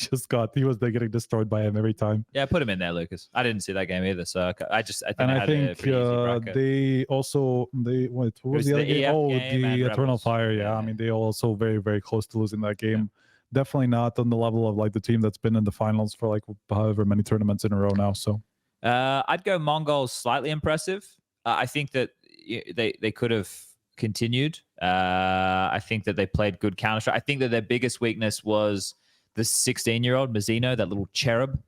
he was getting destroyed by him every time. Yeah, put him in there, Lucas. I didn't see that game either, so I think they also what was the other game? The Eternal Fire. Yeah, I mean they also very, very close to losing that game. Definitely not on the level of like the team that's been in the finals for like however many tournaments in a row now. So I'd go Mongolz slightly impressive. I think that they could have continued. I think that they played good Counter-Strike. I think that their biggest weakness was the 16-year-old Mazzino, that little cherub.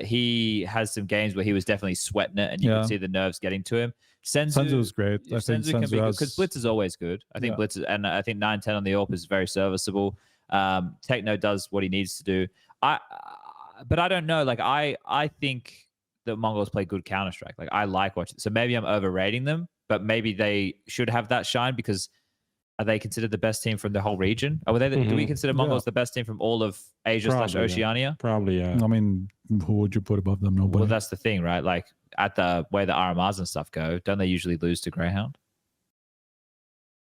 He has some games where he was definitely sweating it, and you can see the nerves getting to him. Senzu was great. I think Senzu can be good because Blitz is always good. I think Blitz and I think 9-10 on the AWP is very serviceable. Techno does what he needs to do. But I don't know. Like I think that Mongols play good Counter-Strike. Like I like watching. So maybe I'm overrating them, but maybe they should have that shine because are they considered the best team from the whole region? Or do we consider Mongols the best team from all of Asia / Oceania? Probably, yeah. I mean, who would you put above them? Nobody. Well, that's the thing, right? Like at the way the RMRs and stuff go, don't they usually lose to Greyhound?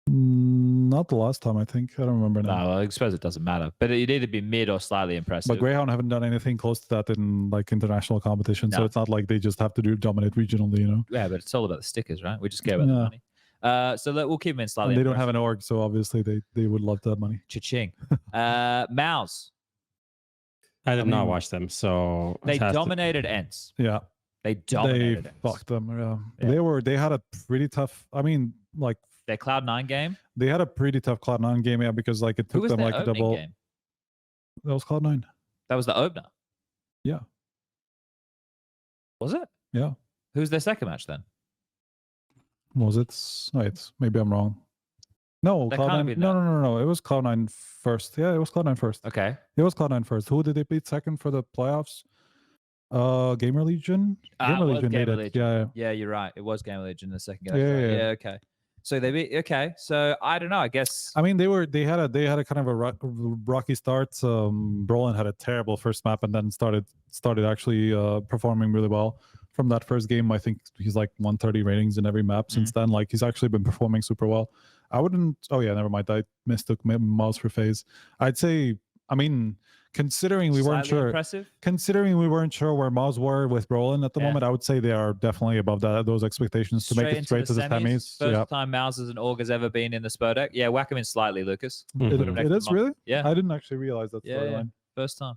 Not the last time, I think. I don't remember now. No, I suppose it doesn't matter. But it'd either be mid or slightly impressive. But Greyhound haven't done anything close to that in like international competition, so it's not like they just have to dominate regionally, you know? Yeah, but it's all about the stickers, right? We just care about the money. We'll keep them in slightly. And they don't have an org, so obviously they would love that money. Cha-ching. MOUZ. I did not watch them, so They dominated ENCE. Yeah. They dominated They ENCE. fucked them. Yeah. Yeah. They had a pretty tough. I mean, like Their Cloud9 game. they had a pretty tough Cloud9 game, yeah, because like it Who took was them their like a opening double. game? That was Cloud9. That was the opener. Yeah. Was it? Yeah. Who's their second match then? Was it? Wait, maybe I'm wrong. No, That can't Cloud9. be No. It was Cloud9 first. Yeah, it was Cloud9 first. Okay. It was Cloud9 first. Who did they beat second for the playoffs? Gamer Legion. Gamer It was Legion made Gamer it. Legion. Yeah. Yeah, you're right. It was Gamer Legion in the second game. Yeah, Right. yeah. Okay. So they beat. Okay. So I don't know. I guess. I mean, they had a kind of a rocky start. Brolin had a terrible first map and then started actually performing really well from that first game. I think he's like 130 ratings in every map since then. Like he's actually been performing super well. I wouldn't. Oh yeah, never mind. I mistook MOUZ for FaZe. I'd say. I mean, considering we weren't Slightly sure. impressive. Considering we weren't sure where MOUZ were with Brolin at the Yeah. moment, I would say they are definitely above those expectations to make it straight to the semis. First Yeah. time MOUZ as an org has ever been in the SPUNJ deck. Yeah, whack him in slightly, Lucas. Mhm. Put him next It to is Monte. really. Yeah. I didn't actually realize that Yeah, storyline. First time.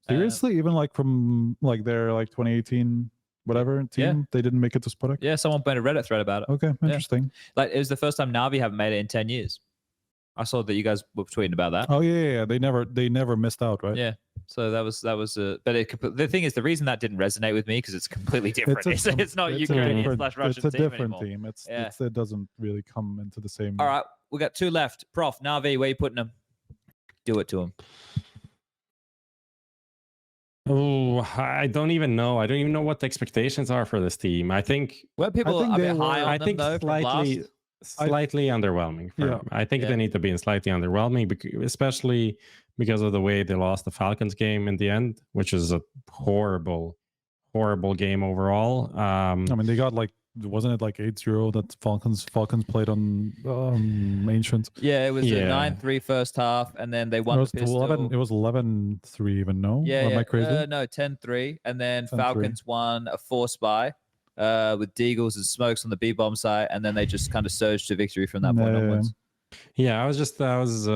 Seriously, even like from like their like 2018 whatever team, they didn't make it to SPUNJ. Yeah, someone made a Reddit thread about it. Okay, interesting. Like it was the first time Na'Vi haven't made it in 10 years. I saw that you guys were tweeting about that. Oh yeah. They never missed out, right? Yeah. So that was but the thing is, the reason that didn't resonate with me because it's completely different. It's not Ukrainian / Russian It's a team different anymore. team. Yeah. It doesn't really come into the same. All right, we got two left. Prof, Na'Vi, where you putting them? Do it to him. Oh, I don't even know. I don't even know what the expectations are for this team. I think Were people think a they bit high were- on I them think though? From last? slightly underwhelming. Yeah. I think Yeah. they need to be slightly underwhelming, especially because of the way they lost the Falcons game in the end, which is a horrible game overall. I mean, they got like, wasn't it like 8-0 that Falcons played on Ancient? Yeah, it was a Yeah. 9-3 first half, and then they It won was the pistol. 11. It was 11-3 even. No, Yeah, Or am I crazy? no, 10-3, and then 10-3. Falcons won a 4-spy with Deagles and Smokes on the B-bomb site, and then they just kind of surged to victory from that point Yeah. onwards. Yeah, I was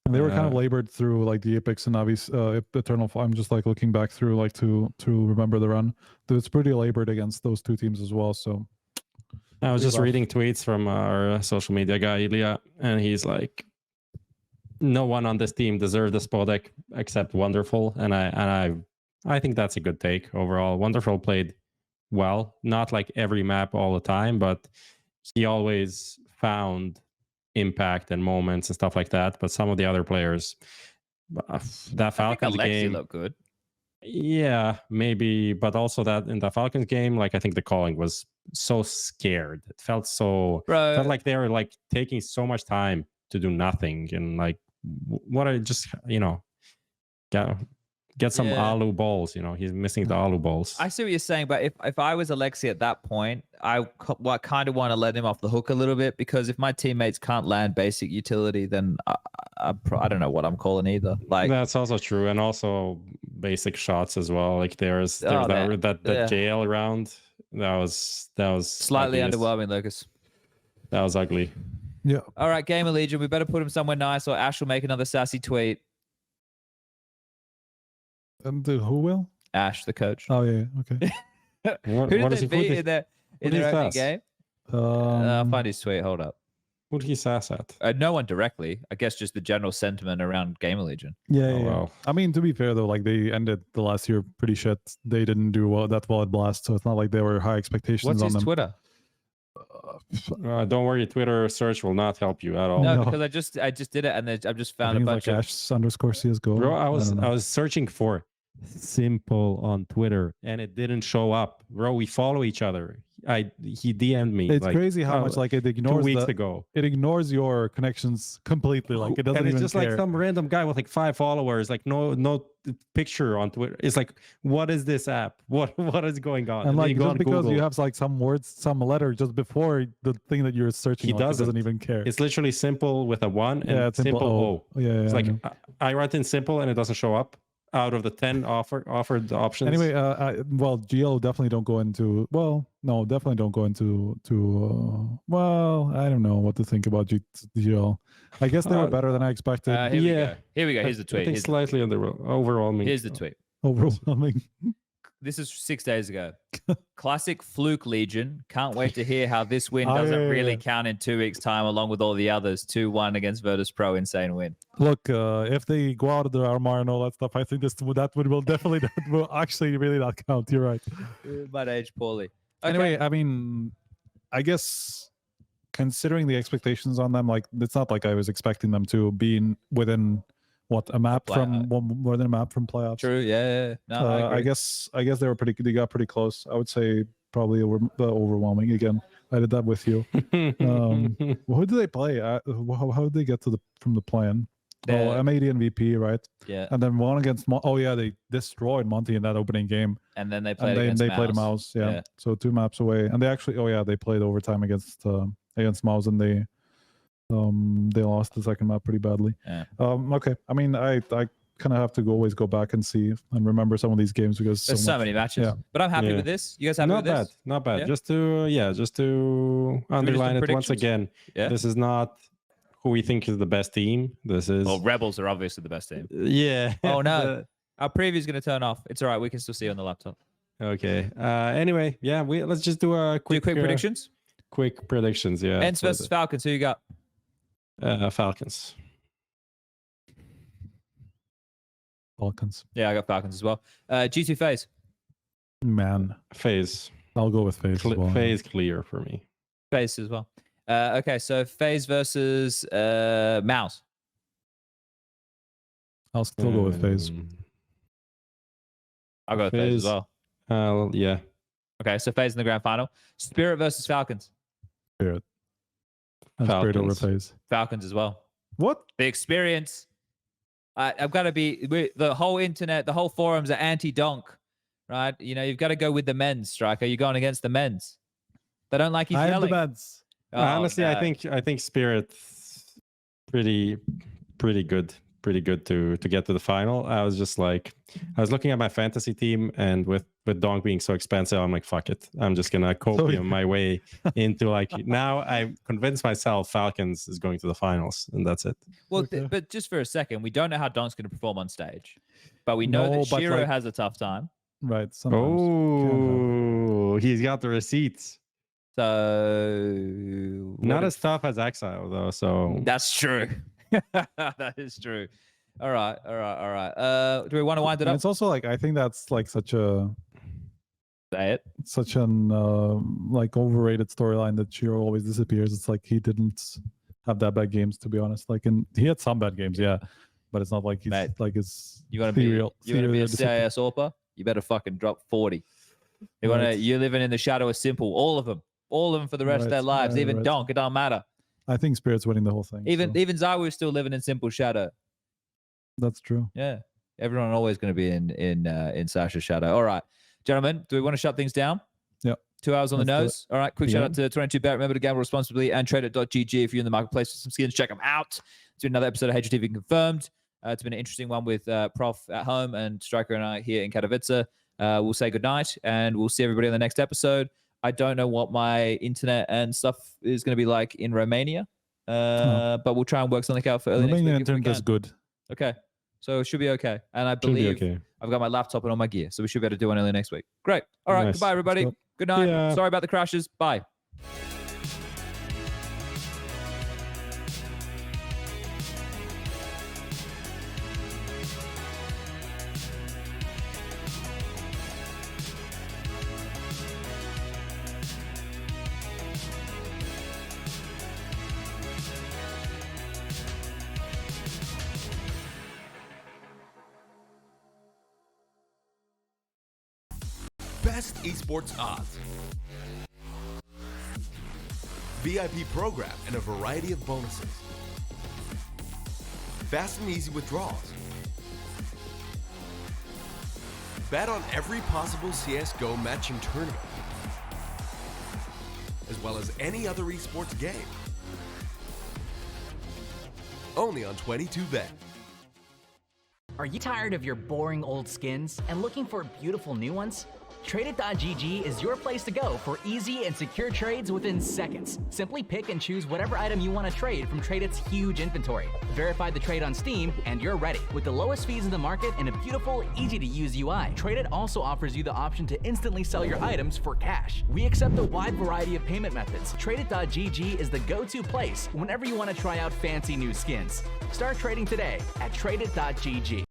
And they were kind of labored through like the Apeks and Navi's Eternal. I'm just like looking back through like to remember the run. It's pretty labored against those two teams as well. So I was just rough. reading tweets from our social media guy Ilya, and he's like, no one on this team deserved the SPUNJ except Wonderful, and I think that's a good take overall. Wonderful played well, not like every map all the time, but he always found impact and moments and stuff like that. But some of the other players, that Falcons Alexi game, looked good. yeah, maybe, but also that in the Falcons game, like I think the calling was so scared. It felt so Bro, felt like they were like taking so much time to do nothing, and like what are just get some Yeah. alu balls. He's missing the alu balls. I see what you're saying, but if I was Alexi at that point, I kind of want to let him off the hook a little bit, because if my teammates can't land basic utility, then I don't know what I'm calling either. Like That's also true, and also basic shots as well. Like there's Oh, that yeah. jail round. That was slightly ugliness. underwhelming, Lucas. That was ugly. yeah, All right, Gamer Legion, we better put him somewhere nice, or Ash will make another sassy tweet. and who will? Ash, the coach. Oh yeah, okay. Who did they beat in their what is opening sass? game? I'll find his tweet. Hold up. What did he sass at? No one directly. I guess just the general sentiment around Gamer Legion. Yeah, Oh, yeah. wow. I mean, to be fair though, like they ended the last year pretty shit. They didn't do that well at Blast, so it's not like there were high expectations What's on his them. Twitter? Don't worry, Twitter search will not help you at all. No, no. because I just did it, and then I've just I found a think bunch it's like of. Ash_CSGO. Bro, I don't know. was searching for simple on Twitter and it didn't show up. Bro, we follow each other. He DM'd me. It's like, crazy how much like it 2 ignores weeks ago. it ignores your connections completely. Like it doesn't and it's even just care. like some random guy with like 5 followers, like no picture on Twitter. It's like, what is this app? What is going on? and then like you go just on because Google, you have like some words, some letter just before the thing that you're searching, He like, it doesn't doesn't. even care. it's literally simple with a 1 and yeah, it's simple O. Yeah, It's I like know. I write in simple and it doesn't show up. out of the 10 offered options. Anyway, well, GL definitely don't go into. Well, no, definitely don't go into. Well, I don't know what to think about GL. I guess they were better than I expected. Here we go. Here we go. Here's the tweet. I think slightly overwhelming. Here's the tweet. Overwhelming. This is 6 days ago. Classic fluke Legion. Can't wait to hear how this win doesn't really count in 2 weeks' time, along with all the others. 2-1 against Virtus Pro. Insane win. Look, if they go out of their armor and all that stuff, I think that will definitely that will actually really not count. You're right. Might age poorly. Okay. Anyway, I mean, I guess considering the expectations on them, like it's not like I was expecting them to be within a map from more than a map from playoffs. True. Yeah. No, I guess they were pretty. They got pretty close. I would say probably overwhelming. Again, I did that with you. Who did they play? How did they get from the plan? M80 and VP, right? Yeah. And then one against. They destroyed Monte in that opening game. And then they played. They played MOUZ. Yeah. So 2 maps away, and they actually. They played overtime against MOUZ, and they lost the second map pretty badly. Yeah. Okay. I mean, I kind of have to always go back and see and remember some of these games because there's so many matches. Yeah. But I'm happy with this. You guys happy with this? Not bad. Just to underline it once again. Yeah. This is not who we think is the best team. This is. Well, Rebels are obviously the best team. Yeah. Oh no, our preview is going to turn off. It's all right. We can still see you on the laptop. Okay. Anyway, yeah. Let's just do a quick predictions. Quick predictions. Yeah. ENCE versus Falcons. Who you got? Falcons. Yeah, I got Falcons as well. G2 FaZe. Man. FaZe. I'll go with FaZe as well. FaZe clear for me. FaZe as well. Okay, so FaZe versus MOUZ. I'll still go with FaZe. I'll go with FaZe as well. Yeah. Okay, so FaZe in the grand final. Spirit versus Falcons. Spirit. Spirit over FaZe. Falcons as well. What? The experience. I've got to be. The whole internet, the whole forums are anti-donk, right? You know, you've got to go with the men's, Striker. You're going against the men's. They don't like you yelling. I am the men's. Honestly, no. I think Spirit's pretty good. Pretty good to get to the final. I was just like, I was looking at my fantasy team, and with donk being so expensive, I'm like, fuck it. I'm just gonna copium my way into now I convinced myself Falcons is going to the finals, and that's it. Well, but just for a second, we don't know how donk's going to perform on stage, but we know that Shiro has a tough time. Right. Oh, he's got the receipts. So not as tough as Exile though. So that's true. That is true. All right. Do we want to wind it up? It's also I think that's such an overrated storyline that Shiro always disappears. It's like he didn't have that bad games, to be honest. And he had some bad games, yeah, but it's not like he's his. You want to be a CIS AWPer? You better fucking drop 40. You're living in the shadow of Simple. All of them for the rest of their lives. Even donk, it don't matter. I think Spirit's winning the whole thing. Even ZAAZ is still living in Simple shadow. That's true. Yeah, everyone always going to be in Sasha's shadow. All right, gentlemen, do we want to shut things down? Yeah. 2 hours on the nose. All right, quick shout out to 22bet. Remember to gamble responsibly, and trade.gg if you're in the marketplace for some skins. Check them out. It's been another episode of HLTV Confirmed. It's been an interesting one with Prof at home and Striker and I here in Katowice. We'll say goodnight, and we'll see everybody on the next episode. I don't know what my internet and stuff is going to be like in Romania, but we'll try and work something out for early next week. Romanian internet is good. Okay, so it should be okay. And I believe I've got my laptop and all my gear, so we should be able to do one early next week. Great. All right, Goodbye, everybody. Good night. Yeah. Sorry about the crashes. Bye. Best esports odds, VIP program and a variety of bonuses, fast and easy withdrawals, bet on every possible CSGO matching tournament, as well as any other esports game. Only on 22bet. Are you tired of your boring old skins and looking for beautiful new ones? Tradeit.gg is your place to go for easy and secure trades within seconds. Simply pick and choose whatever item you want to trade from Tradeit's huge inventory. Verify the trade on Steam, and you're ready. With the lowest fees in the market and a beautiful, easy-to-use UI, Tradeit also offers you the option to instantly sell your items for cash. We accept a wide variety of payment methods. Tradeit.gg is the go-to place whenever you want to try out fancy new skins. Start trading today at Tradeit.gg.